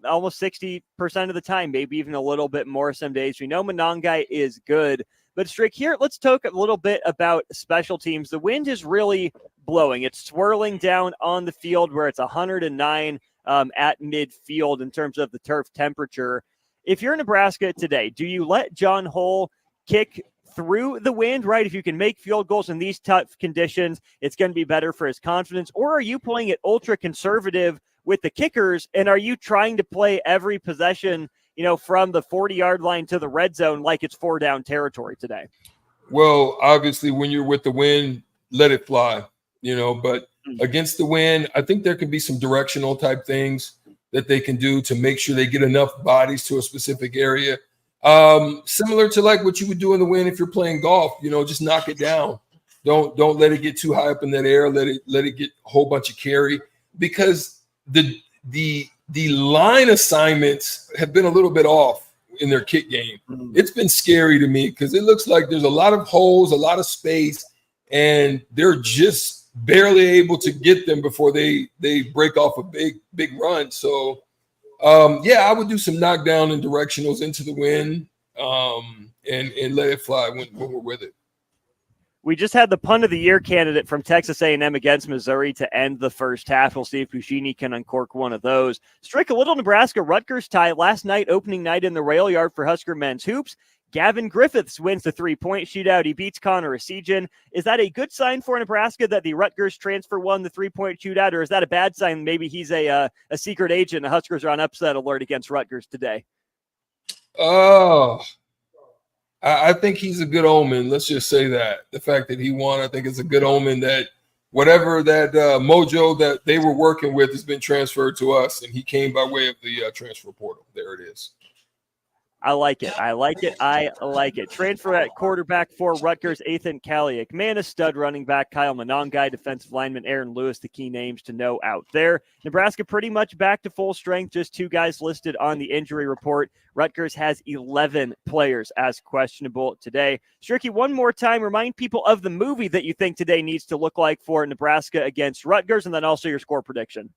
[SPEAKER 12] almost 60% of the time, maybe even a little bit more some days. We know Monangai is good. But Strick, here, let's talk a little bit about special teams. The wind is really blowing. It's swirling down on the field where it's 109 at midfield in terms of the turf temperature. If you're Nebraska today, do you let John Hull kick through the wind, right? If you can make field goals in these tough conditions, it's going to be better for his confidence. Or are you playing it ultra conservative with the kickers? And are you trying to play every possession, from the 40-yard line to the red zone like it's 4-down territory today?
[SPEAKER 19] Well, obviously, when you're with the wind, let it fly, but against the wind, I think there can be some directional type things that they can do to make sure they get enough bodies to a specific area. Similar to like what you would do in the wind if you're playing golf, just knock it down. Don't let it get too high up in that air. Let it get a whole bunch of carry, because the line assignments have been a little bit off in their kick game. It's been scary to me because it looks like there's a lot of holes, a lot of space, and they're just barely able to get them before they break off a big run. So I would do some knockdown and directionals into the wind and let it fly when we're with it.
[SPEAKER 12] We just had the punt of the year candidate from Texas A&M against Missouri to end the first half. We'll see if Buschini can uncork one of those. Strick, a little Nebraska-Rutgers tie last night, opening night in the rail yard for Husker men's hoops. Gavin Griffiths wins the 3-point shootout. He beats Connor Esijan. Is that a good sign for Nebraska that the Rutgers transfer won the 3-point shootout, or is that a bad sign? Maybe he's a secret agent. The Huskers are on upset alert against Rutgers today.
[SPEAKER 19] Oh, I think he's a good omen. Let's just say that. The fact that he won, I think it's a good omen that whatever that mojo that they were working with has been transferred to us, and he came by way of the transfer portal. There it is.
[SPEAKER 12] I like it. I like it. I like it. Transfer at quarterback for Rutgers, Ethan Kaliak. Man, a stud running back, Kyle Monongai, defensive lineman Aaron Lewis, the key names to know out there. Nebraska pretty much back to full strength. Just 2 guys listed on the injury report. Rutgers has 11 players as questionable today. Stricky, one more time, remind people of the movie that you think today needs to look like for Nebraska against Rutgers, and then also your score prediction.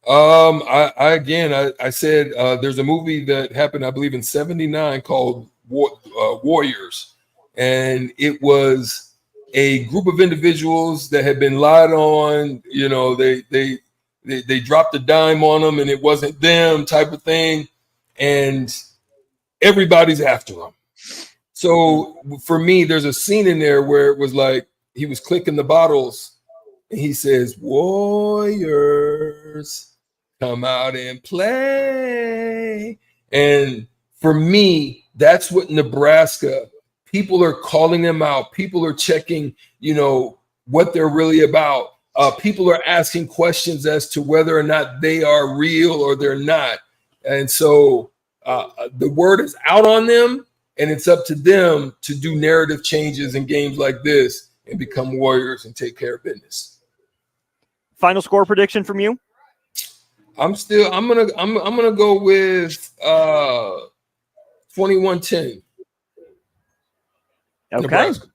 [SPEAKER 19] I said there's a movie that happened, I believe, in '79 called Warriors, and it was a group of individuals that had been lied on. You know, they dropped a dime on them, and it wasn't them, type of thing, and everybody's after them. So for me, there's a scene in there where it was like he was clicking the bottles, and he says, "Warriors, come out and play." And for me, that's what Nebraska, people are calling them out. People are checking, what they're really about. People are asking questions as to whether or not they are real or they're not. And so the word is out on them, and it's up to them to do narrative changes in games like this and become warriors and take care of business.
[SPEAKER 12] Final score prediction from you?
[SPEAKER 19] I'm gonna go with 21-10.
[SPEAKER 12] Okay.
[SPEAKER 19] Nebraska.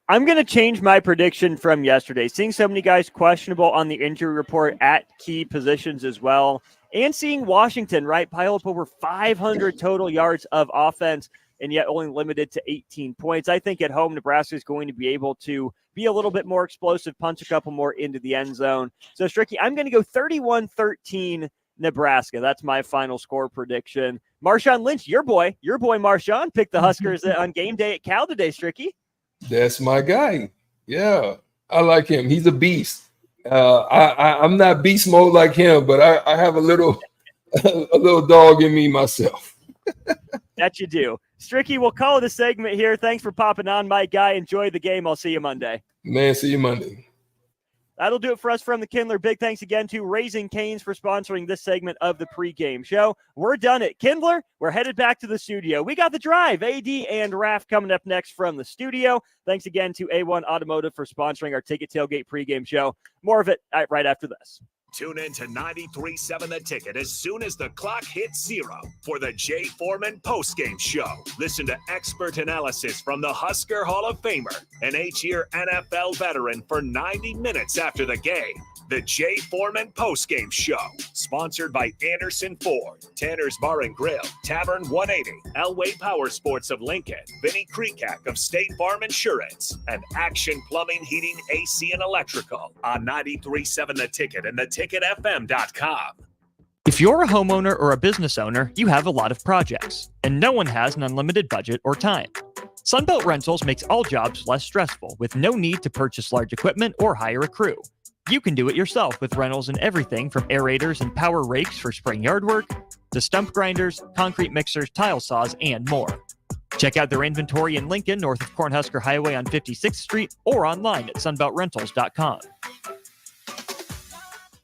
[SPEAKER 12] I'm going to change my prediction from yesterday. Seeing so many guys questionable on the injury report at key positions as well, and seeing Washington, right, pile up over 500 total yards of offense and yet only limited to 18 points. I think at home, Nebraska is going to be able to be a little bit more explosive, punch a couple more into the end zone. So, Stricky, I'm going to go 31-13 Nebraska. That's my final score prediction. Marshawn Lynch, your boy Marshawn, picked the Huskers on game day at Cal today, Stricky.
[SPEAKER 19] That's my guy. Yeah, I like him. He's a beast. I'm not beast mode like him, but I have a little dog in me myself.
[SPEAKER 12] That you do. Stricky, we'll call it a segment here. Thanks for popping on, my guy. Enjoy the game. I'll see you Monday.
[SPEAKER 19] Man, see you Monday.
[SPEAKER 12] That'll do it for us from the Kindler. Big thanks again to Raising Cane's for sponsoring this segment of the pregame show. We're done at Kindler. We're headed back to the studio. We got The Drive, AD and Raf coming up next from the studio. Thanks again to A1 Automotive for sponsoring our Ticket Tailgate pregame show. More of it right after this.
[SPEAKER 1] Tune in to 93.7 The Ticket as soon as the clock hits 0 for the Jay Foreman postgame show. Listen to expert analysis from the Husker Hall of Famer, an 8-year NFL veteran, for 90 minutes after the game. The Jay Foreman postgame show, sponsored by Anderson Ford, Tanner's Bar and Grill, Tavern 180, Elway Power Sports of Lincoln, Vinnie Krekak of State Farm Insurance, and Action Plumbing, Heating, AC, and Electrical on 93.7 The Ticket and theticketfm.com.
[SPEAKER 14] If you're a homeowner or a business owner, you have a lot of projects, and no one has an unlimited budget or time. Sunbelt Rentals makes all jobs less stressful with no need to purchase large equipment or hire a crew. You can do it yourself with rentals and everything from aerators and power rakes for spring yard work to stump grinders, concrete mixers, tile saws, and more. Check out their inventory in Lincoln, north of Cornhusker Highway on 56th Street, or online at sunbeltrentals.com.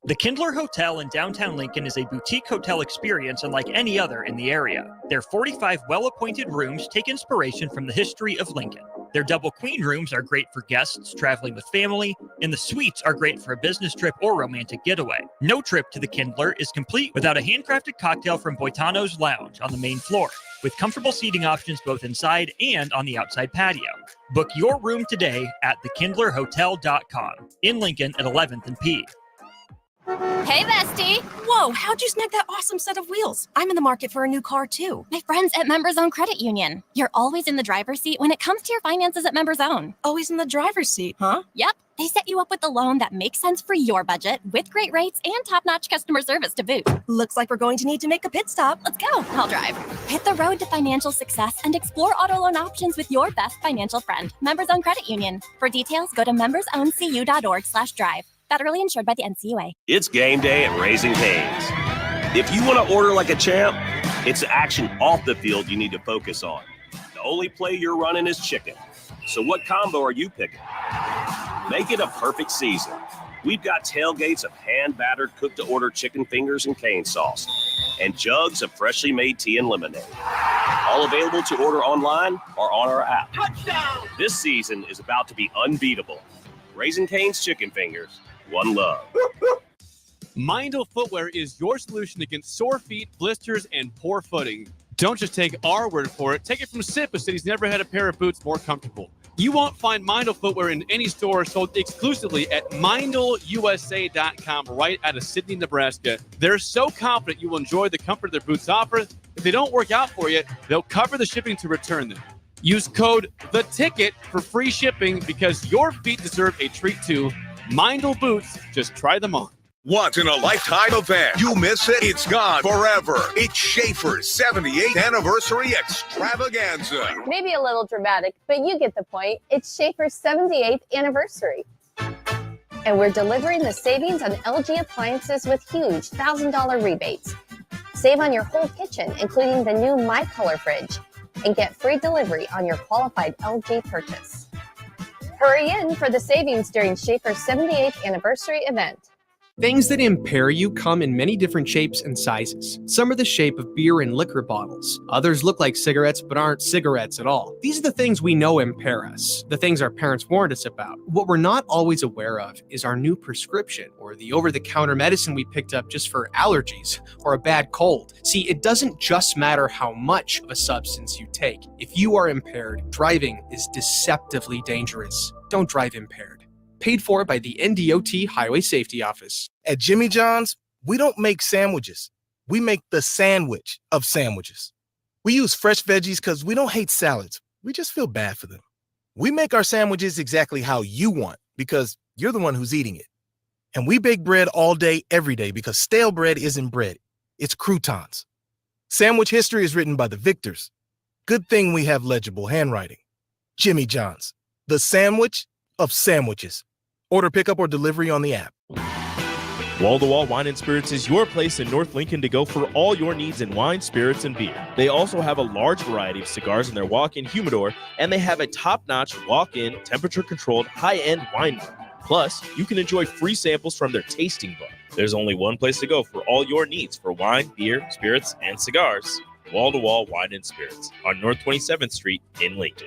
[SPEAKER 14] The Kindler Hotel in downtown Lincoln is a boutique hotel experience unlike any other in the area. Their 45 well-appointed rooms take inspiration from the history of Lincoln. Their double queen rooms are great for guests traveling with family, and the suites are great for a business trip or romantic getaway. No trip to the Kindler is complete without a handcrafted cocktail from Boitano's Lounge on the main floor, with comfortable seating options both inside and on the outside patio. Book your room today at thekindlerhotel.com in Lincoln at 11th and P.
[SPEAKER 2] Hey, bestie. Whoa, how'd you snag that awesome set of wheels? I'm in the market for a new car, too.
[SPEAKER 20] My friends at Members Own Credit Union. You're always in the driver's seat when it comes to your finances at Members Own.
[SPEAKER 2] Always in the driver's seat, huh?
[SPEAKER 20] Yep. They set you up with a loan that makes sense for your budget with great rates and top-notch customer service to boot.
[SPEAKER 2] Looks like we're going to need to make a pit stop.
[SPEAKER 20] Let's go. I'll drive. Hit the road to financial success and explore auto loan options with your best financial friend, Members Own Credit Union. For details, go to membersowncu.org/drive. Federally insured by the NCUA.
[SPEAKER 10] It's game day at Raising Cane's. If you want to order like a champ, it's action off the field you need to focus on. The only play you're running is chicken. So what combo are you picking? Make it a perfect season. We've got tailgates of hand-battered, cooked-to-order chicken fingers and cane sauce. and jugs of freshly made tea and lemonade. All available to order online or on our app. Touchdown! This season is about to be unbeatable. Raising Cane's Chicken Fingers, one love.
[SPEAKER 7] Mindel Footwear is your solution against sore feet, blisters, and poor footing. Don't just take our word for it. Take it from Sip, who said he's never had a pair of boots more comfortable. You won't find Mindel Footwear in any store sold exclusively at MindelUSA.com right out of Sidney, Nebraska. They're so confident you will enjoy the comfort their boots offer. If they don't work out for you, they'll cover the shipping to return them. Use code THETICKET for free shipping because your feet deserve a treat too. Mindel boots, just try them on.
[SPEAKER 11] Once in a lifetime event. You miss it, it's gone forever. It's Schaefer's 78th anniversary extravaganza.
[SPEAKER 13] Maybe a little dramatic, but you get the point. It's Schaefer's 78th anniversary. And we're delivering the savings on LG appliances with huge $1,000 rebates. Save on your whole kitchen, including the new My Color fridge, and get free delivery on your qualified LG purchase. Hurry in for the savings during Schaefer's 78th anniversary event.
[SPEAKER 21] Things that impair you come in many different shapes and sizes. Some are the shape of beer and liquor bottles. Others look like cigarettes but aren't cigarettes at all. These are the things we know impair us, the things our parents warned us about. What we're not always aware of is our new prescription or the over-the-counter medicine we picked up just for allergies or a bad cold. See, it doesn't just matter how much of a substance you take. If you are impaired, driving is deceptively dangerous. Don't drive impaired. Paid for by the NDOT Highway Safety Office.
[SPEAKER 8] At Jimmy John's, we don't make sandwiches. We make the sandwich of sandwiches. We use fresh veggies because we don't hate salads. We just feel bad for them. We make our sandwiches exactly how you want because you're the one who's eating it. And we bake bread all day, every day because stale bread isn't bread. It's croutons. Sandwich history is written by the victors. Good thing we have legible handwriting. Jimmy John's, the sandwich of sandwiches. Order pickup or delivery on the app.
[SPEAKER 9] Wall to Wall Wine and Spirits is your place in North Lincoln to go for all your needs in wine, spirits, and beer. They also have a large variety of cigars in their walk-in humidor, and they have a top-notch walk-in, temperature-controlled, high-end wine bar. Plus, you can enjoy free samples from their tasting bar. There's only one place to go for all your needs for wine, beer, spirits, and cigars. Wall to Wall Wine and Spirits on North 27th Street in Lincoln.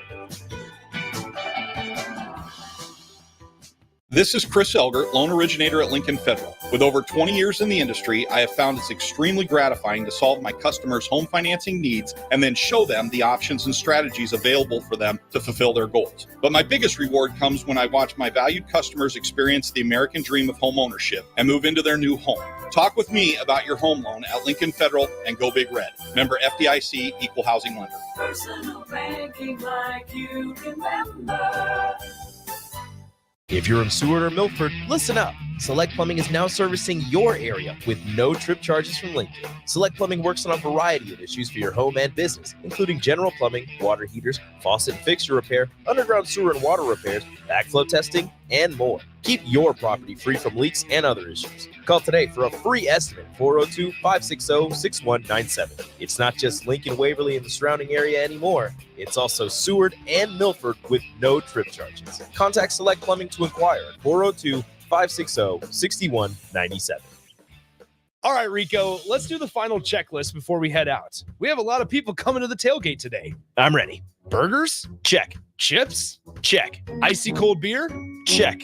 [SPEAKER 24] This is Chris Elgert, loan originator at Lincoln Federal. With over 20 years in the industry, I have found it's extremely gratifying to solve my customers' home financing needs and then show them the options and strategies available for them to fulfill their goals. But my biggest reward comes when I watch my valued customers experience the American dream of home ownership and move into their new home. Talk with me about your home loan at Lincoln Federal and Go Big Red. Member FDIC, Equal Housing Lender.
[SPEAKER 25] Personal banking like you remember.
[SPEAKER 9] If you're in Seward or Milford, listen up. Select Plumbing is now servicing your area with no trip charges from Lincoln. Select Plumbing works on a variety of issues for your home and business, including general plumbing, water heaters, faucet and fixture repair, underground sewer and water repairs, backflow testing, and more. Keep your property free from leaks and other issues. Call today for a free estimate, 402-560-6197. It's not just Lincoln, Waverly, and the surrounding area anymore. It's also Seward and Milford with no trip charges. Contact Select Plumbing to inquire at 402-560-6197.
[SPEAKER 5] All right, Rico, let's do the final checklist before we head out. We have a lot of people coming to the tailgate today.
[SPEAKER 9] I'm ready.
[SPEAKER 5] Burgers?
[SPEAKER 9] Check.
[SPEAKER 5] Chips?
[SPEAKER 9] Check.
[SPEAKER 5] Icy cold beer?
[SPEAKER 9] Check.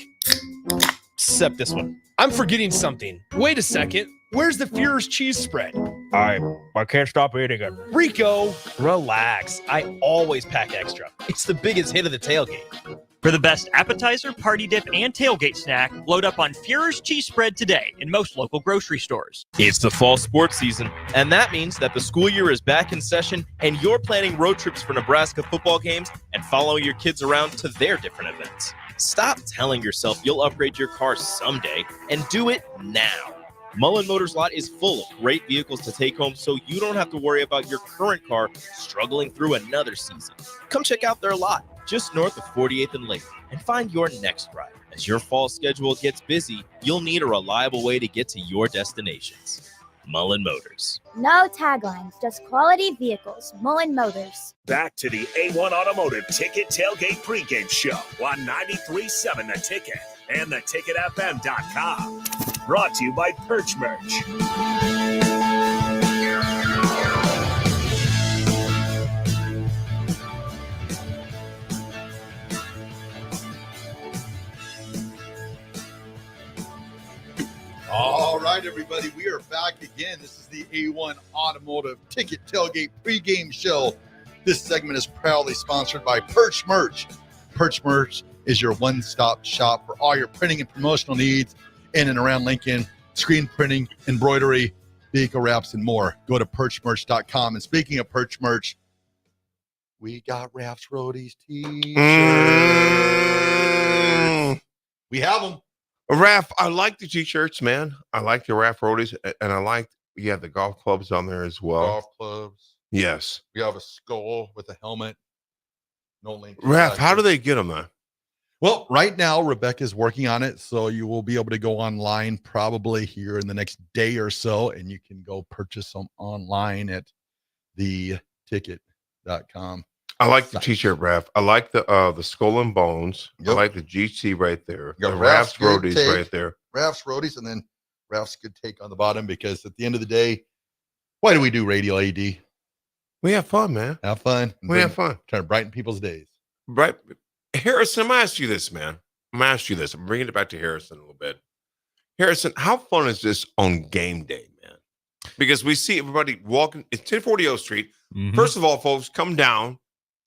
[SPEAKER 9] Except this one.
[SPEAKER 5] I'm forgetting something. Wait a second. Where's the Führer's cheese spread?
[SPEAKER 9] I can't stop eating it.
[SPEAKER 5] Rico,
[SPEAKER 9] relax. I always pack extra. It's the biggest hit of the tailgate.
[SPEAKER 14] For the best appetizer, party dip, and tailgate snack, load up on Führer's cheese spread today in most local grocery stores.
[SPEAKER 6] It's the fall sports season, and that means that the school year is back in session and you're planning road trips for Nebraska football games and following your kids around to their different events. Stop telling yourself you'll upgrade your car someday and do it now. Mullen Motors Lot is full of great vehicles to take home so you don't have to worry about your current car struggling through another season. Come check out their lot just north of 48th and Lake and find your next ride. As your fall schedule gets busy, you'll need a reliable way to get to your destinations. Mullen Motors.
[SPEAKER 26] No taglines, just quality vehicles. Mullen Motors.
[SPEAKER 1] Back to the A1 Automotive Ticket Tailgate Pregame Show on 93.7 The Ticket and theticketfm.com. Brought to you by Perch Merch.
[SPEAKER 3] All right, everybody, we are back again. This is the A1 Automotive Ticket Tailgate Pregame Show. This segment is proudly sponsored by Perch Merch. Perch Merch is your one-stop shop for all your printing and promotional needs in and around Lincoln, screen printing, embroidery, vehicle wraps, and more. Go to perchmerch.com. And speaking of Perch Merch, we got Raf's Roadies t-shirts. We have them.
[SPEAKER 4] Raf, I like the t-shirts, man. I like the Raf Roadies, and I like you have the golf clubs on there as well.
[SPEAKER 3] Golf clubs.
[SPEAKER 4] Yes.
[SPEAKER 3] We have a skull with a helmet. No link.
[SPEAKER 4] Raf, how do they get them, man?
[SPEAKER 3] Well, right now, Rebecca's working on it, so you will be able to go online probably here in the next day or so, and you can go purchase them online at theticket.com.
[SPEAKER 4] I like the t-shirt, Raf. I like the skull and bones.
[SPEAKER 3] Yep.
[SPEAKER 4] I like the GC right there.
[SPEAKER 3] You got
[SPEAKER 4] The Raf's
[SPEAKER 3] Good
[SPEAKER 4] Roadies
[SPEAKER 3] Take,
[SPEAKER 4] right there.
[SPEAKER 3] Raf's Roadies, and then Raf's Good Take on the bottom, because at the end of the day, why do we do radio AD?
[SPEAKER 4] We have fun, man.
[SPEAKER 3] Have fun.
[SPEAKER 4] We have fun.
[SPEAKER 3] Trying to brighten people's days.
[SPEAKER 4] Right. Harrison, I'm going to ask you this, man. I'm bringing it back to Harrison a little bit. Harrison, how fun is this on game day, man? Because we see everybody walking. It's 1040 O Street.
[SPEAKER 15] Mm-hmm.
[SPEAKER 4] First of all, folks, come down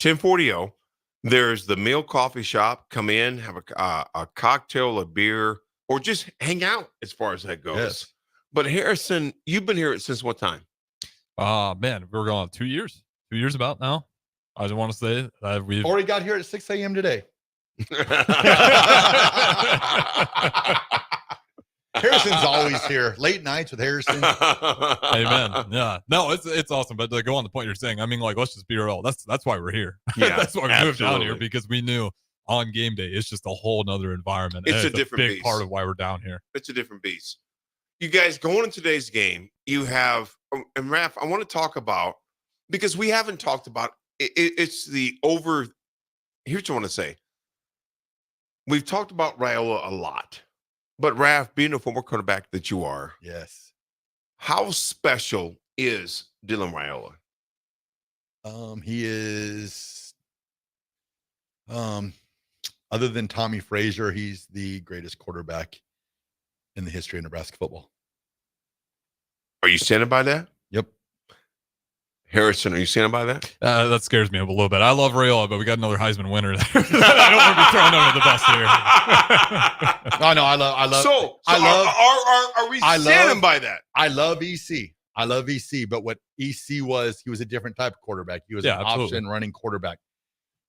[SPEAKER 4] 1040 O. There's the Mill Coffee Shop. Come in, have a cocktail, a beer, or just hang out as far as that goes.
[SPEAKER 15] Yes.
[SPEAKER 4] But Harrison, you've been here since what time?
[SPEAKER 15] Man, we're going on 2 years. 2 years about now. I just want to say that we've
[SPEAKER 3] Already got here at 6 a.m. today. Harrison's always here. Late nights with Harrison.
[SPEAKER 15] Amen. Yeah. No, it's awesome. But to go on the point you're saying, I mean, like, let's just be real. That's why we're here.
[SPEAKER 4] Yeah,
[SPEAKER 15] that's why we moved down here,
[SPEAKER 4] absolutely.
[SPEAKER 15] because we knew on game day it's just a whole nother environment.
[SPEAKER 4] It's
[SPEAKER 15] And
[SPEAKER 4] a different
[SPEAKER 15] big
[SPEAKER 4] beast.
[SPEAKER 15] part of why we're down here.
[SPEAKER 4] It's a different beast. You guys, going into today's game, you have, and Raph, I want to talk about, because we haven't talked about, it's the over, here's what I want to say. We've talked about Raiola a lot, but Raph, being a former quarterback that you are,
[SPEAKER 3] yes,
[SPEAKER 4] how special is Dylan Raiola?
[SPEAKER 3] He is, other than Tommy Frazier, he's the greatest quarterback in the history of Nebraska football.
[SPEAKER 4] Are you standing by that?
[SPEAKER 3] Yep.
[SPEAKER 4] Harrison, are you standing by that?
[SPEAKER 15] That scares me a little bit. I love Raiola, but we got another Heisman winner there. I don't want to be thrown under the bus here.
[SPEAKER 3] No, I love.
[SPEAKER 4] So are we standing by that?
[SPEAKER 3] I love EC. I love EC, but what EC was, he was a different type of quarterback. He was an
[SPEAKER 15] absolutely.
[SPEAKER 3] option running quarterback.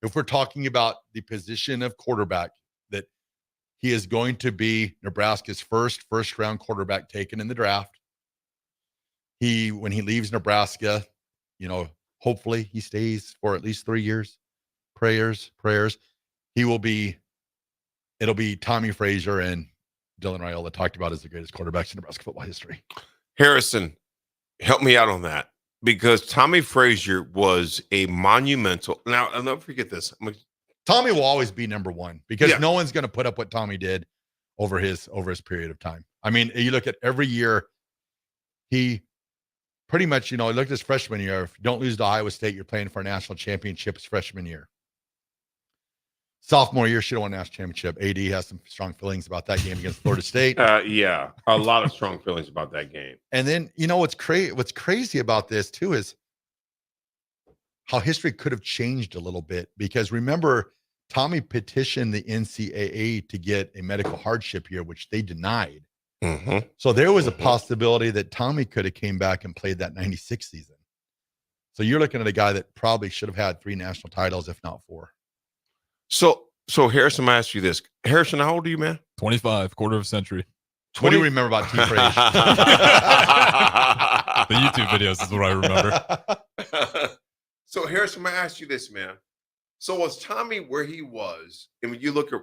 [SPEAKER 3] If we're talking about the position of quarterback, that he is going to be Nebraska's first round quarterback taken in the draft. When he leaves Nebraska, hopefully he stays for at least 3 years. Prayers. It'll be Tommy Frazier and Dylan Raiola talked about as the greatest quarterbacks in Nebraska football history.
[SPEAKER 4] Harrison, help me out on that, because Tommy Frazier was a monumental. Now, I'll never forget this.
[SPEAKER 3] Tommy will always be number one, because no one's going to put up what Tommy did over his period of time. I mean, you look at every year, he pretty much, he looked at his freshman year. If you don't lose to Iowa State, you're playing for a national championship his freshman year. Sophomore year, should have won a national championship. AD has some strong feelings about that game against Florida State.
[SPEAKER 4] Yeah, a lot of strong feelings about that game.
[SPEAKER 3] And then, what's crazy about this too is how history could have changed a little bit, because remember, Tommy petitioned the NCAA to get a medical hardship here, which they denied.
[SPEAKER 4] Mm-hmm.
[SPEAKER 3] So there was a possibility that Tommy could have came back and played that 96 season. So you're looking at a guy that probably should have had 3 national titles, if not 4.
[SPEAKER 4] So Harrison, I'm going to ask you this. Harrison, how old are you, man?
[SPEAKER 15] 25, quarter of a century.
[SPEAKER 3] What do you remember about T. Frazier?
[SPEAKER 15] The YouTube videos is what I remember.
[SPEAKER 4] So Harrison, I'm going to ask you this, man. So was Tommy where he was, and when you look at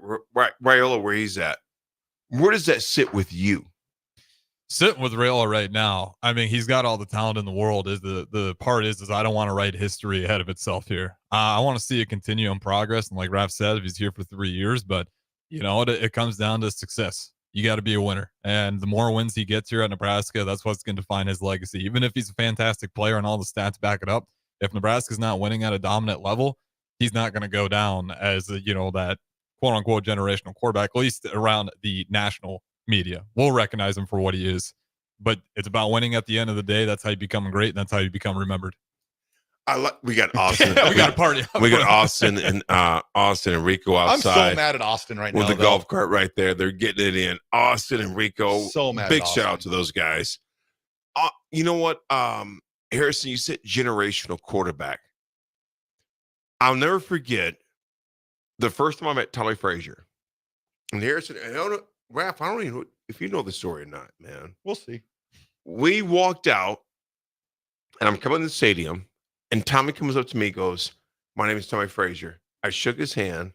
[SPEAKER 4] Raiola where he's at, where does that sit with you?
[SPEAKER 15] Sitting with Raiola right now, I mean, he's got all the talent in the world. Is the part is I don't want to write history ahead of itself here. I want to see it continue in progress. And like Raph said, if he's here for 3 years, but it comes down to success. You got to be a winner. And the more wins he gets here at Nebraska, that's what's going to define his legacy. Even if he's a fantastic player and all the stats back it up, if Nebraska's not winning at a dominant level, he's not going to go down as, that quote unquote generational quarterback, at least around the national media. We'll recognize him for what he is. But it's about winning at the end of the day. That's how you become great, and that's how you become remembered.
[SPEAKER 4] We got Austin.
[SPEAKER 15] We got a party.
[SPEAKER 4] We got Austin and Rico outside.
[SPEAKER 3] I'm so mad at Austin right now.
[SPEAKER 4] With the golf cart right there. They're getting it in. Austin and Rico.
[SPEAKER 3] So mad.
[SPEAKER 4] Big shout out to those guys. You know what? Harrison, you said generational quarterback. I'll never forget the first time I met Tommy Frazier. And Harrison, Raph, I don't even know if you know the story or not, man.
[SPEAKER 3] We'll see.
[SPEAKER 4] We walked out, and I'm coming to the stadium, and Tommy comes up to me and goes, "My name is Tommy Frazier." I shook his hand,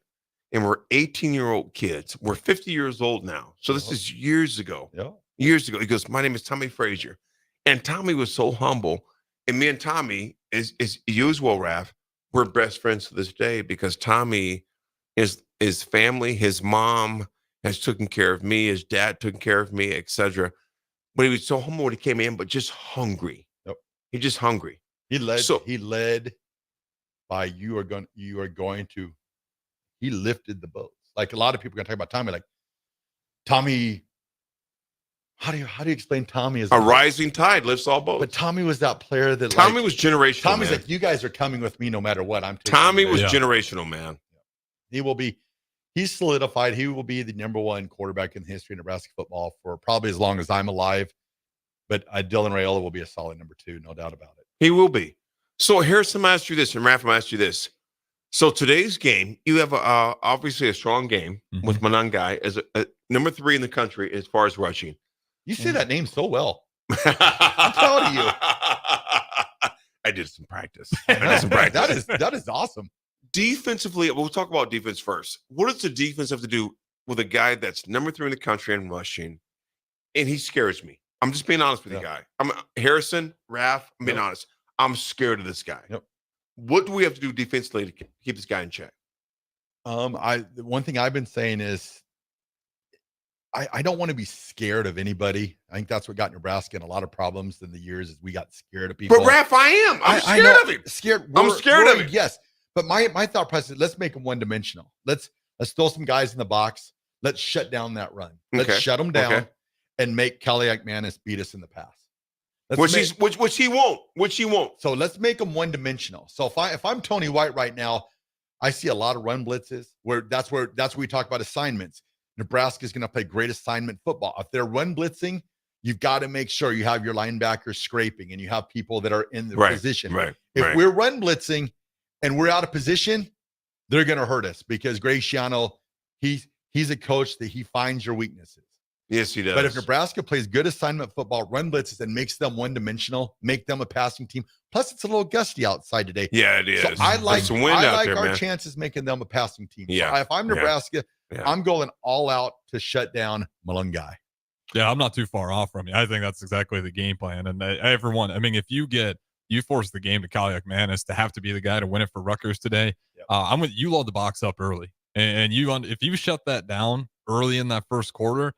[SPEAKER 4] and we're 18-year-old kids. We're 50 years old now. So this is years ago.
[SPEAKER 3] Yeah.
[SPEAKER 4] Years ago. He goes, "My name is Tommy Frazier." And Tommy was so humble. And me and Tommy, is you as well, Raph, we're best friends to this day because Tommy, his family, his mom has taken care of me, his dad took care of me, etc. But he was so humble when he came in, but just hungry.
[SPEAKER 3] Yep.
[SPEAKER 4] He's just hungry.
[SPEAKER 3] He led by you are going to. He lifted the boats. Like a lot of people are going to talk about Tommy. Like Tommy, how do you explain Tommy as
[SPEAKER 4] a rising tide lifts all boats?
[SPEAKER 3] But Tommy was that player that
[SPEAKER 4] Tommy was generational.
[SPEAKER 3] Tommy's
[SPEAKER 4] man.
[SPEAKER 3] like, you guys are coming with me no matter what.
[SPEAKER 4] Tommy was generational, man.
[SPEAKER 3] He will be. He's solidified. He will be the number one quarterback in the history of Nebraska football for probably as long as I'm alive. But Dylan Raiola will be a solid number 2, no doubt about it.
[SPEAKER 4] He will be. So Harrison asked you this, and Raph asked you this. So today's game, you have obviously a strong game with Manangai as a number 3 in the country as far as rushing.
[SPEAKER 3] You say that name so well. I'm proud of you.
[SPEAKER 4] I did some practice.
[SPEAKER 3] That is awesome.
[SPEAKER 4] Defensively, we'll talk about defense first. What does the defense have to do with a guy that's number 3 in the country in rushing? And he scares me. I'm just being honest with you, guy. I'm Harrison, Raph, I'm being honest. I'm scared of this guy.
[SPEAKER 3] Yep.
[SPEAKER 4] What do we have to do defensively to keep this guy in check?
[SPEAKER 3] One thing I've been saying is I don't want to be scared of anybody. I think that's what got Nebraska in a lot of problems in the years is we got scared of people.
[SPEAKER 4] But Raph, I am. I'm scared of him.
[SPEAKER 3] I'm
[SPEAKER 4] scared of him.
[SPEAKER 3] Yes. But my thought process, let's make them one-dimensional. Let's throw some guys in the box. Let's shut down that run. Let's shut them down and make Kaliak Manis beat us in the pass.
[SPEAKER 4] Which he won't.
[SPEAKER 3] So let's make them one-dimensional. So if I'm Tony White right now, I see a lot of run blitzes where that's where we talk about assignments. Nebraska is going to play great assignment football. If they're run blitzing, you've got to make sure you have your linebackers scraping and you have people that are in the position. If we're run blitzing and we're out of position, they're going to hurt us because Graciano, he's a coach that he finds your weaknesses.
[SPEAKER 4] Yes, he does.
[SPEAKER 3] But if Nebraska plays good assignment football, run blitzes, and makes them one-dimensional, make them a passing team. Plus, it's a little gusty outside today.
[SPEAKER 4] Yeah, it is.
[SPEAKER 3] So I like
[SPEAKER 4] there,
[SPEAKER 3] our
[SPEAKER 4] man.
[SPEAKER 3] chances making them a passing team.
[SPEAKER 4] Yeah.
[SPEAKER 3] So if I'm Nebraska, I'm going all out to shut down Malungai.
[SPEAKER 15] Yeah, I'm not too far off from you. I think that's exactly the game plan. And everyone, I mean, if you force the game to Kaliak Manis to have to be the guy to win it for Rutgers today, I'm with you. Load the box up early, and if you shut that down early in that first quarter,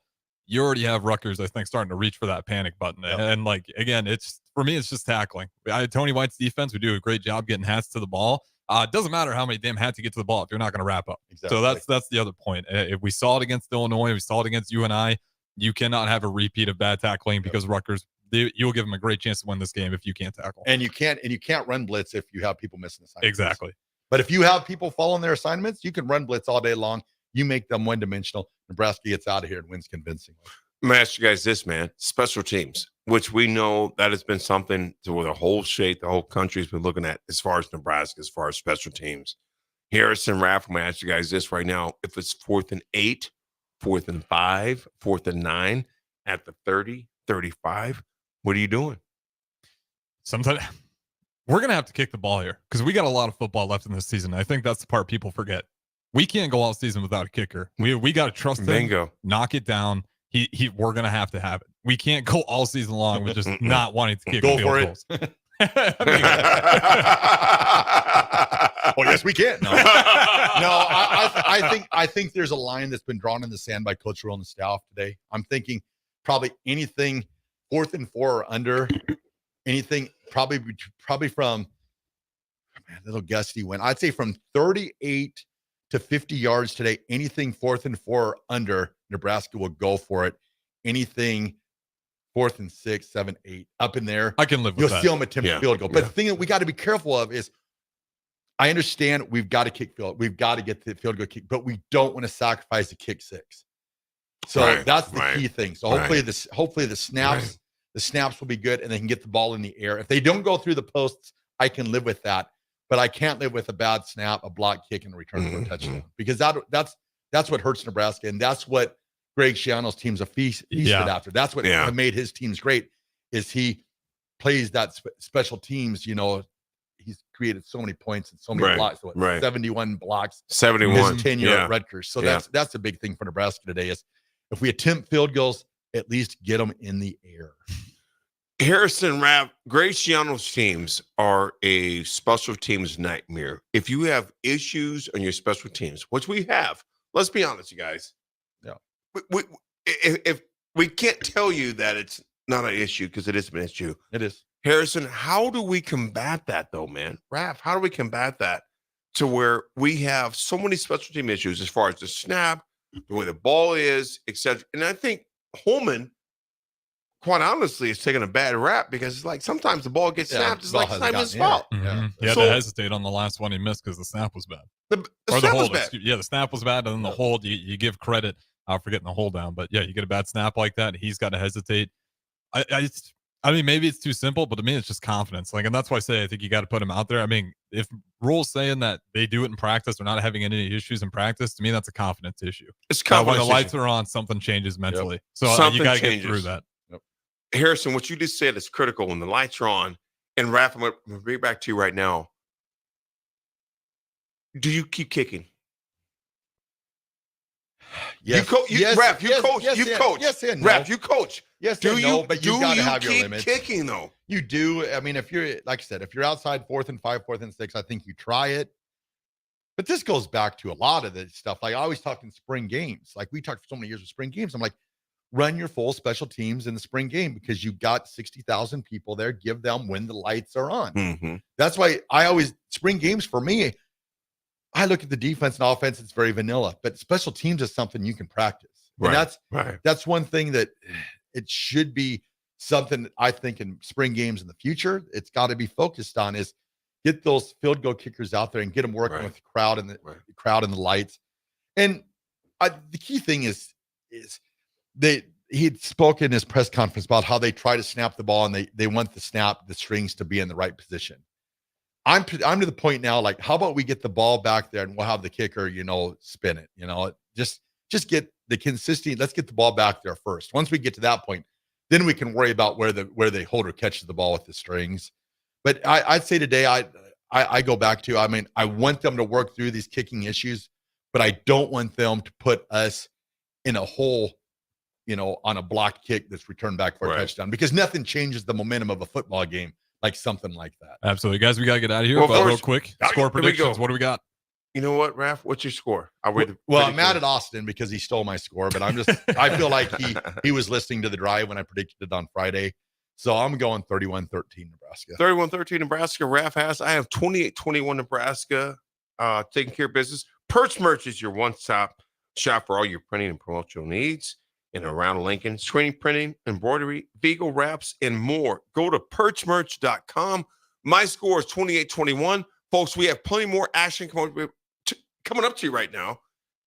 [SPEAKER 15] you already have Rutgers, I think, starting to reach for that panic button. Yep. And like, again, for me, it's just tackling. Tony White's defense, we do a great job getting hats to the ball. It doesn't matter how many damn hats you get to the ball if you're not going to wrap up.
[SPEAKER 3] Exactly.
[SPEAKER 15] So that's the other point. If we saw it against Illinois, we saw it against UNI, you cannot have a repeat of bad tackling because Rutgers, you'll give them a great chance to win this game if you can't tackle.
[SPEAKER 3] And you can't run blitz if you have people missing assignments.
[SPEAKER 15] Exactly.
[SPEAKER 3] But if you have people following their assignments, you can run blitz all day long. You make them one-dimensional. Nebraska gets out of here and wins convincingly.
[SPEAKER 4] I'm going to ask you guys this, man. Special teams, which we know that has been something to the whole state, the whole country has been looking at as far as Nebraska, as far as special teams. Harrison, Raph, I'm going to ask you guys this right now. If it's 4th and 8, 4th and 5, 4th and 9, at the 30, 35, what are you doing?
[SPEAKER 15] Sometimes we're going to have to kick the ball here because we got a lot of football left in this season. I think that's the part people forget. We can't go all season without a kicker. We got to trust him, knock it down. We're going to have it. We can't go all season long with just not wanting to kick
[SPEAKER 3] go
[SPEAKER 15] field
[SPEAKER 3] for
[SPEAKER 15] goals.
[SPEAKER 3] It. Oh, yes, we can. No, I think there's a line that's been drawn in the sand by Coach Roll and the staff today. I'm thinking probably anything 4th and 4 or under, anything probably from little gusty wind. I'd say from 38 to 50 yards today, anything 4th and 4 or under, Nebraska will go for it. anything 4th and 6, 7, 8 up in there.
[SPEAKER 15] I can live with
[SPEAKER 3] You'll
[SPEAKER 15] that.
[SPEAKER 3] see them attempt a field goal. But the thing that we got to be careful of is, I understand we've got to kick field. We've got to get the field goal kick, but we don't want to sacrifice the kick 6. So that's the key thing. So hopefully the snaps will be good and they can get the ball in the air. If they don't go through the posts, I can live with that. But I can't live with a bad snap, a block kick, and a return for a touchdown, because that's what hurts Nebraska, and that's what Greg Schiano's teams are feasted after. That's what made his teams great, is he plays that special teams. He's created so many points and so many blocks. 71 blocks.
[SPEAKER 4] 71.
[SPEAKER 3] His tenure at Rutgers. So that's a big thing for Nebraska today, is if we attempt field goals, at least get them in the air.
[SPEAKER 4] Harrison, Rapp, Greg Schiano's teams are a special teams nightmare. If you have issues on your special teams, which we have, let's be honest, you guys.
[SPEAKER 3] Yeah.
[SPEAKER 4] If we can't tell you that it's not an issue, because it is an issue.
[SPEAKER 3] It is.
[SPEAKER 4] Harrison, how do we combat that, though, man? Rapp, how do we combat that to where we have so many special team issues as far as the snap, the way the ball is, etc.? And I think Holman, quite honestly, is taking a bad rap, because it's like sometimes the ball gets snapped. It's like it's not his fault.
[SPEAKER 15] He had to hesitate on the last one he missed because the snap was bad.
[SPEAKER 4] The snap was bad.
[SPEAKER 15] The snap was bad, and then the hold, you give credit for getting the hold down. But yeah, you get a bad snap like that, he's got to hesitate. I mean, maybe it's too simple, but to me, it's just confidence. And that's why I say I think you got to put him out there. I mean, if Rule's saying that they do it in practice, they're not having any issues in practice, to me, that's a confidence issue.
[SPEAKER 4] It's confidence.
[SPEAKER 15] When the lights are on, something changes mentally.
[SPEAKER 3] Yep.
[SPEAKER 15] So you got to get through that.
[SPEAKER 3] Yep.
[SPEAKER 4] Harrison, what you just said is critical when the lights are on. And Raph, I'm going to bring it back to you right now. Do you keep kicking?
[SPEAKER 3] Yes.
[SPEAKER 4] Raph, you coach.
[SPEAKER 3] Yes and no.
[SPEAKER 4] Raph, you coach.
[SPEAKER 3] Yes
[SPEAKER 4] do
[SPEAKER 3] and
[SPEAKER 4] you,
[SPEAKER 3] no, but you got to have your
[SPEAKER 4] keep
[SPEAKER 3] limits.
[SPEAKER 4] Kicking, though?
[SPEAKER 3] You do. I mean, if you're, like I said, if you're outside 4th and 5, 4th and 6, I think you try it. But this goes back to a lot of the stuff. Like I always talk in spring games. Like we talked for so many years of spring games. I'm like, run your full special teams in the spring game, because you got 60,000 people there. Give them when the lights are on.
[SPEAKER 4] Mm-hmm.
[SPEAKER 3] That's why spring games for me, I look at the defense and offense, it's very vanilla, but special teams is something you can practice. And that's one thing that it should be something that I think in spring games in the future, it's got to be focused on, is get those field goal kickers out there and get them working with the crowd and the crowd and the lights. And the key thing is he'd spoken in his press conference about how they try to snap the ball and they want the strings to be in the right position. I'm to the point now, like, how about we get the ball back there and we'll have the kicker, spin it, just get the consistency. Let's get the ball back there first. Once we get to that point, then we can worry about where the holder catches the ball with the strings. But I'd say today, I go back to, I mean, I want them to work through these kicking issues, but I don't want them to put us in a hole, on a block kick that's returned back for a touchdown, because nothing changes the momentum of a football game like something like that.
[SPEAKER 15] Absolutely. Guys, we got to get out of here. But real quick, score predictions. What do we got?
[SPEAKER 4] You know what, Raph? What's your score?
[SPEAKER 3] I'm mad at Austin because he stole my score, but I feel like he was listening to the drive when I predicted it on Friday. So I'm going 31-13 Nebraska.
[SPEAKER 4] 31-13 Nebraska. Raph has. I have 28-21 Nebraska taking care of business. Perch Merch is your one-stop shop for all your printing and promotional needs in and around Lincoln. Screen printing, embroidery, vehicle wraps, and more. Go to perchmerch.com. My score is 28-21. Folks, we have plenty more action coming up to you right now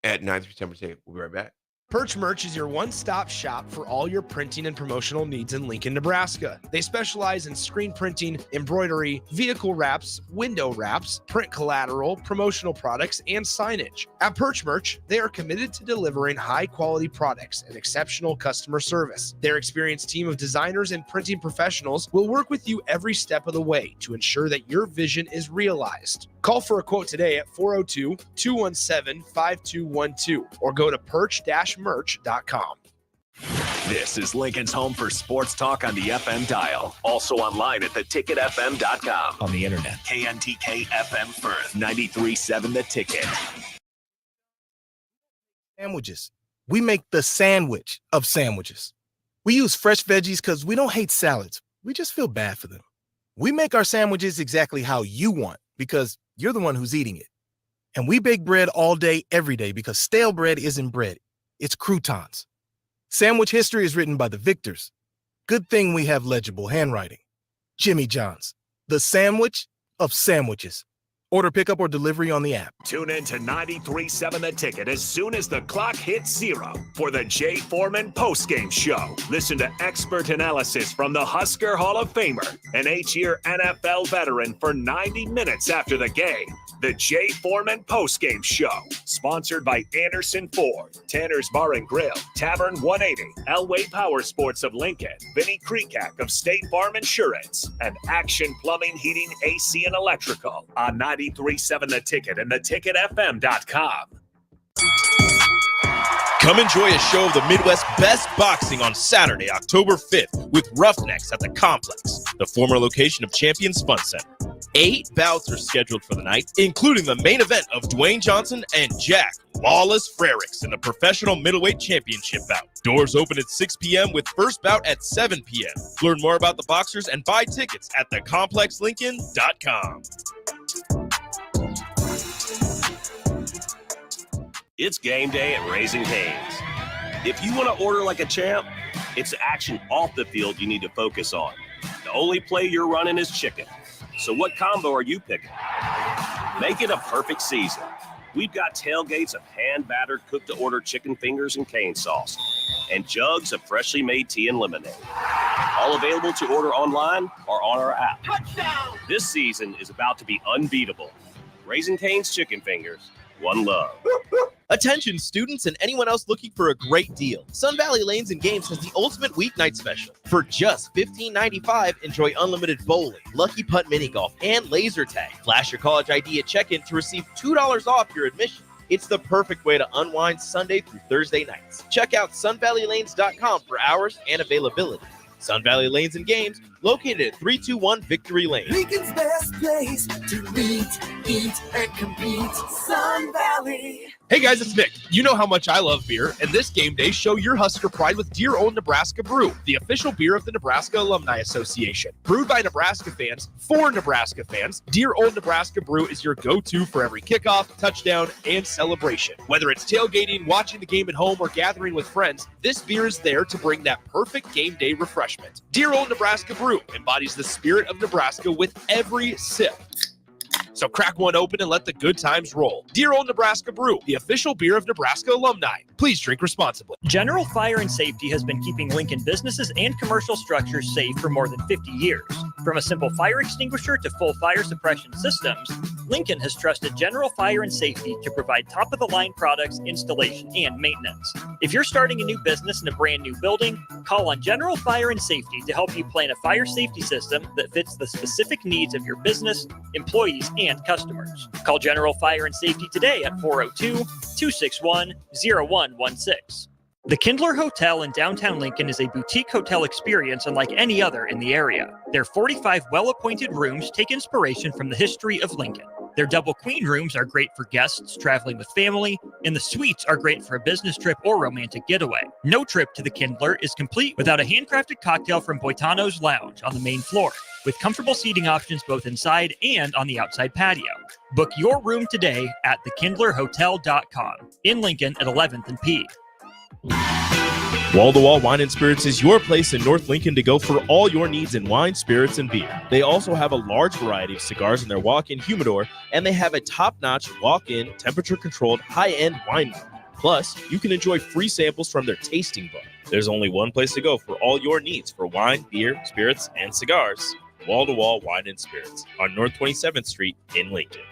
[SPEAKER 4] at 9 September. We'll be right back.
[SPEAKER 5] Perch Merch is your one-stop shop for all your printing and promotional needs in Lincoln, Nebraska. They specialize in screen printing, embroidery, vehicle wraps, window wraps, print collateral, promotional products, and signage. At Perch Merch, they are committed to delivering high-quality products and exceptional customer service. Their experienced team of designers and printing professionals will work with you every step of the way to ensure that your vision is realized. Call for a quote today at 402-217-5212 or go to perch-merch.com.
[SPEAKER 1] This is Lincoln's home for sports talk on the FM dial. Also online at theticketfm.com.
[SPEAKER 16] On the internet.
[SPEAKER 1] KNTK FM Firth, 93.7 The Ticket.
[SPEAKER 8] Sandwiches. We make the sandwich of sandwiches. We use fresh veggies because we don't hate salads. We just feel bad for them. We make our sandwiches exactly how you want, because you're the one who's eating it. And we bake bread all day, every day, because stale bread isn't bread. It's croutons. Sandwich history is written by the victors. Good thing we have legible handwriting. Jimmy John's, the sandwich of sandwiches. Order pickup or delivery on the app.
[SPEAKER 1] Tune in to 93.7 The Ticket as soon as the clock hits 0 for the Jay Foreman postgame show. Listen to expert analysis from the Husker Hall of Famer, an 8-year NFL veteran, for 90 minutes after the game. The Jay Foreman postgame show, sponsored by Anderson Ford, Tanner's Bar and Grill, Tavern 180, Elway Power Sports of Lincoln, Vinnie Kreekak of State Farm Insurance, and Action Plumbing, Heating, AC, and Electrical on 93.7 The Ticket and theticketfm.com.
[SPEAKER 9] Come enjoy a show of the Midwest best boxing on Saturday, October 5th with Roughnecks at the Complex, the former location of Champions Fun Center. 8 bouts are scheduled for the night, including the main event of Dwayne Johnson and Jack Lawless Frericks in the professional middleweight championship bout. Doors open at 6 p.m. with first bout at 7 p.m. Learn more about the boxers and buy tickets at thecomplexlincoln.com.
[SPEAKER 10] It's game day at Raising Cane's. If you want to order like a champ, it's action off the field you need to focus on. The only play you're running is chicken. So what combo are you picking? Make it a perfect season. We've got tailgates of hand-battered, cooked-to-order chicken fingers and cane sauce, and jugs of freshly made tea and lemonade. All available to order online or on our app. Touchdown! This season is about to be unbeatable. Raising Cane's Chicken Fingers. One love.
[SPEAKER 9] Attention students and anyone else looking for a great deal. Sun Valley Lanes and Games has the ultimate weeknight special. For just $15.95, enjoy unlimited bowling, lucky putt mini golf, and laser tag. Flash your college ID at check-in to receive $2 off your admission. It's the perfect way to unwind Sunday through Thursday nights. Check out sunvalleylanes.com for hours and availability. Sun Valley Lanes and Games, located at 321 Victory Lane.
[SPEAKER 25] Lincoln's best place to meet, eat, and compete. Sun Valley.
[SPEAKER 5] Hey guys, it's Nick. You know how much I love beer, and this game day, show your Husker pride with Dear Old Nebraska Brew, the official beer of the Nebraska Alumni Association. Brewed by Nebraska fans, for Nebraska fans, Dear Old Nebraska Brew is your go-to for every kickoff, touchdown, and celebration. Whether it's tailgating, watching the game at home, or gathering with friends, this beer is there to bring that perfect game day refreshment. Dear Old Nebraska Brew embodies the spirit of Nebraska with every sip. So crack one open and let the good times roll. Dear Old Nebraska Brew, the official beer of Nebraska alumni. Please drink responsibly.
[SPEAKER 14] General Fire and Safety has been keeping Lincoln businesses and commercial structures safe for more than 50 years. From a simple fire extinguisher to full fire suppression systems, Lincoln has trusted General Fire and Safety to provide top-of-the-line products, installation, and maintenance. If you're starting a new business in a brand new building, call on General Fire and Safety to help you plan a fire safety system that fits the specific needs of your business, employees, and customers. Call General Fire and Safety today at 402-261-0116. The Kindler Hotel in downtown Lincoln is a boutique hotel experience unlike any other in the area. Their 45 well-appointed rooms take inspiration from the history of Lincoln. Their double queen rooms are great for guests traveling with family, and the suites are great for a business trip or romantic getaway. No trip to the Kindler is complete without a handcrafted cocktail from Boitano's Lounge on the main floor, with comfortable seating options both inside and on the outside patio. Book your room today at thekindlerhotel.com in Lincoln at 11th and P.
[SPEAKER 9] Wall to Wall Wine and Spirits is your place in North Lincoln to go for all your needs in wine, spirits, and beer. They also have a large variety of cigars in their walk-in humidor, and they have a top-notch walk-in, temperature-controlled, high-end wine bar. Plus, you can enjoy free samples from their tasting book. There's only one place to go for all your needs for wine, beer, spirits, and cigars. Wall to Wall Wine and Spirits on North 27th Street in Lincoln.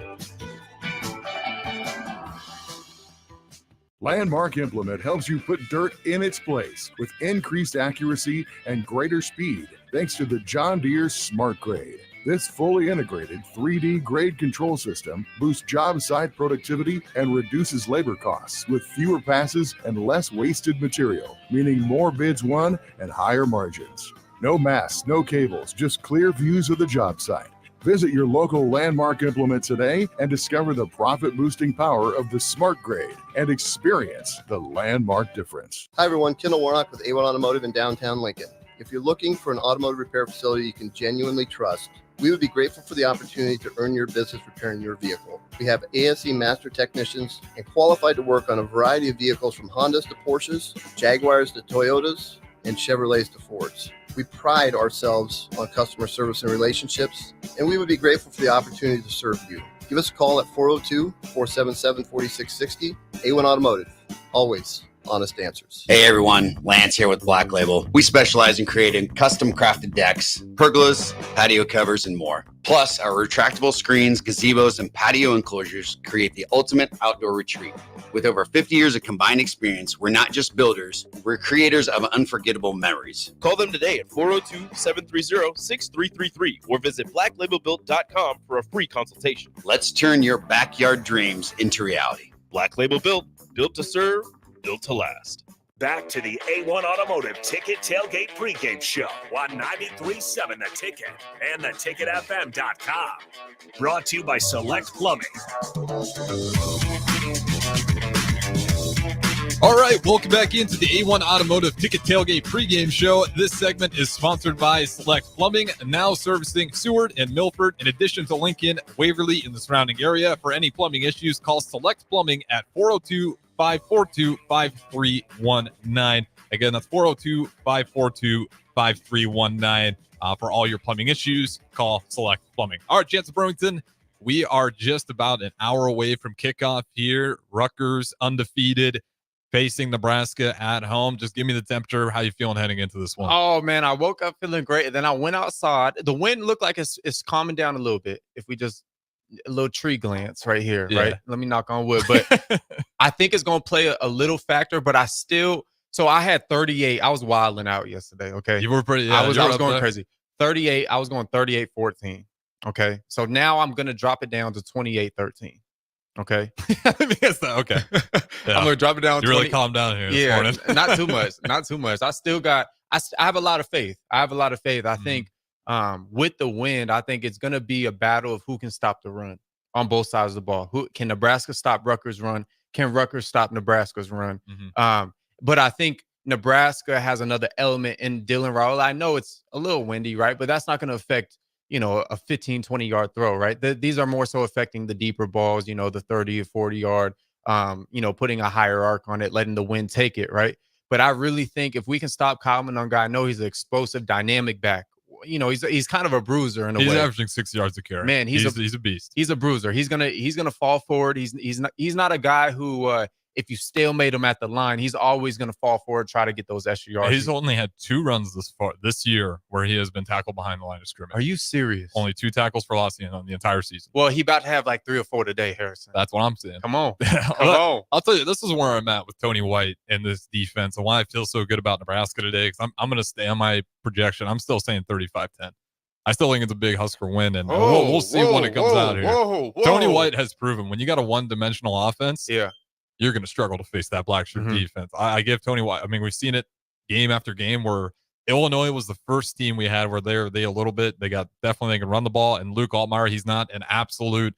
[SPEAKER 16] Landmark Implement helps you put dirt in its place with increased accuracy and greater speed thanks to the John Deere Smart Grade. This fully integrated 3D grade control system boosts job site productivity and reduces labor costs with fewer passes and less wasted material, meaning more bids won and higher margins. No masts, no cables, just clear views of the job site. Visit your local Landmark Implement today and discover the profit-boosting power of the Smart Grade and experience the Landmark difference.
[SPEAKER 17] Hi everyone, Kendall Warnock with A1 Automotive in downtown Lincoln. If you're looking for an automotive repair facility you can genuinely trust,
[SPEAKER 12] We would be grateful for the opportunity to earn your business repairing your vehicle. We have ASE master technicians and qualified to work on a variety of vehicles from Hondas to Porsches, Jaguars to Toyotas, and Chevrolets to Fords. We pride ourselves on customer service and relationships, and we would be grateful for the opportunity to serve you. Give us a call at 402-477-4660. A1 Automotive, always honest answers.
[SPEAKER 17] Hey everyone, Lance here with Black Label. We specialize in creating custom crafted decks, pergolas, patio covers, and more. Plus, our retractable screens, gazebos, and patio enclosures create the ultimate outdoor retreat. With over 50 years of combined experience, we're not just builders, we're creators of unforgettable memories.
[SPEAKER 9] Call them today at 402-730-6333 or visit blacklabelbuilt.com for a free consultation.
[SPEAKER 17] Let's turn your backyard dreams into reality.
[SPEAKER 9] Black Label Built, built to serve, built to last.
[SPEAKER 1] Back to the A1 Automotive Ticket Tailgate Pregame Show on 93.7 The Ticket and theticketfm.com. Brought to you by Select Plumbing.
[SPEAKER 15] All right, welcome back into the A1 Automotive Ticket Tailgate Pregame Show. This segment is sponsored by Select Plumbing, now servicing Seward and Milford, in addition to Lincoln, Waverly, and the surrounding area. For any plumbing issues, call Select Plumbing at 402-542-5319. Again, that's 402-542-5319. For all your plumbing issues, call Select Plumbing. All right, Jansen Burlington, we are just about an hour away from kickoff here. Rutgers undefeated, facing Nebraska at home. Just give me the temperature. How you feeling heading into this one?
[SPEAKER 18] Oh, man, I woke up feeling great. And then I went outside. The wind looked like it's calming down a little bit. If we just a little tree glance right here, right? Let me knock on wood. But I think it's going to play a little factor, but I had 38. I was wilding out yesterday, okay?
[SPEAKER 15] You were pretty,
[SPEAKER 18] I was going crazy. 38, I was going 38-14, okay? So now I'm going to drop it down to 28-13. Okay.
[SPEAKER 15] Okay.
[SPEAKER 18] I'm gonna drop it down.
[SPEAKER 15] You really calmed down here this morning.
[SPEAKER 18] Not too much. Not too much. I have a lot of faith. I think with the wind, I think it's gonna be a battle of who can stop the run on both sides of the ball. Who can Nebraska stop Rutgers' run? Can Rutgers stop Nebraska's run? But I think Nebraska has another element in Dylan Raiola. I know it's a little windy, right? But that's not going to affect, a 15, 20-yard throw, right? These are more so affecting the deeper balls, the 30 or 40-yard, putting a higher arc on it, letting the wind take it, right? But I really think if we can stop Kyle Monunga, I know he's an explosive, dynamic back. He's kind of a bruiser in a way.
[SPEAKER 15] He's averaging 6 yards a carry.
[SPEAKER 18] Man, he's a beast. He's a bruiser. He's gonna fall forward. He's not a guy who if you stalemate him at the line, he's always going to fall forward, try to get those extra yards.
[SPEAKER 15] He's only had 2 runs this year where he has been tackled behind the line of scrimmage.
[SPEAKER 18] Are you serious?
[SPEAKER 15] Only 2 tackles for loss on the entire season.
[SPEAKER 18] Well, he about to have like 3 or 4 today, Harrison.
[SPEAKER 15] That's what I'm saying.
[SPEAKER 18] Come on.
[SPEAKER 15] I'll tell you, this is where I'm at with Tony White and this defense and why I feel so good about Nebraska today, because I'm going to stay on my projection. I'm still saying 35-10. I still think it's a big Husker win, and we'll see when it comes out here. Tony White has proven when you got a one-dimensional offense, you're going to struggle to face that black shirt defense. I give Tony White. I mean, we've seen it game after game where Illinois was the first team we had where they a little bit. They can run the ball, and Luke Altmaier, he's not an absolute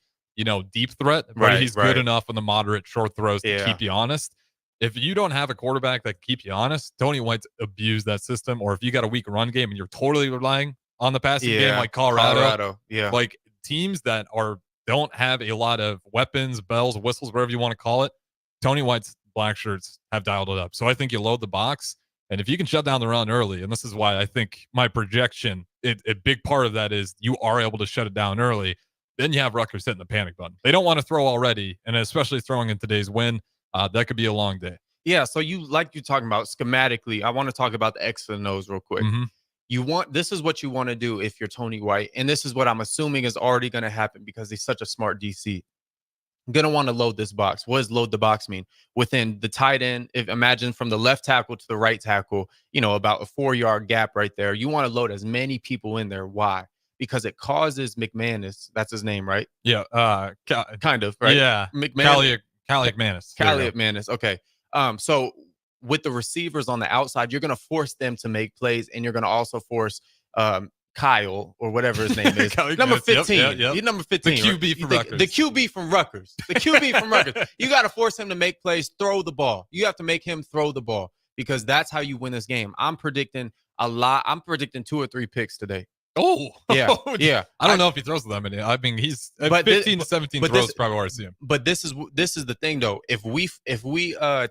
[SPEAKER 15] deep threat, but he's good enough in the moderate short throws to keep you honest. If you don't have a quarterback that can keep you honest, Tony White's abused that system. Or if you got a weak run game and you're totally relying on the passing game like Colorado, like teams that don't have a lot of weapons, bells, whistles, whatever you want to call it, Tony White's black shirts have dialed it up. So I think you load the box, and if you can shut down the run early, and this is why I think my projection, a big part of that is you are able to shut it down early, then you have Rutgers hitting the panic button. They don't want to throw already, and especially throwing in today's win, that could be a long day.
[SPEAKER 18] Yeah, so you're talking about schematically, I want to talk about the X and O's real quick. This is what you want to do if you're Tony White, and this is what I'm assuming is already going to happen because he's such a smart DC. Going to want to load this box. What does load the box mean? Within the tight end, imagine from the left tackle to the right tackle, about a 4-yard gap right there. You want to load as many people in there. Why? Because it causes McManus. That's his name, right?
[SPEAKER 15] Yeah.
[SPEAKER 18] Kind of, right?
[SPEAKER 15] Yeah.
[SPEAKER 18] McManus.
[SPEAKER 15] Callie McManus.
[SPEAKER 18] Callie McManus. Okay. So with the receivers on the outside, you're going to force them to make plays, and you're going to also force Kyle or whatever his name is. Number 15. He's number 15.
[SPEAKER 15] The QB from Rutgers.
[SPEAKER 18] The QB from Rutgers. The QB from Rutgers. You got to force him to make plays, throw the ball. You have to make him throw the ball because that's how you win this game. I'm predicting 2 or 3 picks today.
[SPEAKER 15] Oh,
[SPEAKER 18] Yeah, yeah.
[SPEAKER 15] I don't know if he throws them many. I mean, he's at
[SPEAKER 18] But
[SPEAKER 15] 15 to 17 throws probably where I see him.
[SPEAKER 18] But this is the thing though. If we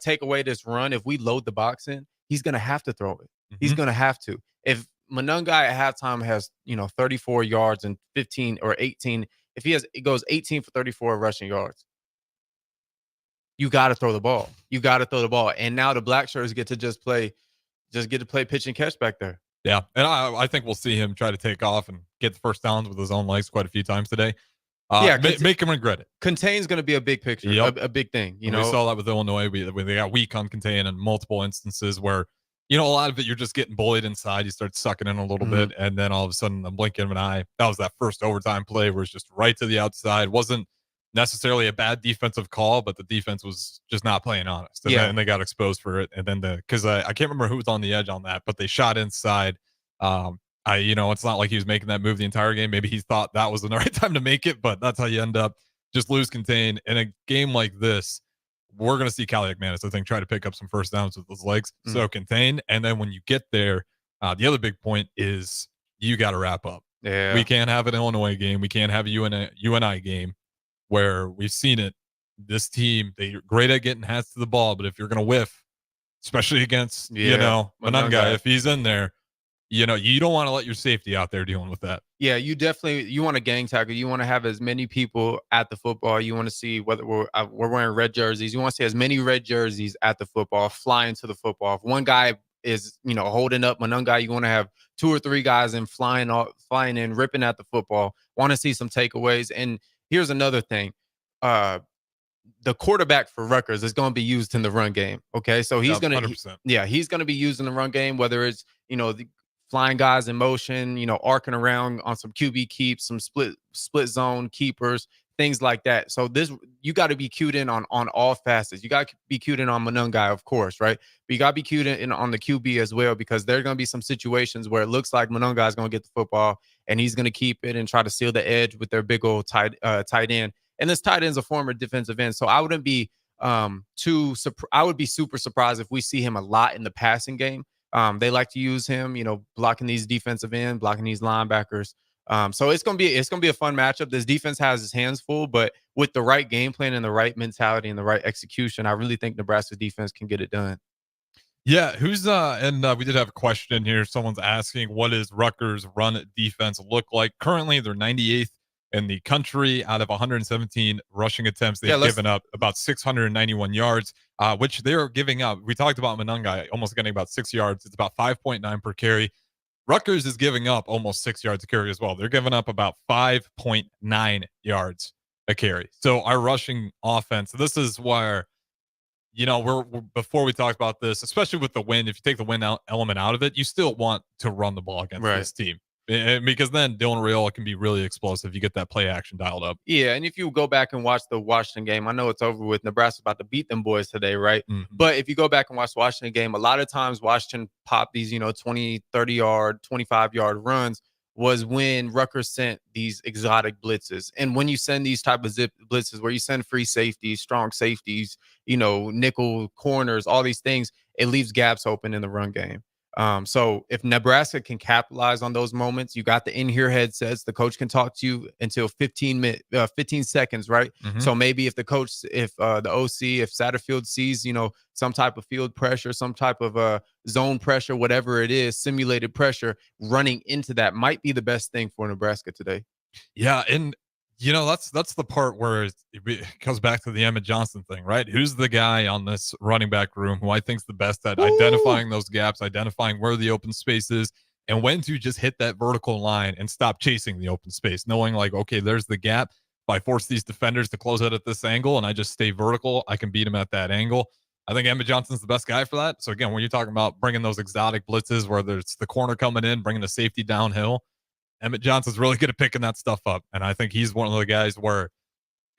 [SPEAKER 18] take away this run, if we load the box in, he's gonna have to throw it. He's gonna have to. If Monungai at halftime has 34 yards and 15 or 18, if it goes 18 for 34 rushing yards, you got to throw the ball. You got to throw the ball. And now the black shirts get to just get to play pitch and catch back there.
[SPEAKER 15] Yeah, and I think we'll see him try to take off and get the first downs with his own legs quite a few times today. Make him regret it.
[SPEAKER 18] Contain's going to be a big picture, a big thing. We
[SPEAKER 15] saw that with Illinois. They got weak on contain in multiple instances where, a lot of it you're just getting bullied inside. You start sucking in a little bit, and then all of a sudden, I'm blinking of an eye. That was that first overtime play where it's just right to the outside. Wasn't necessarily a bad defensive call, but the defense was just not playing honest. And they got exposed for it. And then because I can't remember who was on the edge on that, but they shot inside. It's not like he was making that move the entire game. Maybe he thought that was the right time to make it, but that's how you end up just lose contain. In a game like this, we're going to see Cali McManus, I think, try to pick up some first downs with those legs. So contain. And then when you get there, the other big point is you got to wrap up.
[SPEAKER 18] Yeah.
[SPEAKER 15] We can't have an Illinois game. We can't have a UNI game where we've seen it. This team, they're great at getting hats to the ball, but if you're going to whiff, especially against, Monungai, if he's in there, you don't want to let your safety out there dealing with that.
[SPEAKER 18] Yeah, you want to gang tackle. You want to have as many people at the football. You want to see whether we're wearing red jerseys. You want to see as many red jerseys at the football, flying to the football. If one guy is, holding up Monungai, you want to have 2 or 3 guys in flying in, ripping at the football. Want to see some takeaways. And here's another thing. The quarterback for Rutgers is going to be used in the run game. Okay. So he's going to, he's going to be used in the run game, whether it's, the flying guys in motion, arcing around on some QB keeps, some split zone keepers, things like that. So you got to be cued in on all facets. You got to be cued in on Monungai, of course, right? But you got to be cued in on the QB as well, because there are going to be some situations where it looks like Monungai is going to get the football and he's going to keep it and try to seal the edge with their big old tight end. And this tight end is a former defensive end, so I wouldn't be I would be super surprised if we see him a lot in the passing game. They like to use him, blocking these defensive end, blocking these linebackers. So it's gonna be a fun matchup. This defense has his hands full, but with the right game plan and the right mentality and the right execution, I really think Nebraska's defense can get it done.
[SPEAKER 15] Yeah, we did have a question here. Someone's asking, what does Rutgers' run defense look like? Currently, they're 98th in the country out of 117 rushing attempts. They've given up about 691 yards, which they're giving up. We talked about Monungai almost getting about 6 yards. It's about 5.9 per carry. Rutgers is giving up almost 6 yards a carry as well. They're giving up about 5.9 yards a carry. So our rushing offense, this is where, we're before we talked about this, especially with the wind, if you take the wind element out of it, you still want to run the ball against this team. Because then Dylan Raiola can be really explosive. You get that play action dialed up.
[SPEAKER 18] Yeah, and if you go back and watch the Washington game, I know it's over with. Nebraska's about to beat them boys today, right? Mm-hmm. But if you go back and watch the Washington game, a lot of times Washington popped these, 20, 30-yard, 25-yard runs was when Rutgers sent these exotic blitzes. And when you send these type of zip blitzes where you send free safeties, strong safeties, nickel corners, all these things, it leaves gaps open in the run game. So if Nebraska can capitalize on those moments, you got the in-ear headsets, the coach can talk to you until 15 seconds, right? Mm-hmm. So maybe if the OC, if Satterfield sees, some type of field pressure, some type of zone pressure, whatever it is, simulated pressure, running into that might be the best thing for Nebraska today.
[SPEAKER 15] Yeah. And that's the part where it goes back to the Emmett Johnson thing, right? Who's the guy on this running back room who I think is the best at identifying those gaps, identifying where the open space is, and when to just hit that vertical line and stop chasing the open space, knowing like, okay, there's the gap. If I force these defenders to close out at this angle and I just stay vertical, I can beat them at that angle. I think Emmett Johnson's the best guy for that. So again, when you're talking about bringing those exotic blitzes, whether it's the corner coming in, bringing the safety downhill, Emmett Johnson's really good at picking that stuff up. And I think he's one of the guys where,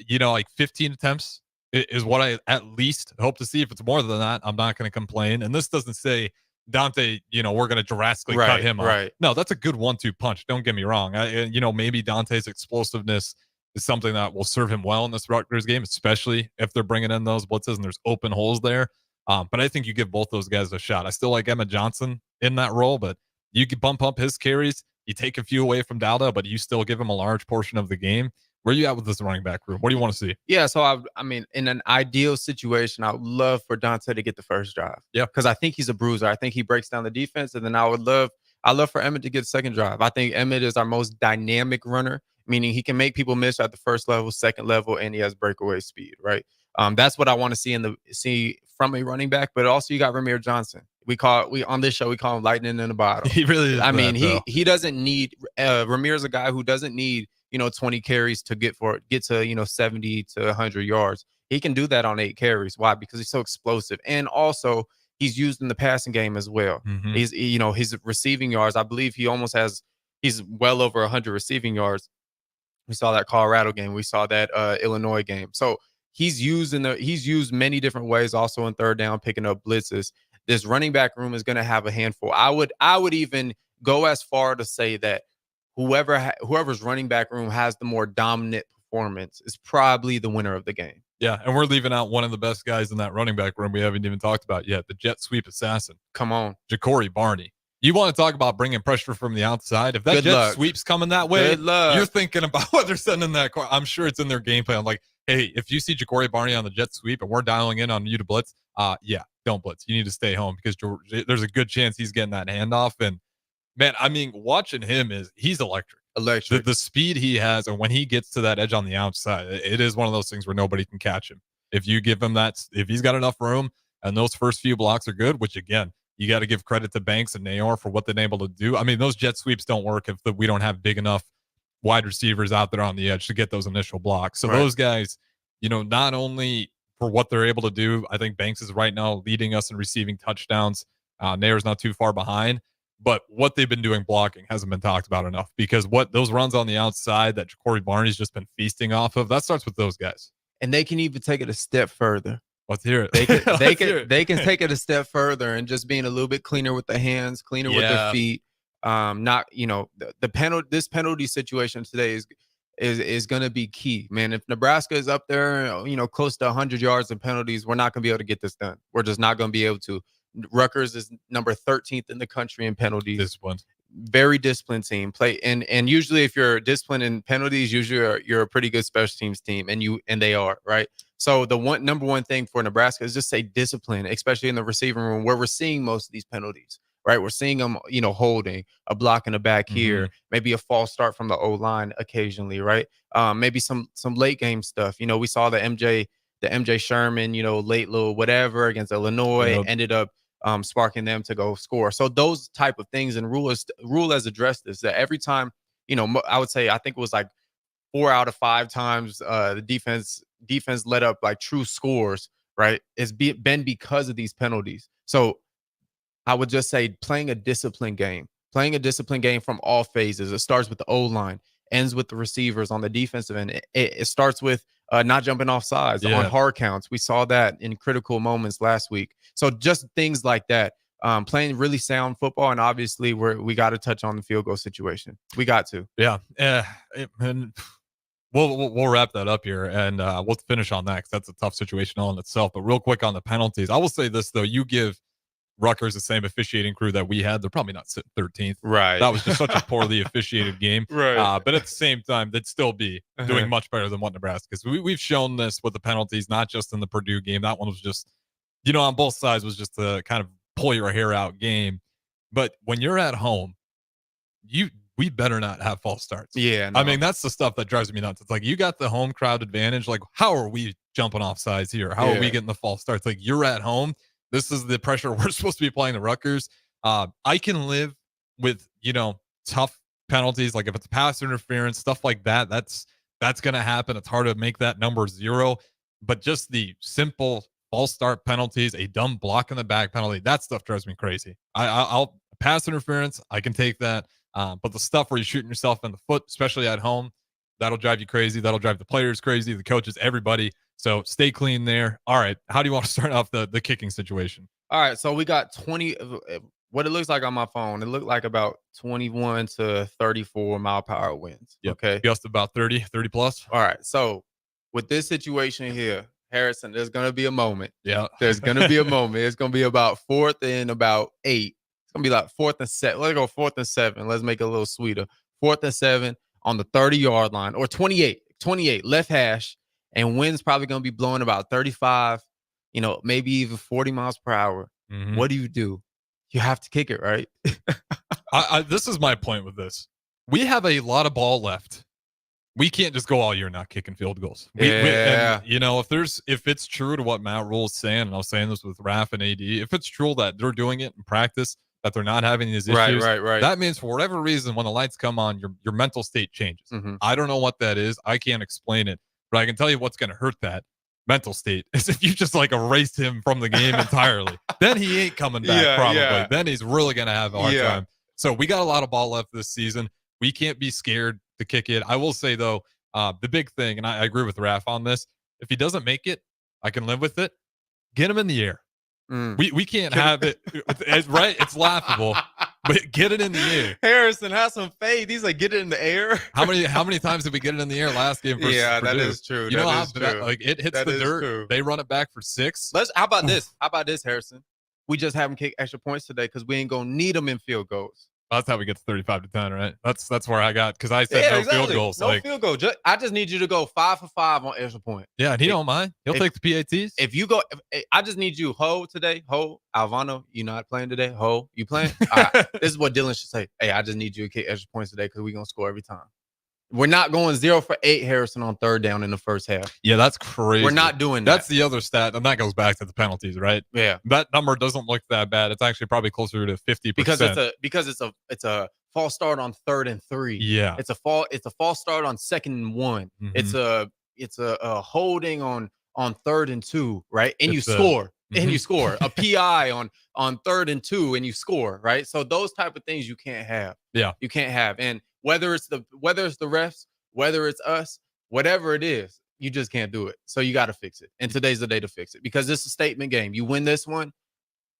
[SPEAKER 15] 15 attempts is what I at least hope to see. If it's more than that, I'm not going to complain. And this doesn't say, Dante, we're going to drastically cut him off.
[SPEAKER 18] Right.
[SPEAKER 15] No, that's a good 1-2 punch. Don't get me wrong. Maybe Dante's explosiveness is something that will serve him well in this Rutgers game, especially if they're bringing in those blitzes and there's open holes there. But I think you give both those guys a shot. I still like Emmett Johnson in that role, but you could bump up his carries. You take a few away from Dowda, but you still give him a large portion of the game. Where are you at with this running back room? What do you want to see?
[SPEAKER 18] Yeah, so I mean, in an ideal situation, I would love for Dante to get the first drive.
[SPEAKER 15] Yeah,
[SPEAKER 18] because I think he's a bruiser. I think he breaks down the defense, and then I love for Emmett to get the second drive. I think Emmett is our most dynamic runner, meaning he can make people miss at the first level, second level, and he has breakaway speed. Right. That's what I want to see from a running back. But also, you got Ramir Johnson. We on this show we call him lightning in a bottle.
[SPEAKER 15] He really is.
[SPEAKER 18] I mean, he doesn't need Ramir's a guy who doesn't need 20 carries to get to 70 to 100 yards. He can do that on 8 carries. Why? Because he's so explosive, and also he's used in the passing game as well.
[SPEAKER 15] Mm-hmm.
[SPEAKER 18] He's his receiving yards. I believe he's well over 100 receiving yards. We saw that Colorado game. We saw that Illinois game. So he's used many different ways. Also in third down, picking up blitzes. This running back room is going to have a handful. I would even go as far to say that whoever's running back room has the more dominant performance is probably the winner of the game.
[SPEAKER 15] Yeah, and we're leaving out one of the best guys in that running back room we haven't even talked about yet, the jet sweep assassin.
[SPEAKER 18] Come on.
[SPEAKER 15] Ja'Cory Barney. You want to talk about bringing pressure from the outside? If that jet sweep's coming that way, you're thinking about what they're sending that car. I'm sure it's in their game plan. Like, hey, if you see Ja'Cory Barney on the jet sweep and we're dialing in on you to blitz, don't blitz. You need to stay home because there's a good chance he's getting that handoff. And, man, I mean, watching him he's electric. The speed he has, and when he gets to that edge on the outside, it is one of those things where nobody can catch him. If you give him that, if he's got enough room and those first few blocks are good, which again, you got to give credit to Banks and Nayor for what they've been able to do. I mean, those jet sweeps don't work if we don't have big enough wide receivers out there on the edge to get those initial blocks. So those guys, not only for what they're able to do, I think Banks is right now leading us in receiving touchdowns. Nayor's not too far behind. But what they've been doing blocking hasn't been talked about enough, because what those runs on the outside that Ja'Cory Barney's just been feasting off of, that starts with those guys.
[SPEAKER 18] And they can even take it a step further.
[SPEAKER 15] Let's hear it.
[SPEAKER 18] They can take it a step further and just being a little bit cleaner with the hands, cleaner with their feet. This penalty situation today is going to be key, man. If Nebraska is up there, close to 100 yards in penalties, we're not going to be able to get this done. We're just not going to be able to. Rutgers is number 13th in the country in penalties.
[SPEAKER 15] Disciplined.
[SPEAKER 18] Very disciplined team. And usually if you're disciplined in penalties, usually you're a pretty good special teams team, and they are, right? So the number one thing for Nebraska is just say discipline, especially in the receiving room where we're seeing most of these penalties, right? We're seeing them, holding a block in the back here, maybe a false start from the O-line occasionally, right? Maybe some late game stuff. We saw the MJ Sherman, late little whatever against Illinois, ended up sparking them to go score. So those type of things, and Rule has addressed this, that every time, I would say, I think it was like 4 out of 5 times the defense let up like true scores, right? It's been because of these penalties. So I would just say playing a disciplined game from all phases. It starts with the O-line, ends with the receivers on the defensive end. It starts with not jumping off sides on hard counts. We saw that in critical moments last week. So just things like that, playing really sound football. And obviously we got to touch on the field goal situation. We got to.
[SPEAKER 15] Yeah. And we'll wrap that up here, and we'll finish on that because that's a tough situation all in itself. But real quick on the penalties, I will say this, though. You give Rutgers the same officiating crew that we had, they're probably not sitting 13th.
[SPEAKER 18] Right.
[SPEAKER 15] That was just such a poorly officiated game.
[SPEAKER 18] Right.
[SPEAKER 15] But at the same time, they'd still be doing much better than what Nebraska is. We've shown this with the penalties, not just in the Purdue game. That one was just, on both sides was just a kind of pull your hair out game. But when you're at home, we better not have false starts.
[SPEAKER 18] Yeah.
[SPEAKER 15] I mean, that's the stuff that drives me nuts. It's like, you got the home crowd advantage. Like, how are we jumping off sides here? How are we getting the false starts? Like, you're at home. This is the pressure we're supposed to be applying to Rutgers. I can live with, tough penalties. Like if it's pass interference, stuff like that, that's going to happen. It's hard to make that number 0. But just the simple false start penalties, a dumb block in the back penalty, that stuff drives me crazy. I'll pass interference. I can take that. But the stuff where you're shooting yourself in the foot, especially at home, that'll drive you crazy. That'll drive the players crazy, the coaches, everybody. So stay clean there. All right. How do you want to start off the kicking situation?
[SPEAKER 18] All right. So we got 20, what it looks like on my phone. It looked like about 21 to 34 mile per hour winds.
[SPEAKER 15] Yep.
[SPEAKER 18] Okay.
[SPEAKER 15] Just about 30 plus.
[SPEAKER 18] All right. So with this situation here, Harrison, there's going to be a moment.
[SPEAKER 15] Yeah.
[SPEAKER 18] There's going to be a moment. It's going to be about 4th and about 8. It's going to be like 4th and 7. Let's go 4th and 7. Let's make it a little sweeter. 4th and 7 on the 30-yard line or 28, left hash, and wind's probably going to be blowing about 35, maybe even 40 miles per hour.
[SPEAKER 15] Mhm.
[SPEAKER 18] What do? You have to kick it, right?
[SPEAKER 15] This is my point with this. We have a lot of ball left. We can't just go all year not kicking field goals. If it's true to what Matt Rule is saying, and I was saying this with Raph and AD, if it's true that they're doing it in practice, that they're not having these issues,
[SPEAKER 18] right.
[SPEAKER 15] that means for whatever reason, when the lights come on, your mental state changes.
[SPEAKER 18] Mhm.
[SPEAKER 15] I don't know what that is. I can't explain it, but I can tell you what's going to hurt that mental state is if you just like erased him from the game entirely. Then he ain't coming back probably.
[SPEAKER 18] Yeah.
[SPEAKER 15] Then he's really going to have a hard time. So we got a lot of ball left this season. We can't be scared to kick it. I will say, though, the big thing, and I agree with Raph on this, if he doesn't make it, I can live with it. Get him in the air. We can't have it. It's right. It's laughable, but get it in the air.
[SPEAKER 18] Harrison, have some faith. He's like, get it in the air.
[SPEAKER 15] How many times did we get it in the air last game?
[SPEAKER 18] That
[SPEAKER 15] Purdue?
[SPEAKER 18] is true.
[SPEAKER 15] You know how it hits the dirt.
[SPEAKER 18] True.
[SPEAKER 15] They run it back for 6.
[SPEAKER 18] How about this, Harrison? We just have him kick extra points today because we ain't gonna need them in field goals.
[SPEAKER 15] That's how we get to 35-10, right? That's where I got, because I said field goals.
[SPEAKER 18] No field goal. I just need you to go 5 for 5 on extra point.
[SPEAKER 15] Yeah, and he don't mind. He'll take the PATs.
[SPEAKER 18] If you go, I just need you, Ho, today. Ho, Alvano, you not playing today? Ho, you playing? All right. This is what Dylan should say. Hey, I just need you to kick extra points today because we're going to score every time. We're not going 0 for 8, Harrison, on 3rd down in the first half.
[SPEAKER 15] Yeah, that's crazy.
[SPEAKER 18] We're not doing that.
[SPEAKER 15] That's the other stat, and that goes back to the penalties, right?
[SPEAKER 18] Yeah.
[SPEAKER 15] That number doesn't look that bad. It's actually probably closer to 50%.
[SPEAKER 18] Because it's a false start on 3rd and 3.
[SPEAKER 15] Yeah.
[SPEAKER 18] It's a false start on 2nd and 1.
[SPEAKER 15] Mhm.
[SPEAKER 18] It's a holding on 3rd and 2, right? And you score. And you score. A PI on 3rd and 2 and you score, right? So those type of things you can't have.
[SPEAKER 15] Yeah.
[SPEAKER 18] You can't have. And whether it's the refs, whether it's us, whatever it is, you just can't do it. So you got to fix it. And today's the day to fix it because it's a statement game. You win this one,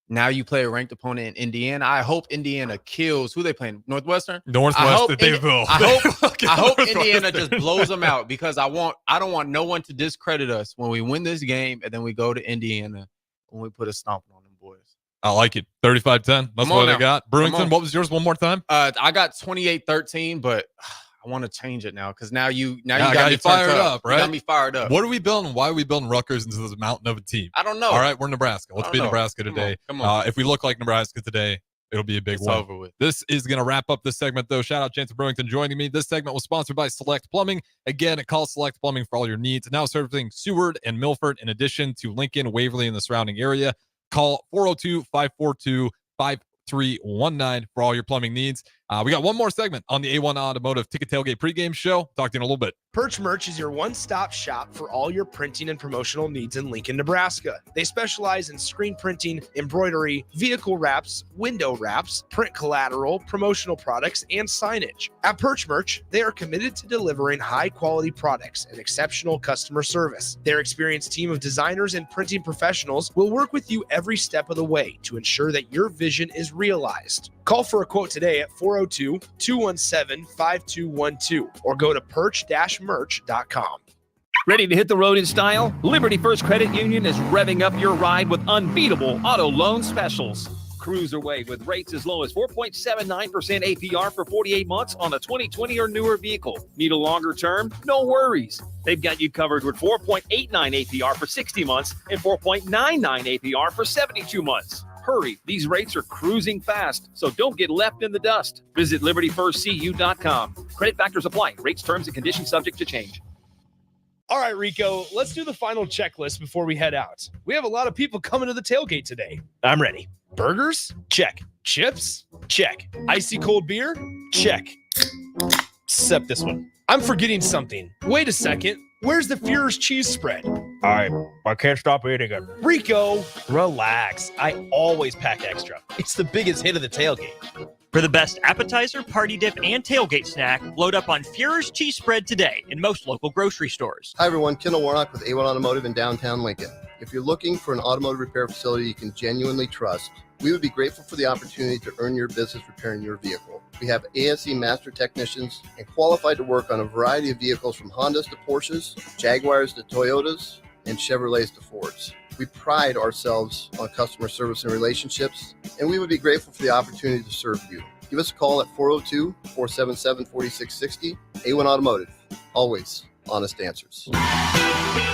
[SPEAKER 18] now you play a ranked opponent in Indiana. I hope Indiana kills. Who they playing? Northwestern?
[SPEAKER 15] Northwestern. They will.
[SPEAKER 18] I hope Indiana just blows them out because I don't want no one to discredit us when we win this game and then we go to Indiana when we put a stomp on them boys.
[SPEAKER 15] I like it. 35-10. That's what I got. Brewington, what was yours one more time?
[SPEAKER 18] I got 28-13, but I want to change it now because now you got me
[SPEAKER 15] fired up, right?
[SPEAKER 18] You got me fired up.
[SPEAKER 15] What are we building? Why are we building Rutgers into this mountain of a team?
[SPEAKER 18] I don't know.
[SPEAKER 15] All right, we're Nebraska. Let's be Nebraska today.
[SPEAKER 18] Come on.
[SPEAKER 15] If we look like Nebraska today, it'll be a big one.
[SPEAKER 18] Over with.
[SPEAKER 15] This is going to wrap up this segment, though. Shout out Chance of Brewington joining me. This segment was sponsored by Select Plumbing. Again, call Select Plumbing for all your needs. Now serving Seward and Milford in addition to Lincoln, Waverly, and the surrounding area. Call 402-542-5319 for all your plumbing needs. We got one more segment on the A1 Automotive Ticket Tailgate pregame show. Talk to you in a little bit.
[SPEAKER 5] Perch Merch is your one-stop shop for all your printing and promotional needs in Lincoln, Nebraska. They specialize in screen printing, embroidery, vehicle wraps, window wraps, print collateral, promotional products, and signage. At Perch Merch, they are committed to delivering high-quality products and exceptional customer service. Their experienced team of designers and printing professionals will work with you every step of the way to ensure that your vision is realized. Call for a quote today at 402-217-5212 or go to perch-merch.com.
[SPEAKER 2] Ready to hit the road in style? Liberty First Credit Union is revving up your ride with unbeatable auto loan specials. Cruise away with rates as low as 4.79% APR for 48 months on a 2020 or newer vehicle. Need a longer term? No worries. They've got you covered with 4.89 APR for 60 months and 4.99 APR for 72 months. Hurry, these rates are cruising fast, so don't get left in the dust. Visit libertyfirstcu.com. Credit factors apply. Rates, terms, and conditions subject to change.
[SPEAKER 5] All right, Rico, let's do the final checklist before we head out. We have a lot of people coming to the tailgate today. I'm ready. Burgers? Check. Chips? Check. Icy cold beer? Check. Except this one. I'm forgetting something. Wait a second. Where's the Führer's cheese spread?
[SPEAKER 6] I can't stop eating it.
[SPEAKER 5] Rico,
[SPEAKER 6] Relax. I always pack extra. It's the biggest hit of the tailgate.
[SPEAKER 14] For the best appetizer, party dip, and tailgate snack, load up on Führer's cheese spread today in most local grocery stores.
[SPEAKER 12] Hi, everyone. Kendall Warnock with A1 Automotive in downtown Lincoln. If you're looking for an automotive repair facility you can genuinely trust, we would be grateful for the opportunity to earn your business repairing your vehicle. We have ASE master technicians and qualified to work on a variety of vehicles from Hondas to Porsches, Jaguars to Toyotas, and Chevrolets to Fords. We pride ourselves on customer service and relationships, and we would be grateful for the opportunity to serve you. Give us a call at 402-477-4660. A1 Automotive, always honest answers.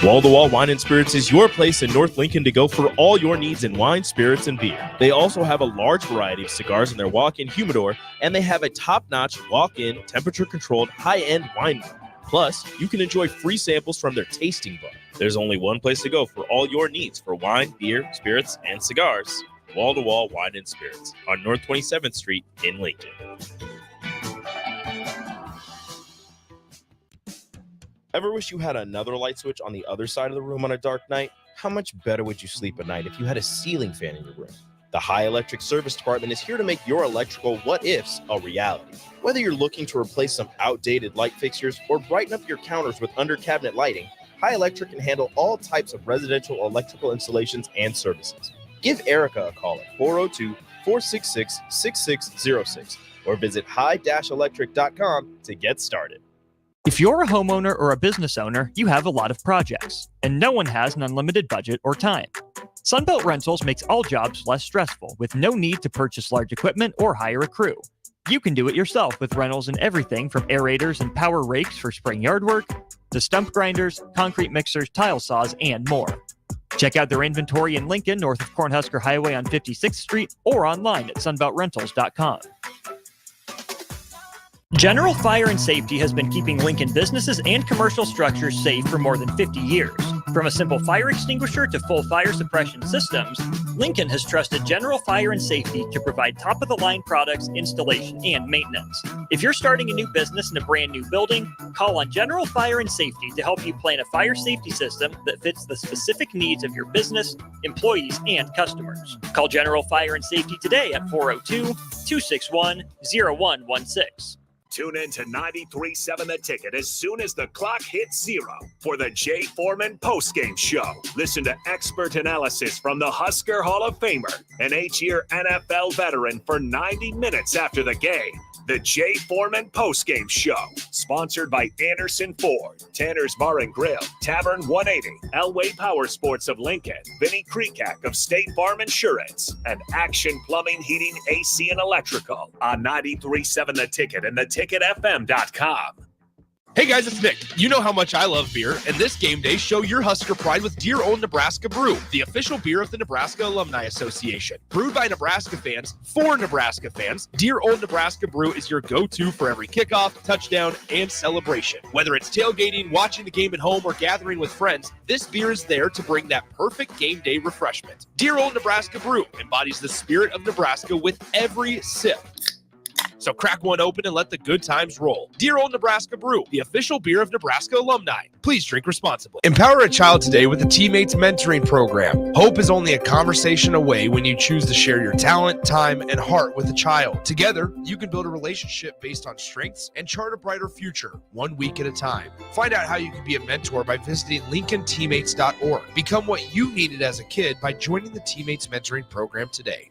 [SPEAKER 6] Wall to Wall Wine and Spirits is your place in North Lincoln to go for all your needs in wine, spirits, and beer. They also have a large variety of cigars in their walk-in humidor, and they have a top-notch walk-in, temperature-controlled, high-end wine bar. Plus, you can enjoy free samples from their tasting book. There's only one place to go for all your needs for wine, beer, spirits, and cigars. Wall to Wall Wine and Spirits on North 27th Street in Lincoln. Ever wish you had another light switch on the other side of the room on a dark night? How much better would you sleep at night if you had a ceiling fan in your room? The High Electric Service Department is here to make your electrical what-ifs a reality. Whether you're looking to replace some outdated light fixtures or brighten up your counters with under-cabinet lighting, High Electric can handle all types of residential electrical installations and services. Give Erica a call at 402-466-6606 or visit high-electric.com to get started.
[SPEAKER 14] If you're a homeowner or a business owner, you have a lot of projects, and no one has an unlimited budget or time. Sunbelt Rentals makes all jobs less stressful with no need to purchase large equipment or hire a crew. You can do it yourself with rentals in everything from aerators and power rakes for spring yard work to stump grinders, concrete mixers, tile saws, and more. Check out their inventory in Lincoln, north of Cornhusker Highway on 56th Street, or online at sunbeltrentals.com. General Fire and Safety has been keeping Lincoln businesses and commercial structures safe for more than 50 years. From a simple fire extinguisher to full fire suppression systems, Lincoln has trusted General Fire and Safety to provide top-of-the-line products, installation, and maintenance. If you're starting a new business in a brand new building, call on General Fire and Safety to help you plan a fire safety system that fits the specific needs of your business, employees, and customers. Call General Fire and Safety today at 402-261-0116.
[SPEAKER 1] Tune in to 93.7 The Ticket as soon as the clock hits 0 for the Jay Foreman postgame show. Listen to expert analysis from the Husker Hall of Famer, an 8-year NFL veteran, for 90 minutes after the game. The Jay Foreman postgame show, sponsored by Anderson Ford, Tanner's Bar and Grill, Tavern 180, Elway Power Sports of Lincoln, Vinnie Kreekak of State Farm Insurance, and Action Plumbing, Heating, AC, and Electrical on 93.7 The Ticket and theticketfm.com.
[SPEAKER 5] Hey guys, it's Nick. You know how much I love beer, and this game day, show your Husker pride with Dear Old Nebraska Brew, the official beer of the Nebraska Alumni Association. Brewed by Nebraska fans, for Nebraska fans, Dear Old Nebraska Brew is your go-to for every kickoff, touchdown, and celebration. Whether it's tailgating, watching the game at home, or gathering with friends, this beer is there to bring that perfect game day refreshment. Dear Old Nebraska Brew embodies the spirit of Nebraska with every sip. So crack one open and let the good times roll. Dear Old Nebraska Brew, the official beer of Nebraska alumni. Please drink responsibly. Empower a child today with the Teammates Mentoring Program. Hope is only a conversation away when you choose to share your talent, time, and heart with a child. Together, you can build a relationship based on strengths and chart a brighter future, 1 week at a time. Find out how you can be a mentor by visiting LincolnTeammates.org. Become what you needed as a kid by joining the Teammates Mentoring Program today.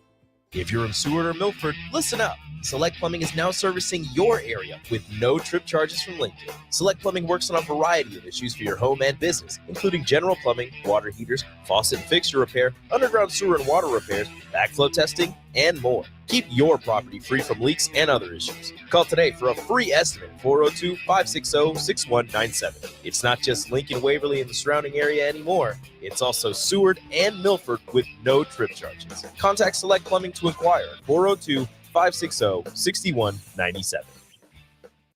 [SPEAKER 6] If you're in Seward or Milford, listen up. Select Plumbing is now servicing your area with no trip charges from Lincoln. Select Plumbing works on a variety of issues for your home and business, including general plumbing, water heaters, faucet and fixture repair, underground sewer and water repairs, backflow testing, and more. Keep your property free from leaks and other issues. Call today for a free estimate, 402-560-6197. It's not just Lincoln, Waverly, and the surrounding area anymore. It's also Seward and Milford with no trip charges. Contact Select Plumbing to inquire at 402-560-6197.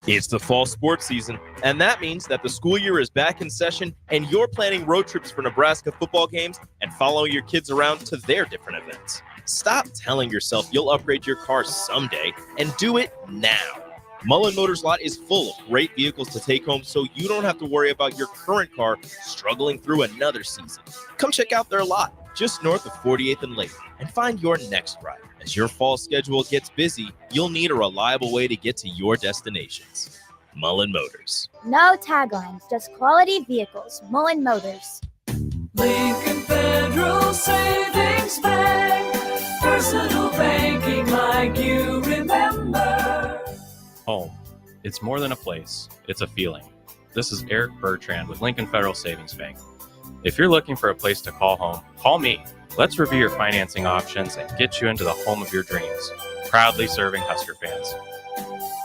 [SPEAKER 6] It's the fall sports season, and that means that the school year is back in session and you're planning road trips for Nebraska football games and following your kids around to their different events. Stop telling yourself you'll upgrade your car someday and do it now. Mullen Motors Lot is full of great vehicles to take home so you don't have to worry about your current car struggling through another season. Come check out their lot just north of 48th and Lake and find your next ride. As your fall schedule gets busy, you'll need a reliable way to get to your destinations. Mullen Motors.
[SPEAKER 26] No taglines, just quality vehicles. Mullen Motors.
[SPEAKER 25] Lincoln Federal Savings Bank. Personal banking like you remember.
[SPEAKER 7] Home. It's more than a place. It's a feeling. This is Eric Bertrand with Lincoln Federal Savings Bank. If you're looking for a place to call home, call me. Let's review your financing options and get you into the home of your dreams. Proudly serving Husker fans.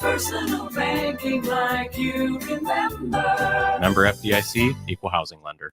[SPEAKER 25] Personal banking like you remember.
[SPEAKER 7] Member FDIC, equal housing lender.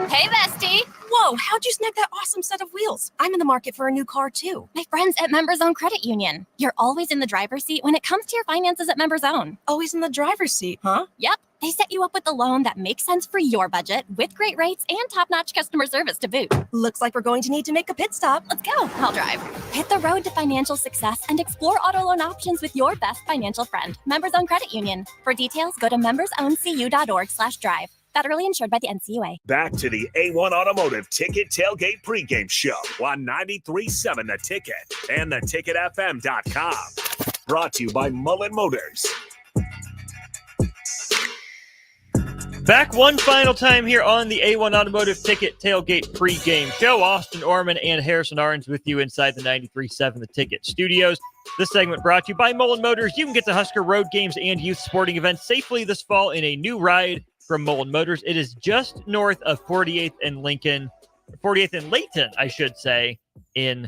[SPEAKER 11] Hey, bestie. Whoa, how'd you snag that awesome set of wheels? I'm in the market for a new car, too.
[SPEAKER 26] My friends at Members Own Credit Union. You're always in the driver's seat when it comes to your finances at Members Own.
[SPEAKER 11] Always in the driver's seat, huh?
[SPEAKER 26] Yep. They set you up with a loan that makes sense for your budget with great rates and top-notch customer service to boot.
[SPEAKER 11] Looks like we're going to need to make a pit stop.
[SPEAKER 26] Let's go. I'll drive. Hit the road to financial success and explore auto loan options with your best financial friend, Members Own Credit Union. For details, go to membersowncu.org/drive. Federally insured by the NCUA.
[SPEAKER 1] Back to the A1 Automotive Ticket Tailgate Pregame Show on 93.7 The Ticket and theticketfm.com. Brought to you by Mullen Motors.
[SPEAKER 14] Back one final time here on the A1 Automotive Ticket Tailgate Pregame Show. Austin Orman and Harrison Arns with you inside the 93.7 The Ticket studios. This segment brought to you by Mullen Motors. You can get to Husker road games and youth sporting events safely this fall in a new ride from Mullen Motors. It is just north of 48th and Lincoln, 48th and Layton, I should say, in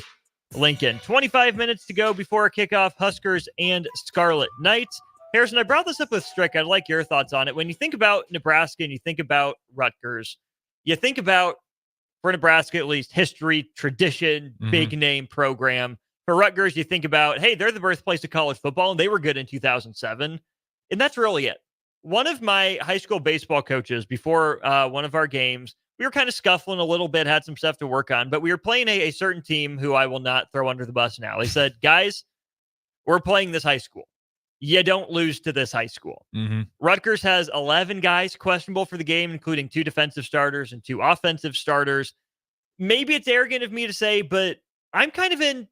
[SPEAKER 14] Lincoln. 25 minutes to go before kickoff, Huskers and Scarlet Knights. Harrison, I brought this up with Strick. I'd like your thoughts on it. When you think about Nebraska and you think about Rutgers, you think about, for Nebraska at least, history, tradition, big name program. For Rutgers, you think about, hey, they're the birthplace of college football, and they were good in 2007. And that's really it. One of my high school baseball coaches, before one of our games, we were kind of scuffling a little bit, had some stuff to work on, but we were playing a certain team who I will not throw under the bus now. They said, guys, we're playing this high school. You don't lose to this high school. Rutgers has 11 guys questionable for the game, including 2 defensive starters and 2 offensive starters. Maybe it's arrogant of me to say, but I'm kind of in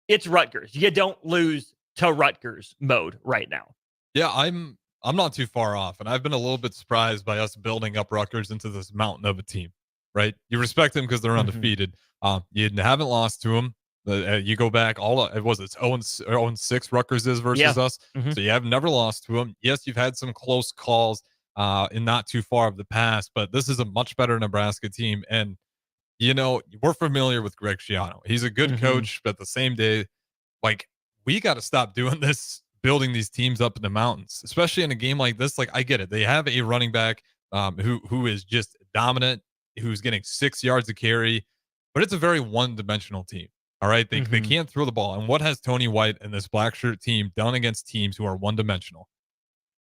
[SPEAKER 14] it's Rutgers. You don't lose to Rutgers mode right now.
[SPEAKER 15] Yeah, I'm not too far off, and I've been a little bit surprised by us building up Rutgers into this mountain of a team, right? You respect them because they're undefeated. You haven't lost to them. You go back, it was 0-6 Rutgers is versus us. So you have never lost to them. Yes, you've had some close calls in not too far of the past, but this is a much better Nebraska team. And, you know, we're familiar with Greg Schiano. He's a good coach, but at the same day, like, we got to stop doing this, building these teams up in the mountains, especially in a game like this. Like, I get it. They have a running back who is just dominant, who's getting 6 yards to carry, but it's a very one-dimensional team. All right. They can't throw the ball. And what has Tony White and this black shirt team done against teams who are one-dimensional?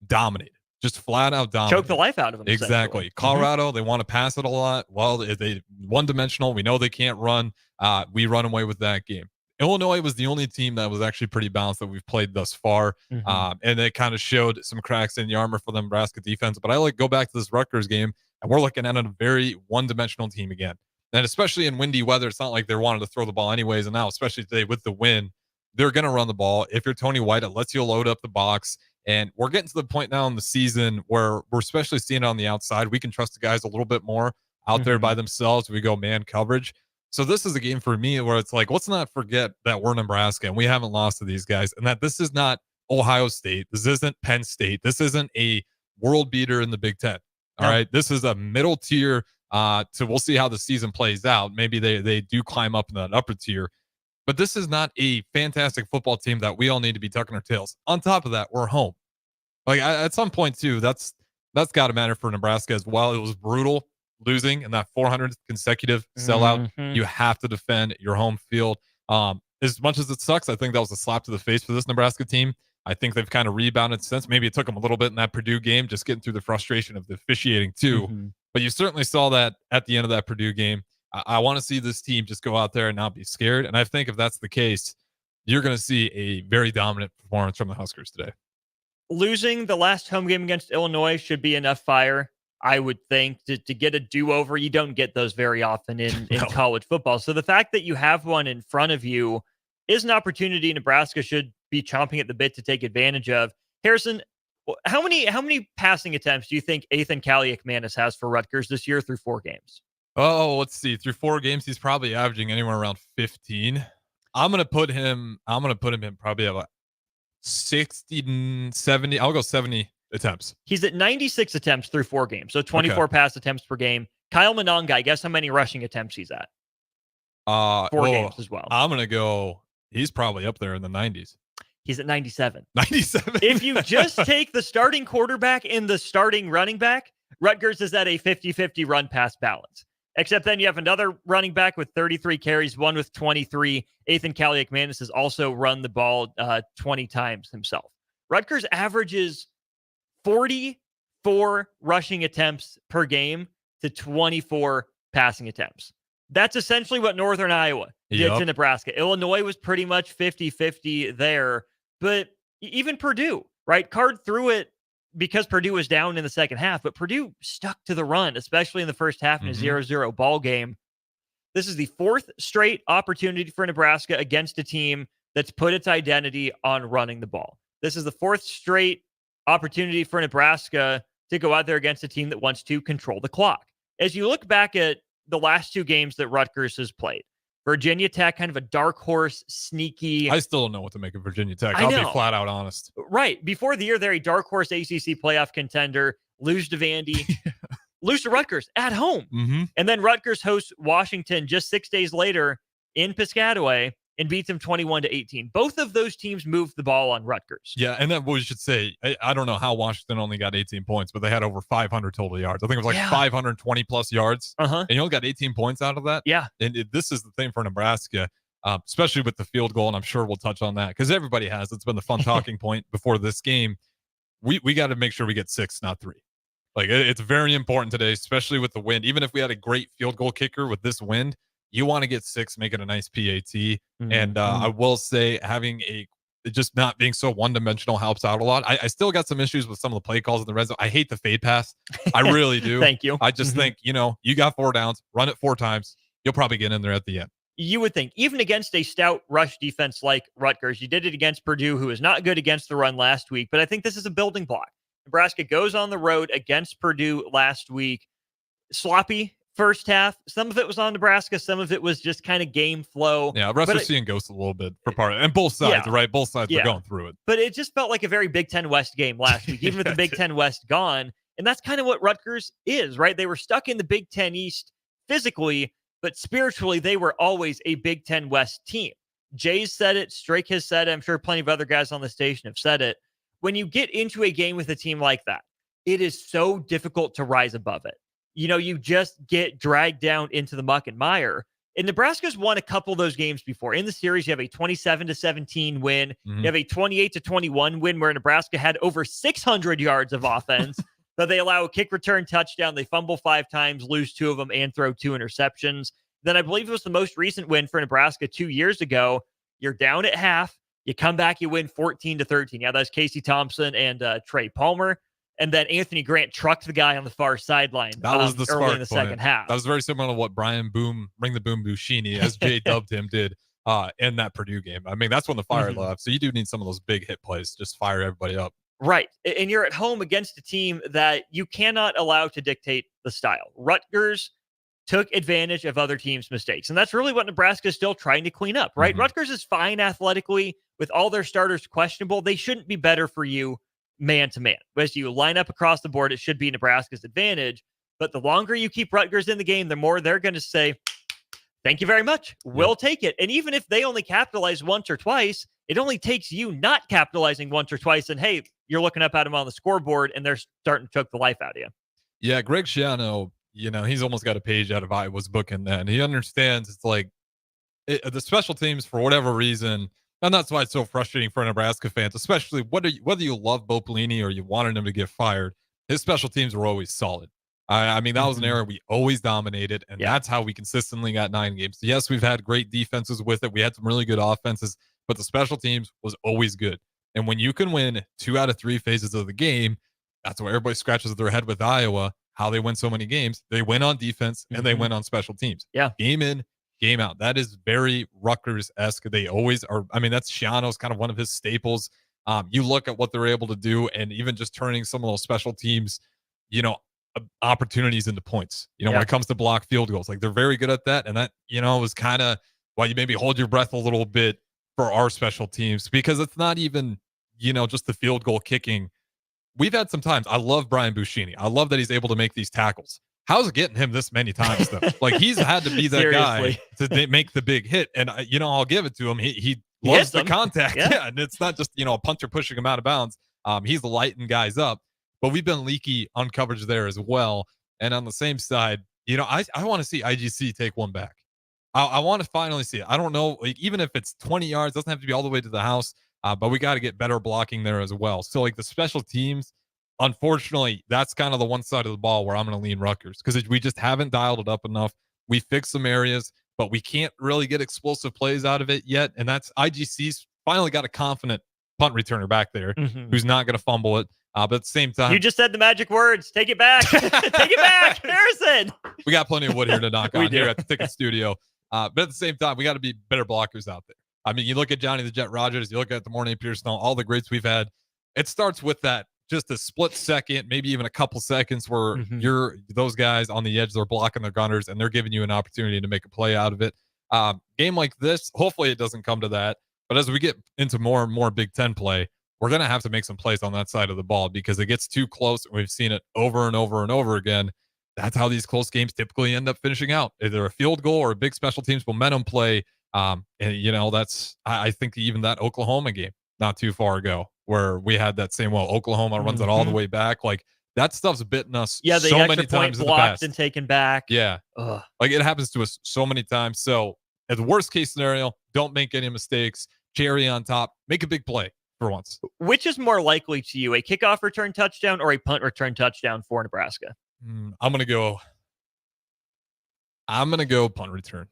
[SPEAKER 15] Dominated. Just flat out dominated.
[SPEAKER 14] Choke the life out of them.
[SPEAKER 15] Exactly. Colorado, they want to pass it a lot. Well, if they one-dimensional, we know they can't run. We run away with that game. Illinois was the only team that was actually pretty balanced that we've played thus far. And it kind of showed some cracks in the armor for the Nebraska defense. But I go back to this Rutgers game, and we're looking at a very one-dimensional team again. And especially in windy weather, it's not like they wanted to throw the ball anyways. And now, especially today with the wind, they're going to run the ball. If you're Tony White, it lets you load up the box. And we're getting to the point now in the season where we're especially seeing it on the outside. We can trust the guys a little bit more out there by themselves. We go man coverage. So this is a game for me where it's like, let's not forget that we're Nebraska and we haven't lost to these guys. And that this is not Ohio State. This isn't Penn State. This isn't a world beater in the Big Ten. All right. This is a middle tier. So we'll see how the season plays out. Maybe they do climb up in that upper tier, but this is not a fantastic football team that we all need to be tucking our tails. On top of that, we're home. Like at some point too, that's got to matter for Nebraska as well. It was brutal losing in that 400th consecutive sellout. You have to defend your home field. As much as it sucks, I think that was a slap to the face for this Nebraska team. I think they've kind of rebounded since. Maybe it took them a little bit in that Purdue game, just getting through the frustration of the officiating too. But you certainly saw that at the end of that Purdue game. I want to see this team just go out there and not be scared. And I think if that's the case, you're going to see a very dominant performance from the Huskers today.
[SPEAKER 14] Losing the last home game against Illinois should be enough fire, I would think, to get a do-over. You don't get those very often in college football. So the fact that you have one in front of you is an opportunity Nebraska should be chomping at the bit to take advantage of. Harrison, how many passing attempts do you think Ethan Kaliakmanis has for Rutgers this year through 4 games?
[SPEAKER 15] Oh, let's see. Through 4 games, he's probably averaging anywhere around 15. I'm gonna put him in probably about 60, 70. I'll go 70 attempts.
[SPEAKER 14] He's at 96 attempts through 4 games, so 24 pass attempts per game. Kyle Monongai, guess how many rushing attempts he's at? 4 games as well.
[SPEAKER 15] I'm going to go, he's probably up there in the 90s.
[SPEAKER 14] He's at 97.
[SPEAKER 15] 97.
[SPEAKER 14] If you just take the starting quarterback and the starting running back, Rutgers is at a 50-50 run-pass balance. Except then you have another running back with 33 carries, one with 23. Ethan Kaliakmanis has also run the ball 20 times himself. Rutgers averages 44 rushing attempts per game to 24 passing attempts. That's essentially what Northern Iowa did to Nebraska. Illinois was pretty much 50-50 there. But even Purdue, right? Card through it because Purdue was down in the second half, but Purdue stuck to the run, especially in the first half in a 0-0 ball game. This is the 4th straight opportunity for Nebraska against a team that's put its identity on running the ball. This is the 4th straight opportunity for Nebraska to go out there against a team that wants to control the clock. As you look back at the last 2 games that Rutgers has played, Virginia Tech, kind of a dark horse, sneaky.
[SPEAKER 15] I still don't know what to make of Virginia Tech. I'll be flat out honest.
[SPEAKER 14] Right. Before the year, they're a dark horse ACC playoff contender. Lose to Vandy. Lose to Rutgers at home. And then Rutgers hosts Washington just 6 days later in Piscataway and beats them 21-18. Both of those teams moved the ball on Rutgers.
[SPEAKER 15] Yeah, and then what we should say, I don't know how Washington only got 18 points, but they had over 500 total yards. I think it was like 520 plus yards. And you only got 18 points out of that.
[SPEAKER 14] Yeah.
[SPEAKER 15] And this is the thing for Nebraska, especially with the field goal, and I'm sure we'll touch on that because everybody has. It's been the fun talking point before this game. We got to make sure we get 6, not 3. Like, it's very important today, especially with the wind. Even if we had a great field goal kicker with this wind, you want to get 6, make it a nice PAT. And I will say having just not being so one-dimensional helps out a lot. I still got some issues with some of the play calls in the red zone. I hate the fade pass. I really do.
[SPEAKER 14] Thank you.
[SPEAKER 15] I just think, you got 4 downs, run it 4 times. You'll probably get in there at the end.
[SPEAKER 14] You would think, even against a stout rush defense like Rutgers, you did it against Purdue, who is not good against the run last week. But I think this is a building block. Nebraska goes on the road against Purdue last week. Sloppy first half. Some of it was on Nebraska. Some of it was just kind of game flow.
[SPEAKER 15] Yeah, refs are seeing ghosts a little bit for part of it. And both sides, right? Both sides are going through it.
[SPEAKER 14] But it just felt like a very Big Ten West game last week, even with the Big Ten West gone. And that's kind of what Rutgers is, right? They were stuck in the Big Ten East physically, but spiritually, they were always a Big Ten West team. Jay's said it. Strake has said it. I'm sure plenty of other guys on the station have said it. When you get into a game with a team like that, it is so difficult to rise above it. You just get dragged down into the muck and mire. And Nebraska's won a couple of those games before. In the series, you have a 27-17 win. You have a 28-21 win where Nebraska had over 600 yards of offense, but they allow a kick return touchdown. They fumble 5 times, lose 2 of them, and throw 2 interceptions. Then I believe it was the most recent win for Nebraska 2 years ago. You're down at half. You come back, you win 14-13. Yeah, that's Casey Thompson and Trey Palmer. And then Anthony Grant trucked the guy on the far sideline.
[SPEAKER 15] That was the
[SPEAKER 14] early in the second half.
[SPEAKER 15] That was very similar to what Brian Boom, Ring the Boom Bushini, as Jay dubbed him, did in that Purdue game. I mean, that's when the fire left. So you do need some of those big hit plays. Just fire everybody up.
[SPEAKER 14] Right. And you're at home against a team that you cannot allow to dictate the style. Rutgers took advantage of other teams' mistakes. And that's really what Nebraska is still trying to clean up, right? Rutgers is fine athletically with all their starters questionable. They shouldn't be better for you man to man. As you line up across the board, it should be Nebraska's advantage. But the longer you keep Rutgers in the game, the more they're going to say, thank you very much. We'll take it. And even if they only capitalize once or twice, it only takes you not capitalizing once or twice. And hey, you're looking up at them on the scoreboard and they're starting to choke the life out of you.
[SPEAKER 15] Yeah, Greg Schiano, he's almost got a page out of Iowa's book in that. And he understands it's like the special teams, for whatever reason, and that's why it's so frustrating for Nebraska fans, especially whether you love Bo Pelini or you wanted him to get fired. His special teams were always solid. I mean, that was an era we always dominated, and that's how we consistently got 9 games. Yes, we've had great defenses with it. We had some really good offenses, but the special teams was always good. And when you can win 2 out of 3 phases of the game, that's why everybody scratches their head with Iowa, how they win so many games. They win on defense, and they win on special teams.
[SPEAKER 14] Yeah.
[SPEAKER 15] Game in, game out. That is very Rutgers-esque. They always are. I mean, that's Schiano's kind of one of his staples. You look at what they're able to do, and even just turning some of those special teams, opportunities into points. When it comes to block field goals, like they're very good at that. And that, was kind of why you maybe hold your breath a little bit for our special teams, because it's not even, just the field goal kicking. We've had some times. I love Brian Bushini. I love that he's able to make these tackles. how's it getting him this many times though? Like he's had to be that guy to make the big hit. And I'll give it to him. He loves the contact. Yeah. And it's not just, a puncher pushing him out of bounds. He's lighting guys up, but we've been leaky on coverage there as well. And on the same side, I want to see IGC take one back. I want to finally see it. I don't know, like, even if it's 20 yards, doesn't have to be all the way to the house, but we got to get better blocking there as well. So like the special teams, unfortunately, that's kind of the one side of the ball where I'm going to lean Rutgers because we just haven't dialed it up enough. We fixed some areas, but we can't really get explosive plays out of it yet. And that's IGC's finally got a confident punt returner back there who's not going to fumble it. But at the same time,
[SPEAKER 14] you just said the magic words. Take it back. Take it back, Harrison.
[SPEAKER 15] We got plenty of wood here to knock on here at the Ticket Studio. But at the same time, we got to be better blockers out there. I mean, you look at Johnny the Jet Rogers, you look at the Mornay Pearson, all the greats we've had. It starts with that just a split second, maybe even a couple seconds where those guys on the edge, they're blocking their gunners and they're giving you an opportunity to make a play out of it. Game like this, hopefully it doesn't come to that. But as we get into more and more Big Ten play, we're going to have to make some plays on that side of the ball because it gets too close. And we've seen it over and over and over again. That's how these close games typically end up finishing out, either a field goal or a big special teams momentum play. And that's, I think even that Oklahoma game not too far ago where we had that same, Oklahoma runs it all the way back. Like that stuff's bitten us so many times in the past.
[SPEAKER 14] And taken back.
[SPEAKER 15] Yeah.
[SPEAKER 14] Ugh.
[SPEAKER 15] Like it happens to us so many times. So at the worst case scenario, don't make any mistakes. Cherry on top, make a big play for once.
[SPEAKER 14] Which is more likely to you, a kickoff return touchdown or a punt return touchdown for Nebraska?
[SPEAKER 15] I'm gonna go punt return.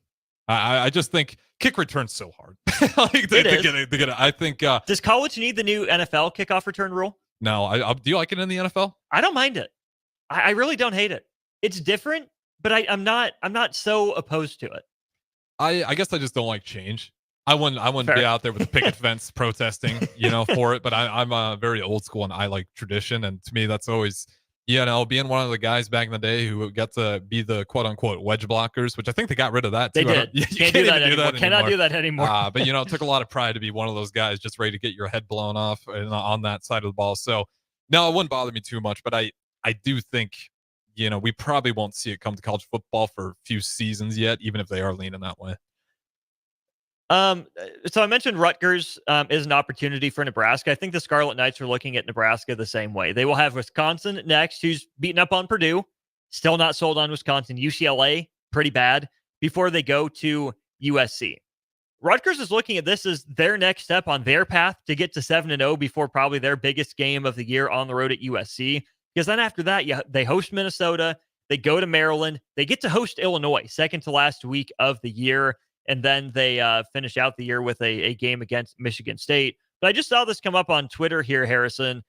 [SPEAKER 15] I just think kick return's so hard. I think.
[SPEAKER 14] Does college need the new NFL kickoff return rule?
[SPEAKER 15] No. Do you like it in the NFL?
[SPEAKER 14] I don't mind it. I really don't hate it. It's different, but I'm not so opposed to it.
[SPEAKER 15] I guess I just don't like change. I wouldn't be out there with a picket fence protesting, for it. But I'm very old school and I like tradition. And to me, that's always, being one of the guys back in the day who got to be the quote unquote wedge blockers, which I think they got rid of that too.
[SPEAKER 14] They did. You can't do that anymore. Cannot do that anymore.
[SPEAKER 15] But it took a lot of pride to be one of those guys just ready to get your head blown off on that side of the ball. So no, it wouldn't bother me too much. But I do think, we probably won't see it come to college football for a few seasons yet, even if they are leaning that way.
[SPEAKER 14] So I mentioned Rutgers is an opportunity for Nebraska. I think the Scarlet Knights are looking at Nebraska the same way. They will have Wisconsin next, who's beaten up on Purdue. Still not sold on Wisconsin. UCLA, pretty bad, before they go to USC. Rutgers is looking at this as their next step on their path to get to 7-0 before probably their biggest game of the year on the road at USC. Because then after that, they host Minnesota, they go to Maryland, they get to host Illinois, second to last week of the year. And then they finish out the year with a game against Michigan State. But I just saw this come up on Twitter here, Harrison.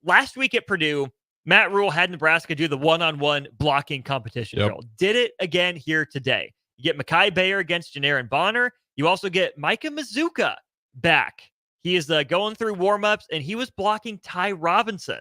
[SPEAKER 14] Last week at Purdue, Matt Rule had Nebraska do the one-on-one blocking competition drill. Did it again here today. You get Mekhi Bayer against Janarin Bonner. You also get Micah Mazuka back. He is going through warm-ups, and he was blocking Ty Robinson.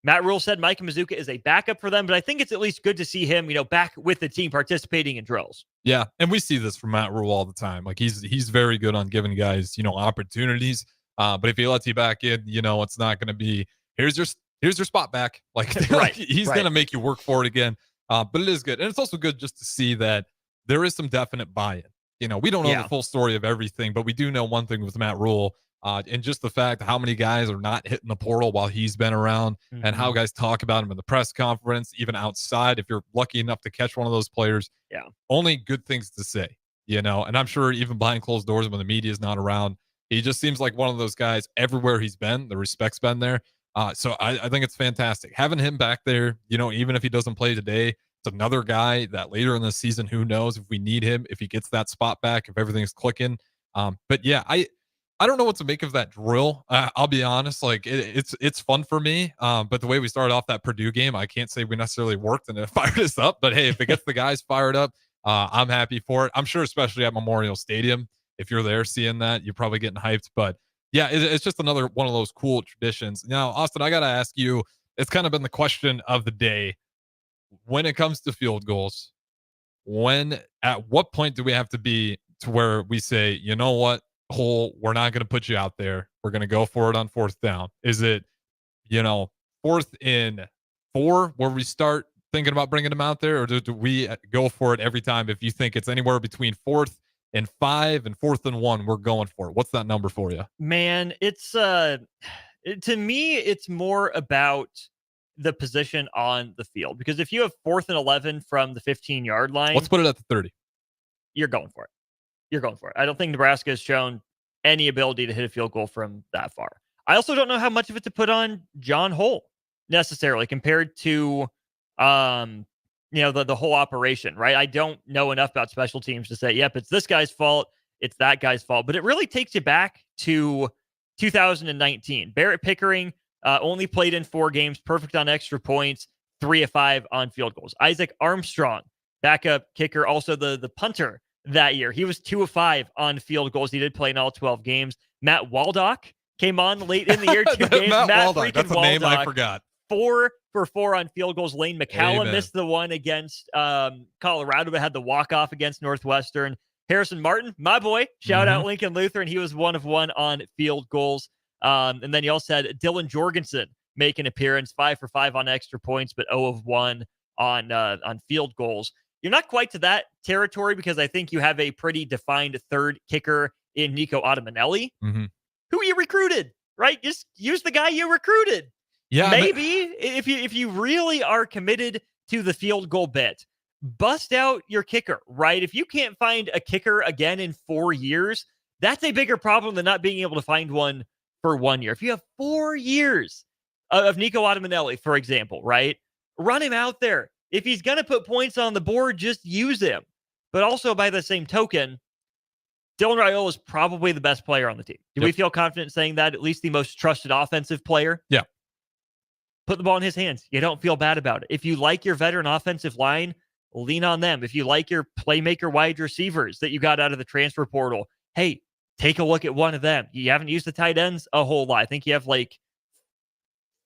[SPEAKER 14] Matt Rule said Micah Mazuka is a backup for them, but I think it's at least good to see him, back with the team participating in drills.
[SPEAKER 15] Yeah, and we see this from Matt Rule all the time. Like he's very good on giving guys, opportunities. But if he lets you back in, it's not going to be here's your spot back. Like he's going to make you work for it again. But it is good, and it's also good just to see that there is some definite buy-in. We don't know the full story of everything, but we do know one thing with Matt Rule. And just the fact how many guys are not hitting the portal while he's been around and how guys talk about him in the press conference, even outside, if you're lucky enough to catch one of those players, only good things to say, and I'm sure even behind closed doors when the media is not around, he just seems like one of those guys everywhere he's been, the respect's been there. So I think it's fantastic having him back there, even if he doesn't play today, it's another guy that later in the season, who knows if we need him, if he gets that spot back, if everything's clicking. But yeah, I don't know what to make of that drill. I'll be honest, like it's fun for me. But the way we started off that Purdue game, I can't say we necessarily worked and it fired us up. But hey, if it gets the guys fired up, I'm happy for it. I'm sure, especially at Memorial Stadium, if you're there seeing that, you're probably getting hyped. But yeah, it's just another one of those cool traditions. Now, Austin, I got to ask you, it's kind of been the question of the day when it comes to field goals. At what point do we have to be to where we say, you know what? We're not going to put you out there. We're going to go for it on fourth down. Is it, 4th and 4 where we start thinking about bringing him out there, or do we go for it every time? If you think it's anywhere between 4th and 5 and 4th and 1, we're going for it. What's that number for you?
[SPEAKER 14] Man, it's to me, it's more about the position on the field, because if you have 4th and 11 from the 15-yard line,
[SPEAKER 15] Let's put it at the 30.
[SPEAKER 14] You're going for it. You're going for it. I don't think Nebraska has shown any ability to hit a field goal from that far. I also don't know how much of it to put on John Hull necessarily compared to the whole operation, right? I don't know enough about special teams to say, yep, it's this guy's fault, it's that guy's fault. But it really takes you back to 2019. Barrett Pickering only played in 4 games, perfect on extra points, 3 of 5 on field goals. Isaac Armstrong, backup kicker, also the punter that year. He was 2 of 5 on field goals. He did play in all 12 games. Matt Waldock came on late in the year, 2 games.
[SPEAKER 15] Matt Waldock, that's a name I forgot.
[SPEAKER 14] 4 for 4 on field goals. Lane McCallum
[SPEAKER 15] Amen.
[SPEAKER 14] missed the one against Colorado, but had the walk-off against Northwestern. Harrison Martin, my boy, shout out Lincoln Lutheran. He was 1 of 1 on field goals. And then you also had Dylan Jorgensen make an appearance, 5 for 5 on extra points, but 0 of 1 on field goals. You're not quite to that territory because I think you have a pretty defined third kicker in Nico Ottamanelli, who you recruited, right? Just use the guy you recruited.
[SPEAKER 15] Yeah,
[SPEAKER 14] maybe if you really are committed to the field goal bit, bust out your kicker, right? If you can't find a kicker again in 4 years, that's a bigger problem than not being able to find one for 1 year. If you have 4 years of Nico Ottamanelli, for example, right? Run him out there. If he's going to put points on the board, just use him. But also, by the same token, Dylan Raiola is probably the best player on the team. Do we feel confident saying that? At least the most trusted offensive player?
[SPEAKER 15] Yeah.
[SPEAKER 14] Put the ball in his hands. You don't feel bad about it. If you like your veteran offensive line, lean on them. If you like your playmaker wide receivers that you got out of the transfer portal, hey, take a look at one of them. You haven't used the tight ends a whole lot. I think you have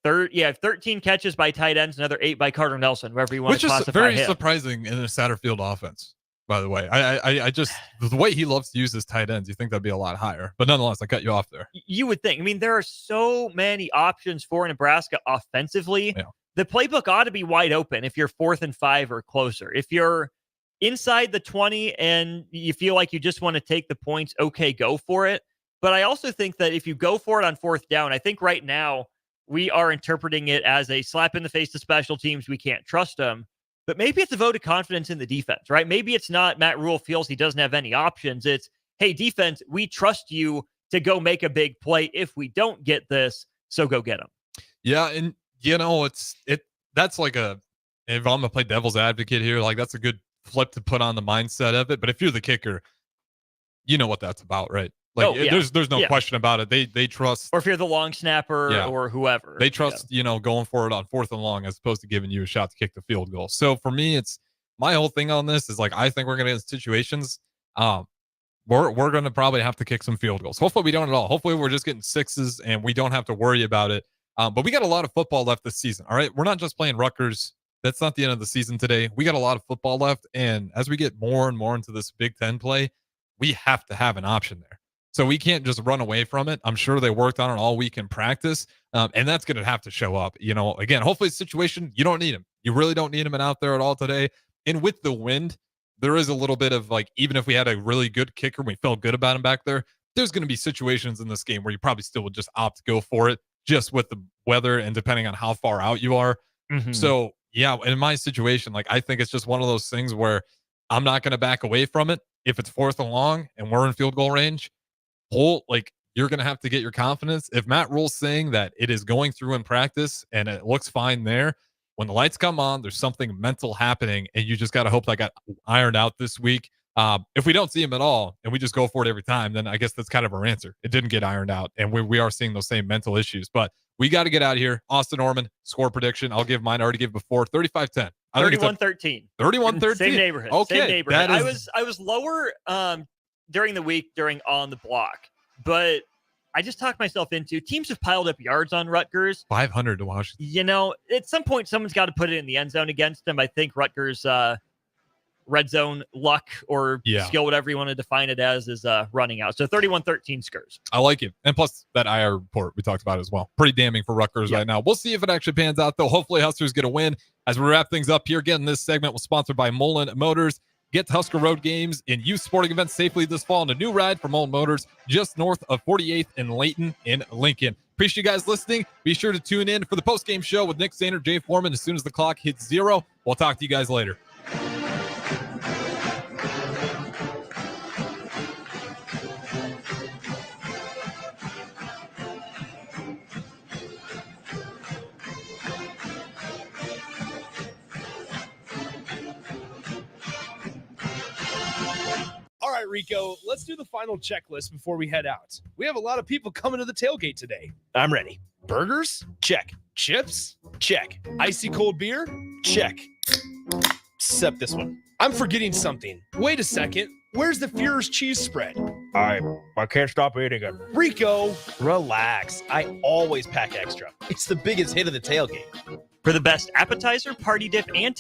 [SPEAKER 14] 13 catches by tight ends, another 8 by Carter Nelson, wherever you want to classify him.
[SPEAKER 15] Which is very surprising in a Satterfield offense, by the way. I just, the way he loves to use his tight ends, you think that'd be a lot higher. But nonetheless, I cut you off there.
[SPEAKER 14] You would think. I mean, there are so many options for Nebraska offensively. Yeah. The playbook ought to be wide open if you're 4th and 5 or closer. If you're inside the 20 and you feel like you just want to take the points, okay, go for it. But I also think that if you go for it on 4th down, I think right now we are interpreting it as a slap in the face to special teams. We can't trust them. But maybe it's a vote of confidence in the defense, right? Maybe it's not Matt Rule feels he doesn't have any options. It's, hey, defense, we trust you to go make a big play if we don't get this, so go get them.
[SPEAKER 15] Yeah, and that's like if I'm gonna play devil's advocate here, like that's a good flip to put on the mindset of it. But if you're the kicker, you know what that's about, right? Like there's no question about it. They trust,
[SPEAKER 14] or if you're the long snapper or whoever,
[SPEAKER 15] they trust going for it on 4th and long as opposed to giving you a shot to kick the field goal. So for me, it's my whole thing on this is like I think we're gonna get in situations. We're gonna probably have to kick some field goals. Hopefully we don't at all. Hopefully we're just getting 6s and we don't have to worry about it. But we got a lot of football left this season. All right, we're not just playing Rutgers. That's not the end of the season today. We got a lot of football left, and as we get more and more into this Big Ten play, we have to have an option there. So we can't just run away from it. I'm sure they worked on it all week in practice, and that's going to have to show up. Again, hopefully the situation, you don't need him. You really don't need him out there at all today. And with the wind, there is a little bit of even if we had a really good kicker, we felt good about him back there, there's going to be situations in this game where you probably still would just opt to go for it just with the weather and depending on how far out you are. So, yeah, in my situation, I think it's just one of those things where I'm not going to back away from it. If it's 4th and long and we're in field goal range, you're going to have to get your confidence. If Matt Rule's saying that it is going through in practice and it looks fine there, when the lights come on, there's something mental happening, and you just got to hope that got ironed out this week. If we don't see him at all and we just go for it every time, then I guess that's kind of our answer. It didn't get ironed out, and we are seeing those same mental issues. But we got to get out of here. Austin Norman, score prediction. I'll give mine. I already gave before. 35-10.
[SPEAKER 14] 31-13.
[SPEAKER 15] 31-13.
[SPEAKER 14] Same neighborhood.
[SPEAKER 15] Okay.
[SPEAKER 14] Same neighborhood. I was lower during the week during On the Block, but I just talked myself into teams have piled up yards on Rutgers.
[SPEAKER 15] 500 to Washington.
[SPEAKER 14] At some point, someone's got to put it in the end zone against them. I think Rutgers red zone luck or skill, whatever you want to define it as, is running out. So 31-13 Skurs.
[SPEAKER 15] I like it. And plus that IR report we talked about as well. Pretty damning for Rutgers right now. We'll see if it actually pans out, though. Hopefully Huskers get a win. As we wrap things up here, again, this segment was sponsored by Mullen Motors. Get to Husker Road games and youth sporting events safely this fall in a new ride from Mullen Motors just north of 48th and Layton in Lincoln. Appreciate you guys listening. Be sure to tune in for the post-game show with Nick Sainer, Jay Foreman as soon as the clock hits 0. We'll talk to you guys later.
[SPEAKER 5] All right, Rico, let's do the final checklist before we head out. We have a lot of people coming to the tailgate today. I'm ready. Burgers? Check. Chips? Check. Icy cold beer? Check. Except this one. I'm forgetting something. Wait a second. Where's the Führer's cheese spread? I can't stop eating it. Rico, relax. I always pack extra. It's the biggest hit of the tailgate.
[SPEAKER 14] For the best appetizer, party dip, and